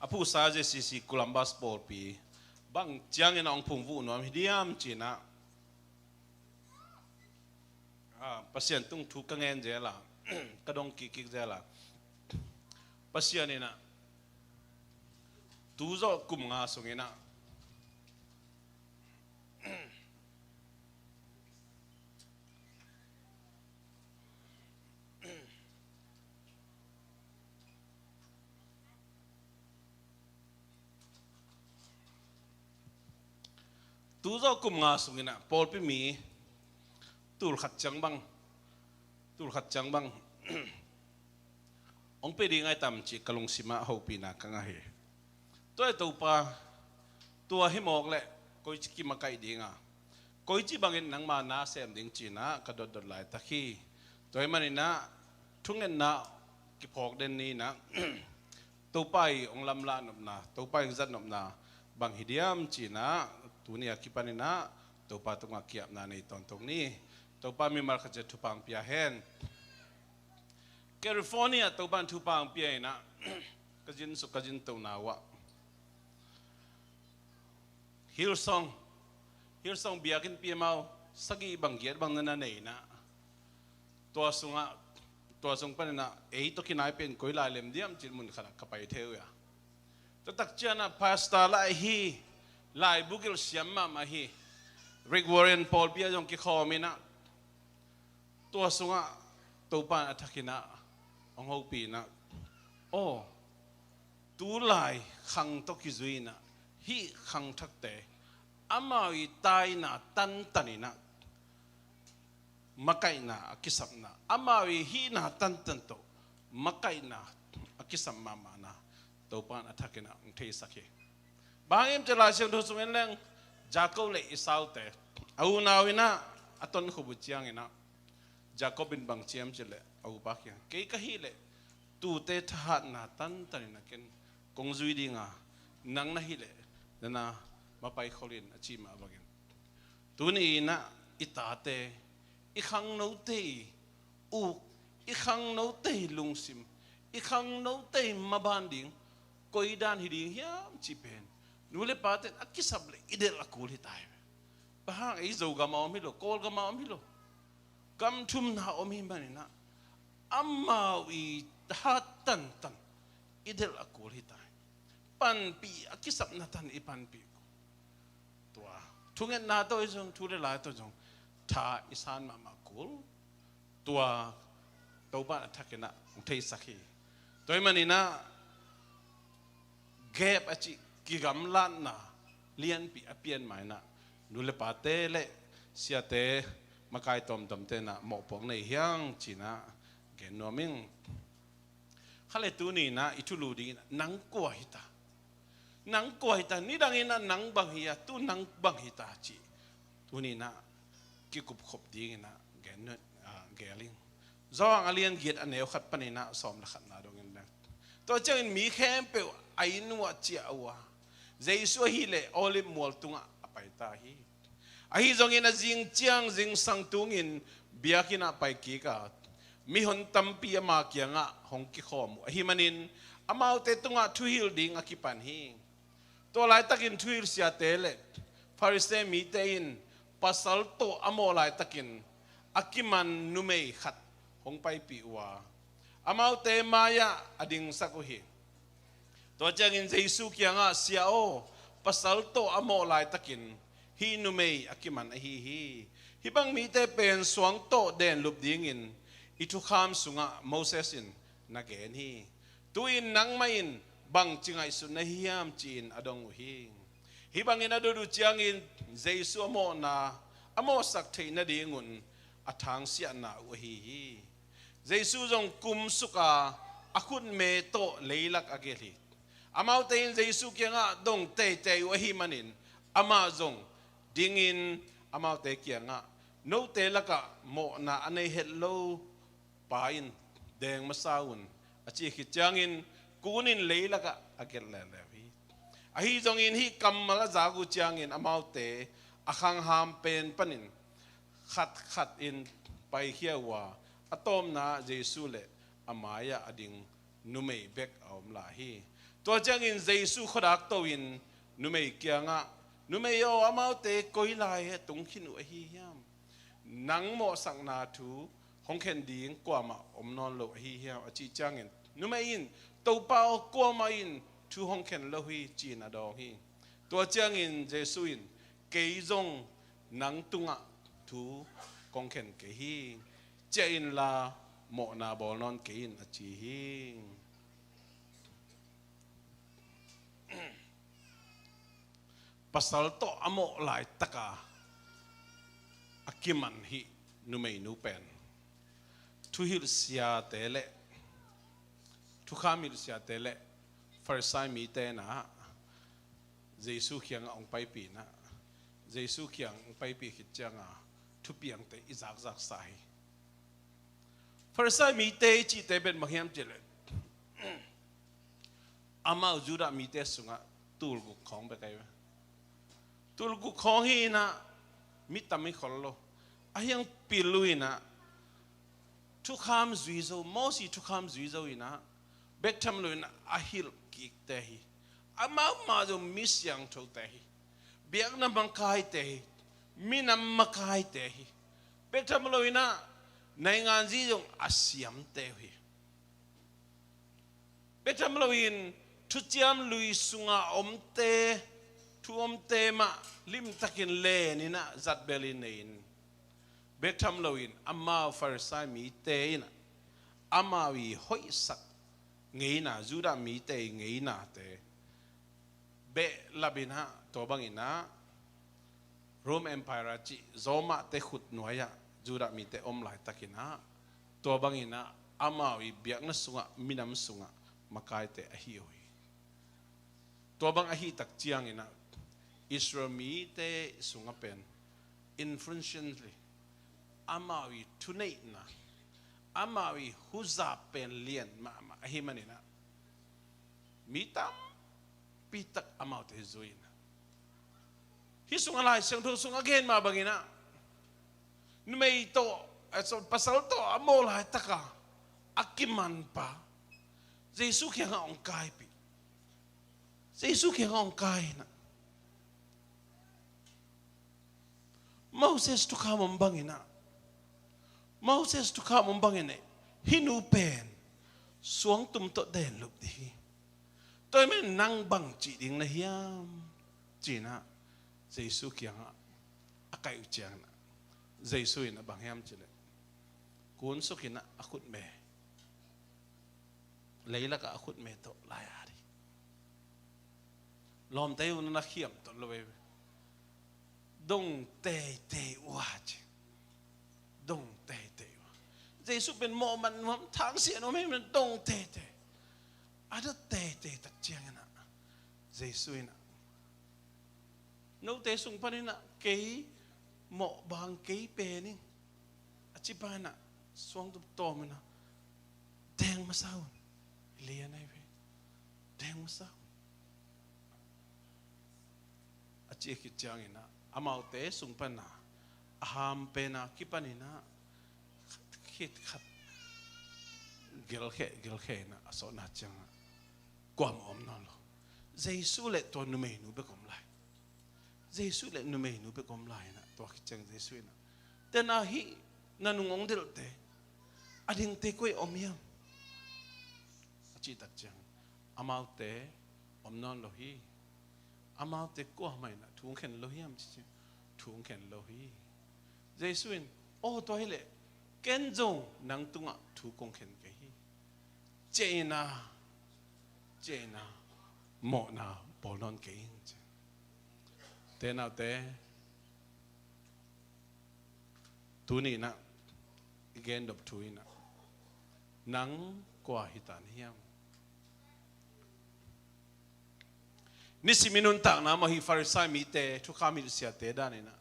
apu sa zcccolumbus Paupi bang chiang ina ong phungvu nom hidiam china pasien tung thu kangen jela kadong kikik jela pasien ina tu zo kum nga sungina tu zo kum nga sungina Paupi mi tul khat chang bang ong pe ding ai tam chi kalung sima ho pi na ka nga he toy to pa tua hi mok le koi chi ki ma kai dinga koi chi bangin nang ma na sem ding chi na ka dot dot lai ta khi toy manina thungen na ki phok den ni na to pai ong lam la nop na to pai zat nop na bang hidiam chi na tunia ki panina to pa tunga kiap na nei ton tong ni to pa mi mar khaje thupang pia hen California to ban thupang pia na kajin to na wa ฮิลซองเบียกินเปียมาสักกี่บังเกียรบังนั่นน่ะนะตัวสุงปันน่ะตัวกินายเป็นกุยลายเล่มเดียมจิตมุนขนาดขับไปเที่ยวอ่ะตัวตักเจ้าน่ะพาสต้าลายฮีลายบุกิลเสียมมาฮีริกวอร์เรนพอลเปียจงกิคอมินะตัวสุงอ่ะตัวปานอัฐกินะองค์ปีนะโอ้ตูลายขังตกิจุยนะฮีขังทักเตอามาวิตายนะตันตันินะมาไกนะกิสัมนะอามาวิฮีนะตันตันโตมาไกนะกิสัมมามานะตัวปานอัฐกินะองเทสักเฮบางเอ็มจะลายเสียงดูสมัยแรงจาก็เลยอิสาวเตเอานาวินะอัตนขบุจียงนะจาก็เป็นบางเชียมจะเลยเอาปากยังเกี่ยก็ฮีเลยตูเตทหารนะตันตันินะเกนกงจุยดีงานังนะฮีเลยนั่นนะมาไปขลินอาชีพมาบังตัวนี้นะอิตาเตอีขังโนเตอุอีขังโนเตลุงซิมอีขังโนเตมาบันดิงก็อีดานฮิดิงยามจีเป็นนูเลปาเตอักกิสับเลยอีเดลกูลิตายบ้างไอ้โจกามาอมิโลโกลกามาอมิโลกำทุ่มนาอมิมันนะอามาวิฮัตตันตันอีเดลกูลิตายปันปีอักกิสับนาตันอีปันปีตัวทุกเงินนาตัวจงทุเรศตัวจงท่าอิสานมากูลตัวบ้านทักกันนะเทสักทีตัวมันนี่นะเก็บอาชีกิกำลังนะเลี้ยนปีเปลี่ยนใหม่นะดูเลปาเตเลเสียเตมาไกลตอมเตนะหมอกปองในเฮียงจีนะเกนนัวมิงข้าเลยตัวนี้นะอิทุลูดีนะนังกวหิตานังกวหิตานี่ดังนี้นะนังบังฮิยาตัวนังบังฮิตาจีตัวนี้นะกิกุบขบดีนะเกนเกลิงจองอาเลียนเกียรติอันเดียวขัดปนินะสอมละขัดนาดงเงินนะตัวเจ้ามีแค่เปล่าไอ้นัวเจ้าวะเจสุฮิเลโอลิมมัวตุงะไปตาฮีไอ้จงเงินจิงเจียงจิงสังตุงินเบียกินะไปกีกามีหนตัมปีมาเกียงะหงกิขอมไอ้มันินอามาเตตุงะทุฮิลดิงอากิปันฮีตัวลายตะกินทุฮิลเสียเตเลฟาริเซมีเตอินปัสสัลโตอโมลายตะกินอากิมันนุเมยขัดหงไปปีวาอามาเตมายะอดิงสักุฮีตัวเจ้าเงินเจสุเกียงะเสียโอปัสสัลโตอโมลายตะกินฮีนุเมยอากิมันฮีบังมีเตเป็นสวงโตเดนลุบดิงินอิทุขามสุงะโมเสสินนักเอ็นฮีตัวอินนังไม่อินบังจิงไอสุนฮิยามจีนอดงฮีบังอินอดูเจียงอินเจสุอโมนาอโมสักเทนดีงุนอทางเสียนาอุฮีเจสุจงกุมสุกาอาคุณเมโตเลยลักอเกลีอามาเตนเจสุเกียงะดงเตเตอุฮีมันินอามาจงดิงินอามาเตเกียงะโนเตลักะโมนาอันเฮลโลปาอินแดงมาซาอุนอาชีขิจางอินกูนินเลยลักะอเกลเลวีอาฮีจงอินฮีกัมมาลาจากูจางอินอามาเตอาคังฮามเป็นปนินขัดอินไปเขียวว่าอะตอมนาเยซูเลอามายะอดิงนุเมย์เบกเอามลาฮีตัวจังอินเยซูขดักตัวอินนุเมย์เกียงะนุเมย์เอาอามาเตกอยลายตุงขินุอฮียามนังโมสังนาทูหงเข็นดีงกว่ามาอมนอนโลอฮียามอจิจังอินนุเมย์อินตัวเปล่ากว่ามาอินทูหงเข็นโลฮีจีนาดองฮีตัวจังอินเยซูอินเกยจงนังตุงะทูกงเข็นเกฮีเจอินลาโมนาบอลนอนเกอินอจีฮีปัสสัลโตอโมลายตะกาอากิมันฮีนุเมนูเป็นทุฮิลเสียเตเลทุขามิลเสียเตเลฟาริสายมีเตนะเยซูเขียงองไปปีนะเยซูเขียงไปปีขิดจังทุเปียงเตอิจักไซฟาริสายมีเตจีเตเป็นมะเฮียมเจเลอามาจูดามีเตสุงะตูลกุของไปไกลตูลกุของฮีนะมิตามิขอลโลอายังปิลุยนะทุกคำจุยโซมอสีทุกคำจุยโซอีนะเบกทำลุยนะอาฮิลกิกเตฮีอามาจงมิสยังโตเตฮี biak na mangkai te minam makai te betam loina nai ngan ji jong asiam te hi betam loin thu chiam lui sunga omte thu omte ma lim takin le ni na zat belin nein betam loin amma farsai mi te ina amma wi hoi sak ngei na juda mi te ngei na te be labina to bangina Rome Empire chi zoma te khut noya juda mi te om lai takina to bangina ama wi biak na sunga minam sunga makai te ahi oi to bang ahi tak chiang ina Israel mi te sunga pen influentially ama wi tunai na ama wi huza pen lien ma ahi manina mitam pitak ama te zuina hi sunga lai sang thu sunga gen ma bangina numei to so pasal to amol hai taka akiman pa Jesu kya ngong kai pi Jesu kya ngong kai na Moses to come bangina Moses to come bangine hinu pen suang tum to den lup di tôi mới năng bằng chỉ định là hiam chỉ na Giêsu kia akai uchiang na Giêsu ina bang hiam chile kun so kina akut me leila ka akut me to layari lom tay un na khiam to lowe dong te watch dong te Giêsu ben mo man hom thang sia no me dong te ada te tak chiang na Giêsu ina nấu te sung panina kei mo bang kei pe ni achipana suang tu to mina deng masau lian ai ve deng masau achi ki chiang ina amau te sung pana aham pe na kipanina khit khat gel khe na aso na chang kwam om no lo Giêsu le to nu me nu be kom lai Giêsu le nu me nu be kom lai na to ki chang Giêsu na ten a hi na nu ngong del te ading te koi om yam achi tak chang amau te om non lo hi amau te ko mai na thung khen lo yam chi thung khen lo hi Giêsu in o to hi le ken jong nang tunga thu kong khen ke hi chena mo na bol non ke in te nào te tu ni na again độc tu na nắng qua hitan hiam nisi minun tak na mo hi farisai mi te thu kami sia te da ni na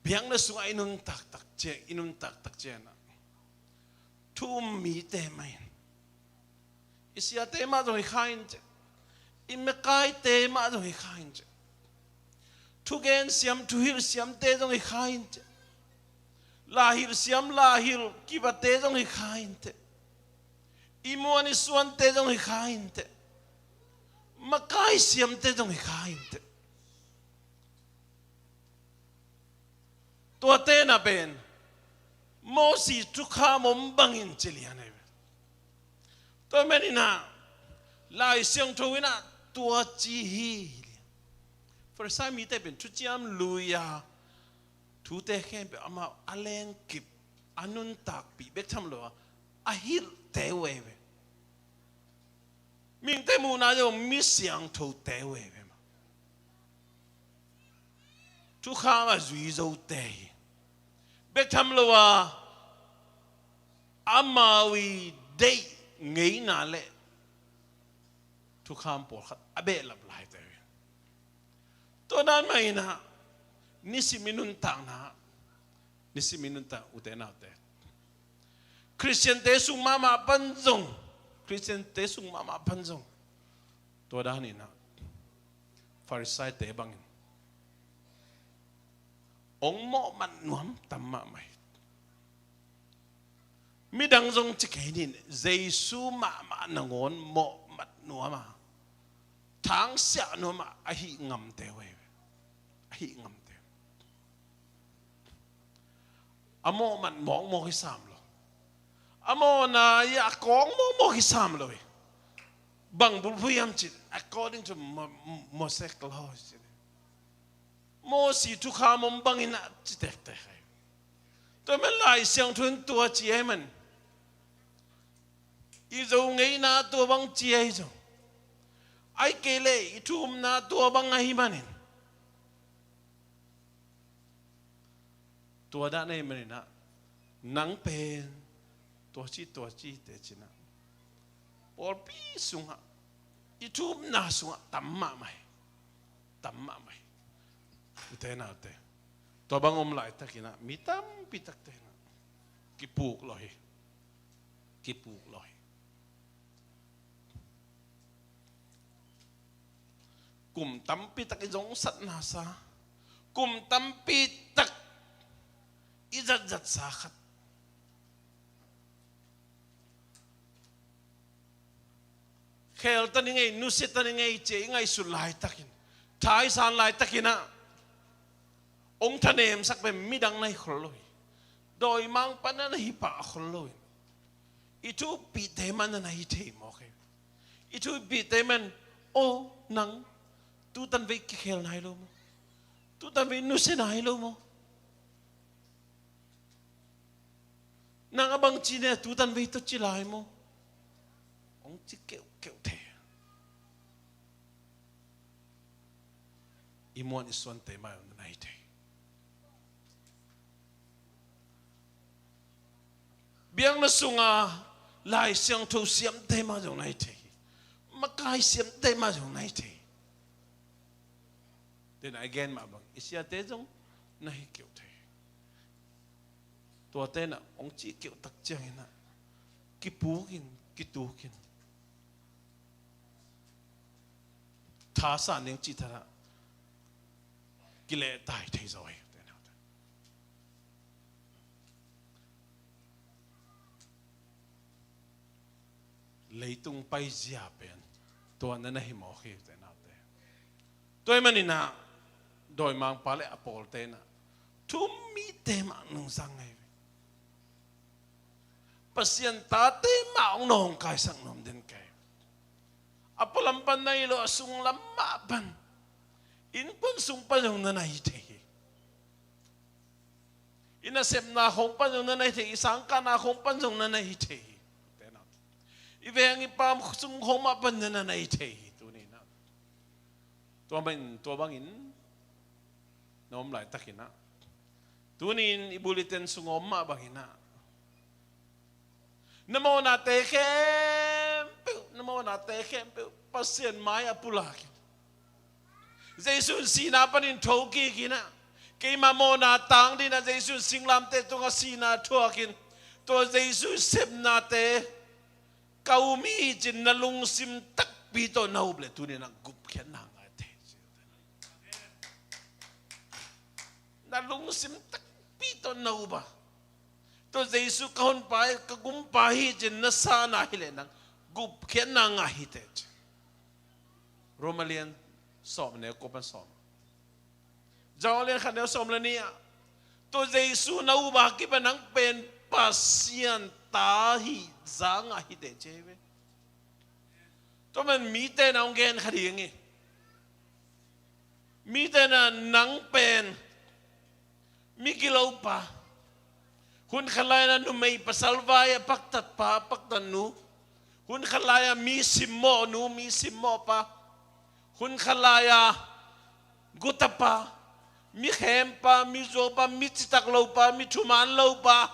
biang na sungai inun tak che na thu mi te mai isia te ma rồi khain che in me kai te ma rồi khain che thu gen siam thu hil siam te rồi khain che la hil siam la hil ki ba te rồi khain te imuani suan te rồi khain te ma kai siam te rồi khain te tua te na ben Moses thu kha mom bangin chilian ai tôi mới na lại siang thôi na tua chi hi for sai mi te ben thu chiam luya thu te khen be ama aleng kip anun tak pi bek tham lo a hil te we ming te mu na yo mi siang tho te we ma thu kha ma zui zo te bek tham lo ama wi dei nghĩ nà lệ thu kham bỏ khát abe lặp lại thế tôi đang mày na nisi minun tang na nisi minun tang ute na te Christian te sung mama panjong Christian te sung mama panjong tôi đang ni na Pharisee te bangin ông mọ man nuam tam ma mai mi dang zong chi ke ni Giêsu ma nangon mo mat nuama tháng xạ nó mà ai ngầm tèo ấy ai ngầm tèo amo man mong mo hisam lo amo na ya kong mo hisam lo bang bul puyam chit according to Mosaic law mo si tu kha mom bang ina chitek te khai to men lai siang thun tua chi ai man i zo ngei na tua bang chi ai zo ai kele i thum na tua bang ai manin tua da nei manin na nang pen tua chi te china Paupi sunga itu na sunga tamma mai ute na te to bang lai takina mitam pitak te na kipuk lohi kum tam pitak i jong sat na sa kum tam pitak i zat sa khat khel tani ngay nusit tani ngay che ngay sulai takin thai san lai takina ông thân em sắc về mi đăng này khôi đôi mang pan na hi pa khôi itu pi teman na hi te mo khe itu pi teman o nang tu tan ve khel nai lo mo tu tan ve nusit nai lo mo nang abang chi ne tu tan ve to chi lai mo ông chỉ kêu thế imuan isuan te mai on nai te biang na sunga lai siang tho siam te ma jong nai te makai siam te ma jong nai te then again ma bang isia te jong nai kêu thế tua te na ông chỉ kêu tak chang ina ki pu kin tu kin thà sa nên chỉ thà cái lệ tài thế rồi lấy tung bay zia bên tôi nên là mò khi thế nào thế tôi mà nina đôi mang pa lệ apol thế na thu mi thế mà nung sang ngay pasien ta thế mà ông nong kai sang nom den kai apalam pan na ilo sung lama pan in pun sung pan yung nanay te inasep na hong pan yung nanay te isang ka na hong pan yung nanay te iveng ipam sung hong ma pan na nanay te tunin na tua bangin nom lai takina tunin ibulitin sung ma bangin na namo na tekem namo na tekem pasien mai apulakin Jesus sina panin thoki kina kay mamo na tang din na Jesus singlam te tunga sina thokin to Jesus sep na te kaumi jin nalung sim tak pito nauble tunin ang gup kyan na nga te nalung sim tak pito nauba to Jesus kahon pa kagumpahi jin nasana hile nang gup kyan na nga hite Romalian som ne ko pan som Jawlen khanel som la nia to Jesus na uba ki panang pen pasien tahi zanga hite cheve to man mite na ongen khadingi mite na nang pen mikilo pa hun khalaya nu may pasalvaya paktat pa paktanu hun khalaya mi simmo pa hun khalaya gutapa mi khempa mi zopa mi chitaklo pa mi thuman lo pa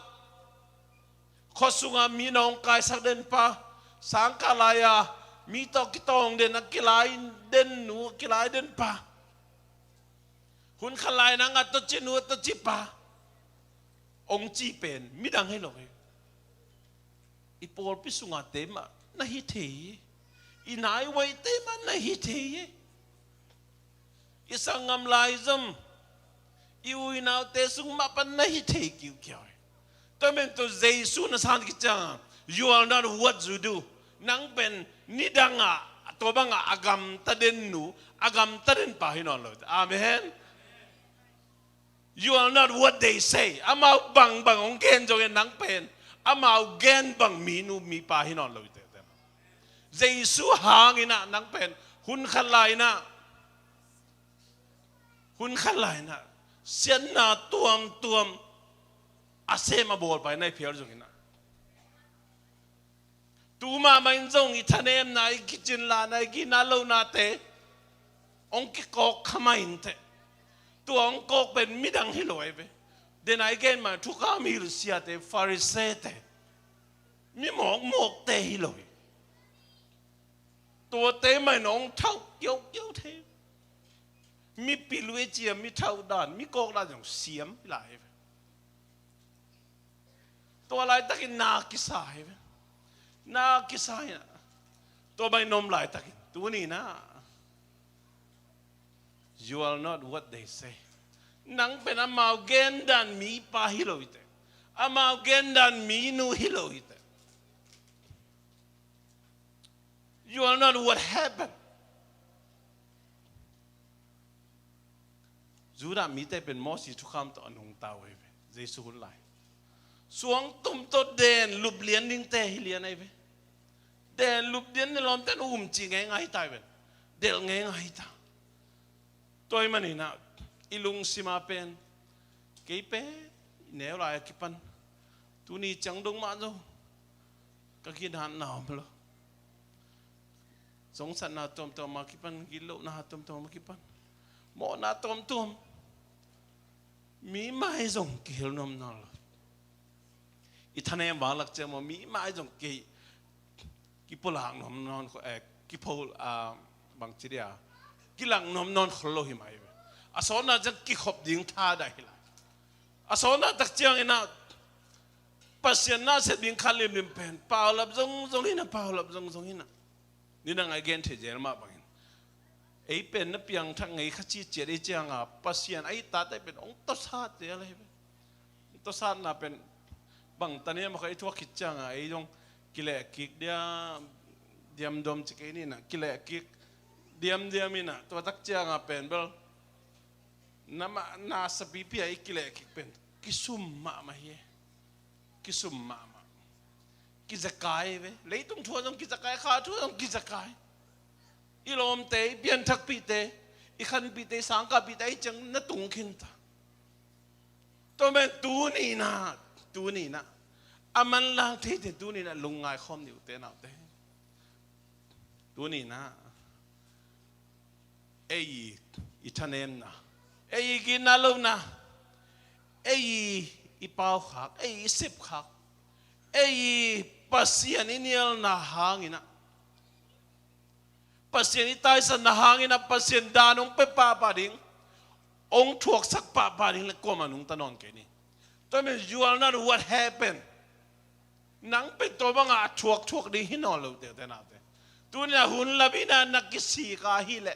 khosunga mi nong kai sakden pa sangkalaya mi to kitong den akilai den nu kilai den pa hun khalai na nga to chinu to chipa ong chi pen mi dang hai lo ipol pisunga tema na hi the inai wai tema na hi the isang ngam lai zam iu inau te sung ma pan na hi the kiu kyau to men to Jesus na san ki chang you are not what you do nang pen ni danga ตัวบังอากรรมตะเด่นหนูอากรรมตะเด่นป่าให้นอนเลยอาเมน You are not what they say อามาบังองเกนจงเอ็นนังเป็นอามาเกนบังมีนูมีป่าให้นอนเลยเต็มเจสุหางอินะนังเป็นหุ่นขันลายนะหุ่นขันลายนะเสียนนาตัวมอาเซมาบอลไปในเพียรจงอินะตูมาไม่จงอิทานเอมนาอิกิจินลานาอิกินาโลนาเตองกิกอกขมาอินเตตัวองกอกเป็นมิดังฮิโลเอเวเดนไอเกนมาทุกขามีรุเซียเตฟาริเซเตมีหมอกเตฮิโลตัวเตไม่น้องเท่าเกี่ยวเทมีปิลุเอเจียมีเท่าด่านมีกอกด่านอย่างเสียมหลายตัวอะไรตะกินนากิสายนากิสายนะตัวไม่นมหลายตะกินตัวนี้นะ You are not what they say นังเป็นอามาเกนดันมีปาฮิโลอิเตอามาเกนดันมีนูฮิโลอิเต You are not what happened จูดามีแต่เป็นมอสีทุกคำต่อหนุ่งตาเว้ยเจสุหุ่นไหลสวงตุ่มตดเดนลุบเลียนดิ้งเตะฮิเลียนไอ้เว้ยเดนลุบเลียนในลมแต่นุ่มจริงไงตายเว้ยเดลไงตาตัวมันนี่นะอิลุงสิมาเป็นเกี่ยเป้เนื้อลายกิปันตัวนี้จังดงมาจ้ะก็กินหันหนาวมาแล้วสงสารนาตอมมากิปันกิโลนาตอมมากิปันหมอนาตอมมีไม้ส่งเกี่ยวนมนอนอีท่านเองวางหลักเจอมามีไม้ส่งกี่พลังนมนอนกี่พลบางทีเดียกี่หลังนมนอนขลุ่ยไหมอาสนะจะกี่ขบดิ้งท่าได้ละอาสนะตักเจียงอินะปัสยานาเสดิ้งขันลิมเป็นเปล่าลับจงนี่นะเปล่าลับจงนี่นะนี่นั่งไอเกนเทเจอร์มาบังไอเป็นนับยังทั้งไงขจีเจริญจังอ่ะปัสยานไอตาได้เป็นองค์ตศาสตร์อะไรตศาสตร์น่ะเป็นบางตอนนี้มันเคยทั่วคิดจังอ่ะไอตรงกิเลสกิกเดียมดมจิกนี่นะกิเลสกิกเดียมนี่นะตัวตักจังอ่ะเป็นเบลน้ำนาสปีพีไอกิเลสกิกเป็นกิสุมมาเฮกิสุมมากิจกายเว้ยเลยต้องทั่วต้องกิจกายข้าทั่วต้องกิจกายอีลมเตยเปลี่ยนทักปีเตยอีขันปีเตยสังกัดปีเตยจังนั่ตุงขินตาตัวแม่ตูนี่นะอามันลางเทเตตูนี่นะลงง่ายคอมอยู่เตนเอาเตตูนี่นะเอ้ยอีท่านเอ็มนะเอ้ยกินน่าลูกนะเอ้ยอีเป้าขักเอ้ยสิบขักเอ้ยปัสยานิเนียลนะหางอินะปัสยานิตายสันนะหางอินะปัสยานดานองเปป้าปาดิงองถวกสักป้าปาดิงและก็มานุงตะนอนแกนี่ตัวมัน you are not what happened นังเป็นตัวบังอาถวกดีหินอนเลยแต่นาเตตัวนี้หุ่นลับินานักกิสีกาฮิเล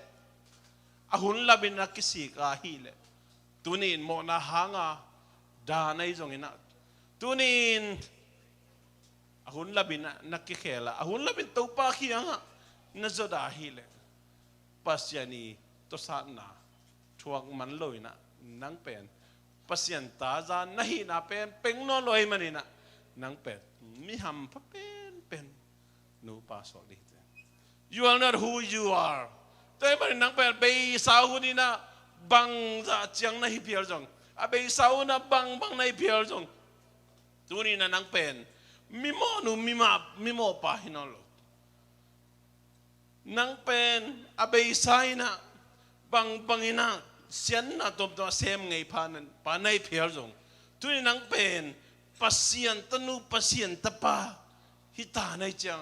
หุ่นลับินานักกิสีกาฮิเลตัวนี้โมนาหางาดาในตรงนี้นะตัวนี้หุ่นลับินานักกิเคละหุ่นลับินตัวปาขี้ยังน่าจะด่าฮิเลปัสยานีตัวสัตนาทวกมันเลยนะนังเป็นปัสยันตาจานนะฮินะเป็นนอนลอยมันนี่นะนังเป็นมีหำพะเป็นนูปาสอดี You are not who you are แต่มันนังเป็นไปสาวนี่นะบังจะจังนะฮิเพียร์จงไปสาวนะบังนะฮิเพียร์จงตัวนี้นะนังเป็นมีโมนูมีโมปาฮินอลนังเป็นไปสายนะบังอินะเสียนนะตัวเซมไงพาในเพียร์จงตัวนี้นังเป็นปัสยันตนูปัสยันตปาฮิตาในจัง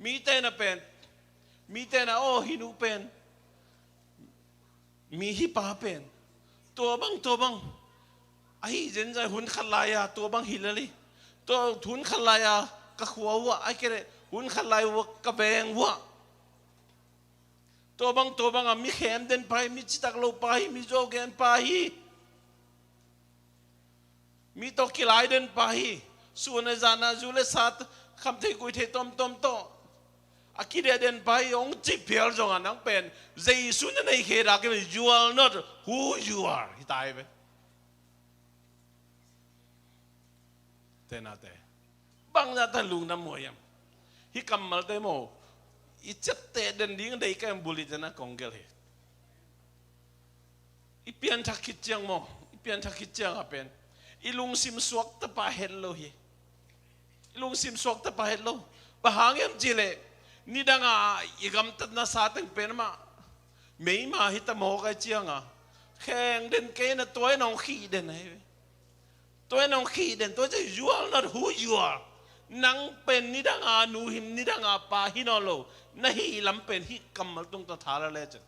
มีแต่นะเป็นมีแต่นะโอ้ฮินูเป็นมีฮิปาเป็นตัวบังไอ้เจนใจหุ่นขันลายตัวบังฮิลลีตัวหุ่นขันลายกะขวาวะไอ้เกเรหุ่นขันลายวะกะแบงวะตัวบังมีแขมเดินไปมีจิตักโลไปมีโจแกนไปมีตัวกิลายเดินไปส่วนในจานาจูเลสัตคำเทกุยเทตอมโต อากิเดเดนไปองจิเพียลจงอันนังเป็นเจสุนในเหตุการณ์ you are not who you are ที่ตายไปแต่น่าแต่บางนาทันลุงน้ำมวยฮิกำมัลเตโมอิจัดเตะเดินดิ้งได้แค่บุลิจนะกองเกลเหอีเปียนทักคิดจังโมอีเปียนทักคิดจังอะเป็นอีลุงซิมสวกตะปาเฮลโลฮีอีลุงซิมสวกตะปาเฮลโลบะหางเอ็มจิเลนี่ดังอ่ะอีกำตัดนาซาตึงเป็นมาไม่มาฮิตโมกันจังอ่ะแข่งเดินเกนตัวน้องขี้เดินไงตัวน้องขี้เดินตัวจะ you are not who you are นังเป็นนิดังอานูหิมนิดังอาปาฮินอโลนะฮิลำเป็นฮิกำมัลตุงตะทาระเลจัน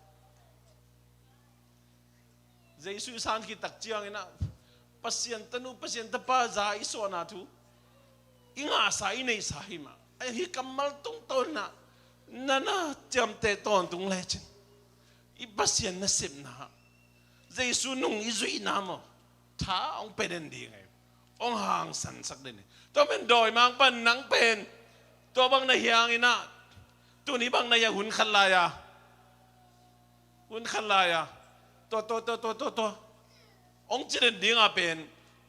เจสุสานคิตักเจียงนะpasien tanu pasien tapa za iso na tu inga sa inei sa hima ai hi kamal tung ton na nana jam te ton tung le chen i pasien na sim na jesu nung izui na mo tha ong peden di ngai ong hang san sak de ni to men doi mang pan nang pen to bang na hiang ina tu ni bang na ya hun khalaya to ông chỉ đến tiếng à bên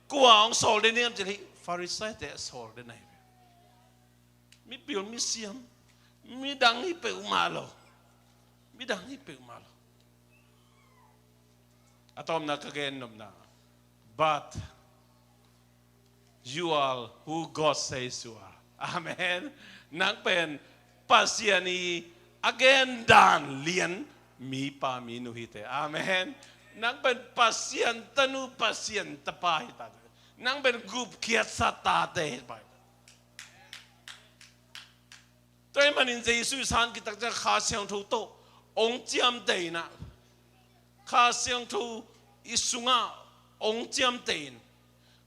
qua ông sầu đến tiếng chỉ Pharisee để sầu đến này mi biểu mi xiêm mi đắng hi biểu mà lo atom na kagen nom na but you are who God says you are amen nang pen pasiani again dan lian mi pa mi nu hite amen nangเป็นpasien tanu pasien tapai ta nangเป็นgroup kiat sata te pa toy manin jesu san ki tak ja kha siang thu to ong chiam te na kha siang thu isunga ong chiam te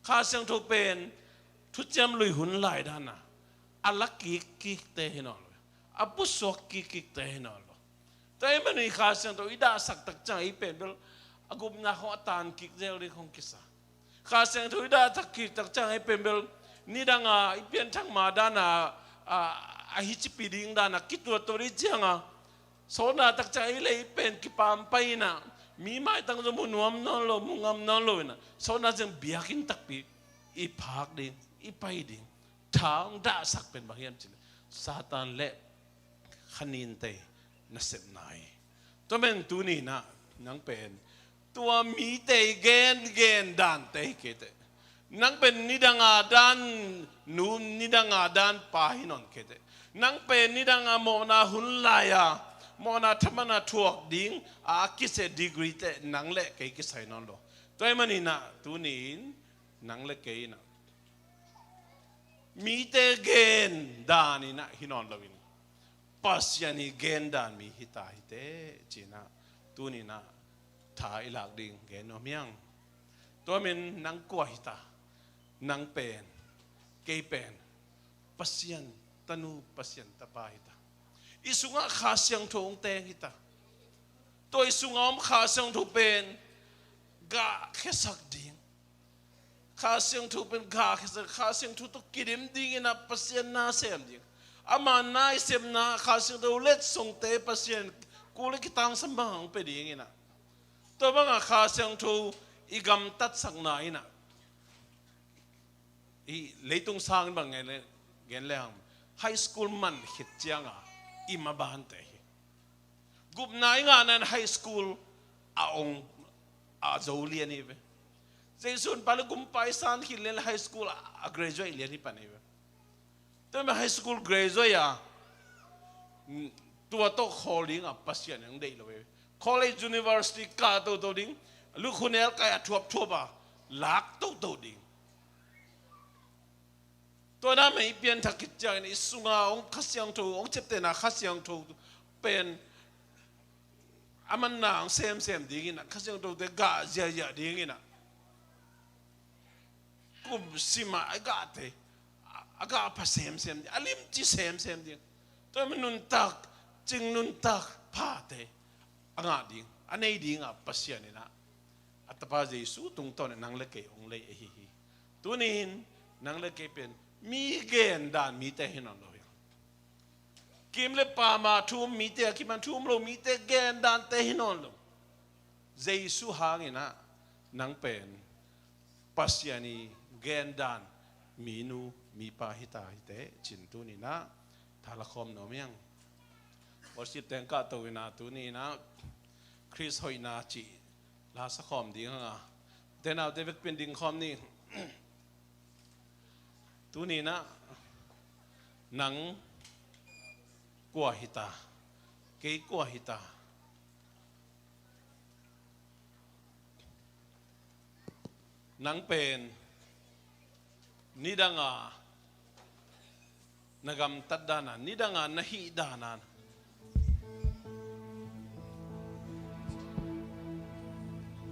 kha siang thu pen thu chiam lui hun lai da na alak ki te hinol apu sok ki te hinol toy manin kha siang thu ida sak tak cha i pen bel agum na ho atan kik zel ri khong kisa kha seng thui da thak ki tak chang ai pembel ni danga ipian thang ma dana a hi chi piding dana kitwa to ri changa sona tak chang ai lei pen ki pam pai na mi mai tang zo munuam non lo mungam non lo na sona jeng biakin tak pi i phak ding i pai ding thang da sak pen bang hiam chin satan le khanin te na sep nai to men tu ni na nang penตัวมีเตเกนดันเตเกเตนังเป็นนิดังอาดันนูนิดังอาดันปาหินนเกเตนังเป็นนิดังอาโมนาหุนลายาโมนาธรรมนาทวกดิ้งอากิเซดีกรีเตนังเละเกกิไซนอนโลตัวมันนี่นะตัวนี้นังเละเกนะมีเตเกนดานี่นะหินนโลวินปัสยานีเกนดานมีหิตาหิเตจีนะตัวนี้นะถ่ายหลักดิ่งเกณฑ์น้อมยังตัวมันนังกวาหิตานังเป็นเกยเป็นปัสยันตนูปัสยันตาปาหิตาอิสุงะขาเสียงทงเตงหิตาตัวอิสุงะขาเสียงทงเป็นกะแค่สักดิ่งขาเสียงทงเป็นกะแค่สักขาเสียงทงตุกิริมดิ่งนะปัสยันน่าเสียมดิ่งอามาน่าเสียมน่าขาเสียงทงเล็ดส่งเตปัสยันกูเลยคิดตังสมบังไปดิ่งนะตัวบางอาคาเสียงทูอีกำตัดสักหน่อยนะอีเลยตรงสร้างบางไงเลยเงี้ยเลยไฮสคูลมันหิดจังอ่ะอีมาบ้านเตะกลุ่มไหนงานนั้นไฮสคูลองโจเลียนี่เว้ยเจ้าส่วนไปแล้วกลุ่มไปสันหิดเรียนไฮสคูลกรดจวยเรียนนี่ปะนี่เว้ยตัวมันไฮสคูลกรดจวยตัวโตคอลิงปัสยานยังได้เลย College University กาตัวดิ่งลูกคนนี้ก็ทั่วป่ะลักตัวดิ่งตัวนั้นไม่เปลี่ยนทักกิจใจนี่สุงาองค์ขัดยังถูองค์เจ็บแต่น่ะขัดยังถูเป็นอามันนางเซมดิ่งนะขัดยังถูแต่กาเจียดิ่งนะกุมสิมาไอ้กาเตะไอ้กาพาเซมอลิมจีเซมดิ่งตัวมันนุนตักจึงนุนตักพาเตะอังอาดิ่งอันนี้ดิ่งอ่ะปัสยานี่นะอัตภาพเจสุตรงต้นนังเล็กองเลยฮีตัวนี้นังเล็กเป็นมีเกณฑ์ด่านมีแต่เห็นอะไรเก kim le pa ma thum mi te kim an thum lo mi te gen dan te hinon lo Jesu hangina nang pen pasiani gen dan minu mi pa hita hite chintu ni na thalakhom no myang worship tengka to ina tu ni na Chris hoi na chi la sa khom ding nga then out David pending khom ni tu ni na nang kwa hita ke kwa hita nang pen nidanga nagam tadana nidanga nahi dana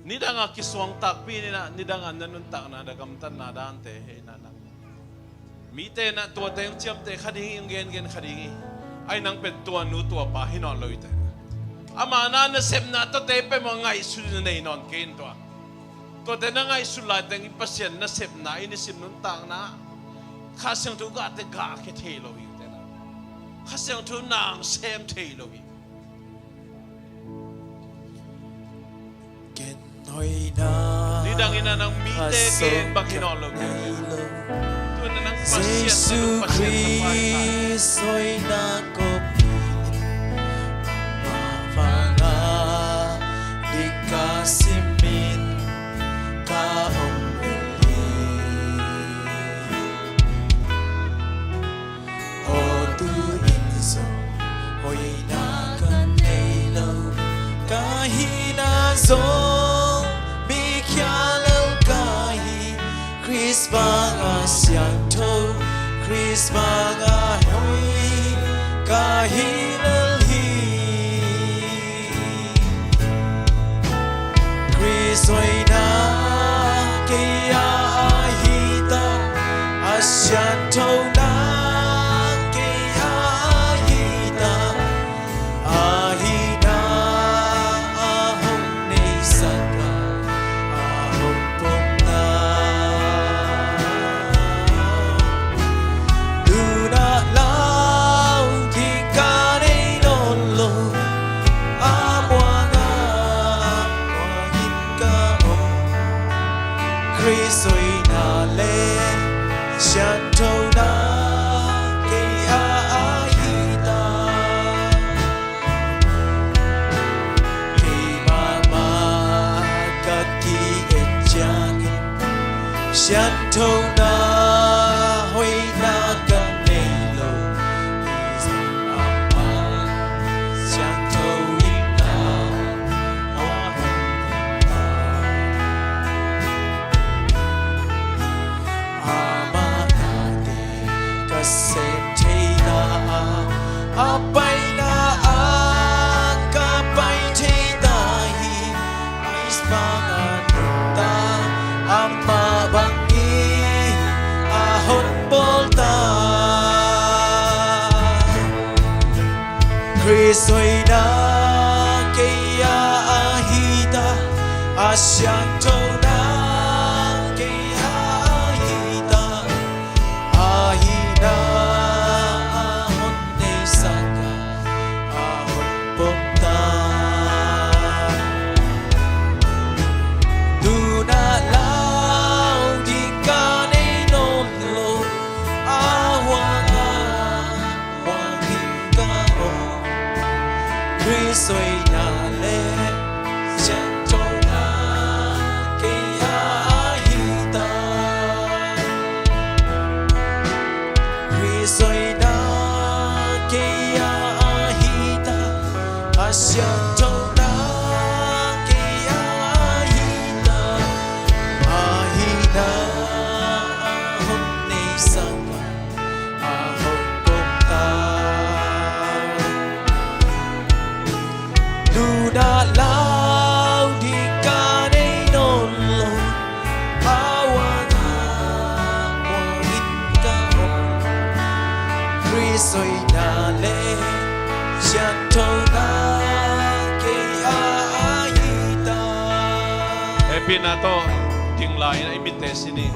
nidanga kiswang takpi nina nidanga nanuntak na nagam tan na dante he nana mite na tua teng chiam te khadingi gen gen khadingi ai nang pen tua nu tua pa hinon loite amana na sem na to te pe mo ngai su nei non ken to to te na ngai su la teng pasien na sep na ini sim nun tang na khaseng tu ga te ga ke the lo wi te na khaseng tu nang sem the lo wi ken hoi na ni dang ina nang mi te gen bak hinon lo wi tu na nang pasien Jesu Christ hoi na ko mafanga dikasimin ka omeli o tu inso hoi na kan elo kahina zo mi kyalau kahi Chris banga siang to Chris banga hoi kahilal hi Chris hoi na kaya ahita asyan to na kaya ahita ahina ahong nisaka ahong pumna Luna lao di kare non lo amwanga wangin ka o Chris oi na le shanto na kaya ahita kay mama kaki etjangin shanto na hoi na kanelo isang ama shanto ina ama nate kasente na apay na kapay te dahi ais panganuta ama bangi ahon bolta Chris hoi na kaya ahita asyang to na kaya ahita ahina ahon nesaka ahon pomta Luna lao di kane non lo awanga wangin ka o Chris hoi na le shanto na kaya ahita Chris hoi na kaya ahita asyanto na kaya ahita ahina ahon nesaka ahon pomta Luna lao di kane non lo awanga wangin ka o Chris hoi na le shanto na kaya ahita happy na to dinglay na imite sini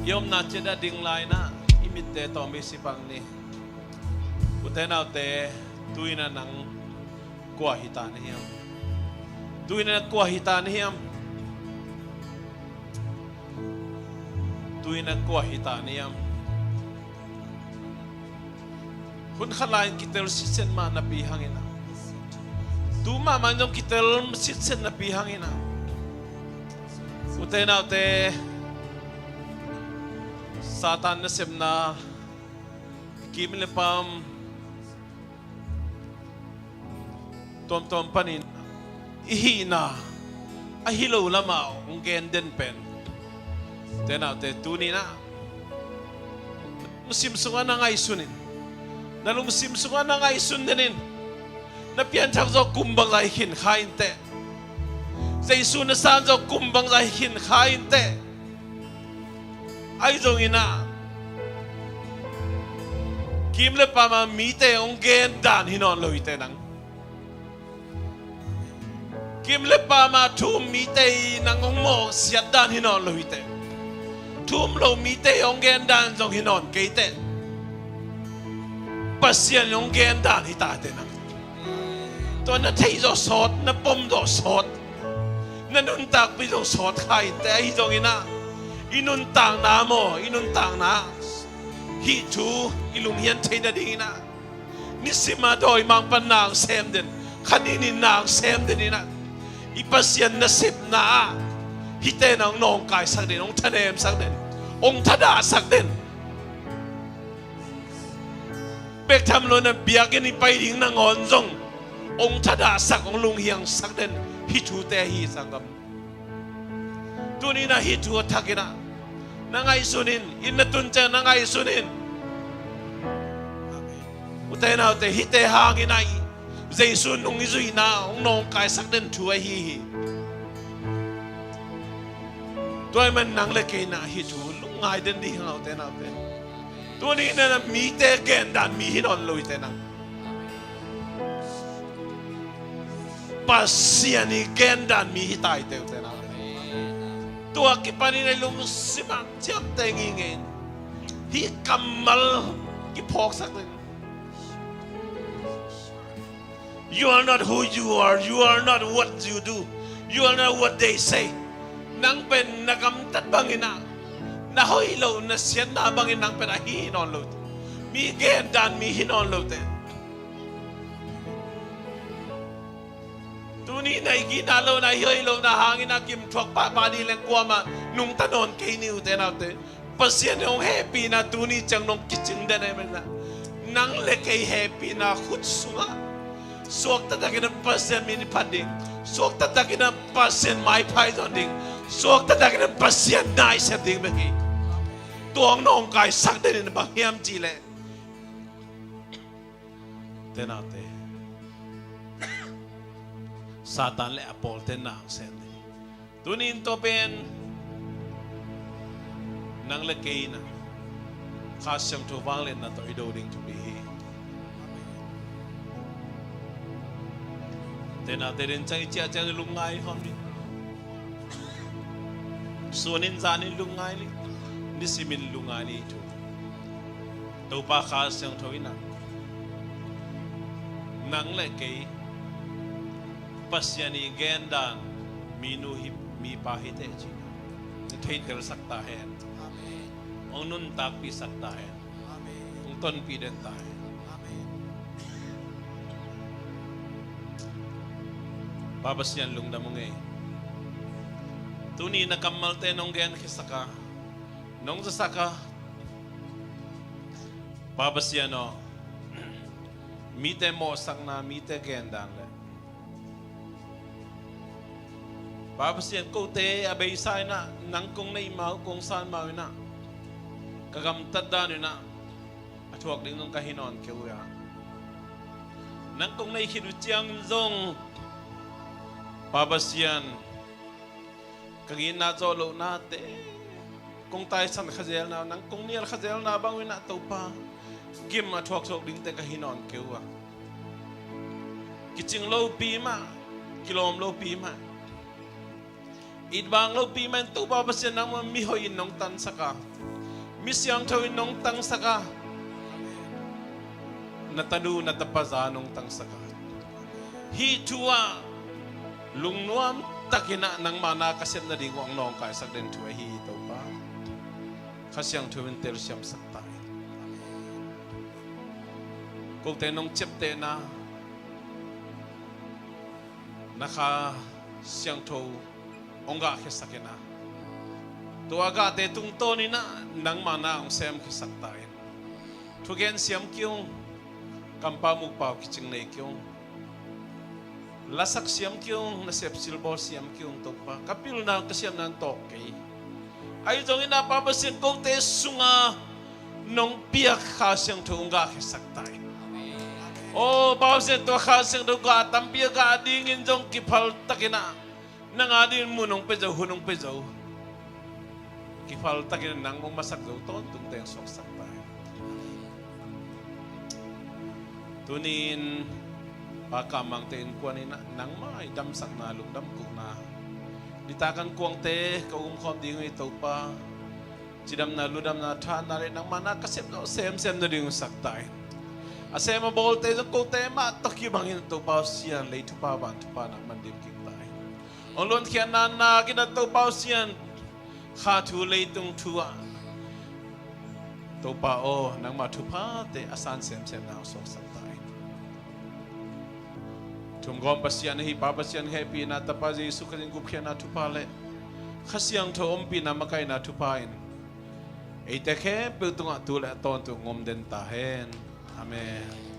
yom na cheda dinglay na imite to misipang ni Uten te tuina nang kuah hitan hiam. Tuina kuah hitan hiam. Tuina kuah hitan hiam. Hun khalain kitel sitsen ma na pihangina. Tuma manjong kitel sitsen na pihangina. Uten te Satan na semna kimile pam tom panin ihina ahilo lama ung genden pen tena te tunina musim sunga na ngai sunin nalung musim sunga na ngai sundenin na pian thak zo kumbang lai hin khain te jaisu na san zo kumbang lai hin khain te ai zo ina kimle pama mite ung gendan hinon loite nang Kimle pa ma tum mite nang mo siat dan hinon lohite. Tum lo mite ong gen dan jong hinon keite. Pasien ong gen dan hitate nang. To na thei zo sot na pom do sot. Na nun tak pi zo sot khai te ai jong ina. Inun tang na mo, inun tang na. Hi tu ilung hian thei da ding ina. Nisima doi mang panang sem den. Kanini nang sem den ina. Ipasyan na sip na hite nang nong kai sak din ong tanem sak din ong tada sak din bek tham lo na biakin ipai ding nang onjong ong tada sak ong lung hiang sak din hitu te hi sangam tuni na hitu atakina nangai sunin inna tuncha nangai sunin utay na te hite hanginai Jaisu nung izui na ong nong kai sak den thua hi toy man nang le ke na hi thu lung ngai den di hang te na te to ni na mi te gen dan mi hinon loi te na pasiani gen dan mi hitai te na to ki pani nei lung simang cham te ngingen hi kamal ki phok sak den You are not who you are. You are not what you do. You are not what they say. Nang pen nakamtat bangina. Nahoy lo na siyan na bangin nang pen hinon lo. Mi gen dan mi hinon lo te. Tuni na iginalo na hiyoy lo na hangin na kim tuwak pa nilang kuwama nung tanon kay niyo te na te. Pasyan yung happy na tuni chang nung kitching na naman na. Nang lekay happy na kutsunga. Suwag tatakin ng pasien mini panding. Suwag tatakin ng pasien may python ding. Suwag tatakin ng pasien na isa ding bagi. Tuang noong kay sakdin ng bahyam chile. Tenate. Satan le apol tenang sendi. Tunin to pen nang lekay na. Kasyang tubang len na to idoding to be. Tena terin chang ichi achang lungai homni sonin zanin lungai li nisimin lungai li tu to pa khas yang thoina nang le ke pasyani gendan minu hi mi pa hi te chi thei ter sakta hai amen ong nun tak pi sakta hai amen ong ton pi den ta hai Babas yan lung damong eh. Tuni na kamal te nong gen kisaka. Nong sasaka. Babas yan o. Mite mo sak na mite gendang le. Babas yan ko te abay say na. Nang kong na imaw kung saan maw na. Kagamtad dan na. At huwag din nung kahinon kiuya. Nang kong na ikinutiyang zong. Babasyan kagin na zolo nate kung tayo san khazel na nang kung niel khazel na bangwin na to pa gim atwak sok ding te kahinon kewa kiching low pima kilom low pima idbang low pima to babasyan nang mihoyin nong tan saka misyang tawin nong tang saka natanu natapazanong tangsakat. Hi tua lungnuam takina nang mana kasem na ding ang nong kay sagden tua hi to pa. Kasyang tuwin tel siyam saktay. Kung tenong chipte na naka siyang to onga kisakina. Tuaga te tungto ni na nang mana ang sem kisaktay. Tugen siyam kyung kampamug pao kiching na ikyung. Lasak siyam kyung nasep silbo siyam kyung to pa. Kapil na kasyam na tokay. Ay itong inapabasin kong te sunga nung piyak kasyang to onga kisaktay. Oh, pausin to kasing do ka tampia ka dingin jong kipal takina nang adin mo nung pejaw hunong pejaw kipal takina nang mong masakdaw ton tung tayong soksak tayo tunin pakamang tain kuan ina nang may damsak na lungdam ko na ditakan kuang te kaumkom dingo ito pa sidam na ludam na tan na rin nang mana kasip no sem na dingo saktay asema bolte ko tema toki bangin to pausian lay to pa ban to pa na mandim kitay onlon kya na kina to pausian khatu lay tung tua to pa o nang matupa te asan sem na so satay tunggom pasian hi papasian happy na tapa Yesu kadin gupya na tupale khasyang to ompi na makai na tupain ei te khe pe tunga tule ton tu ngom den tahen Amen.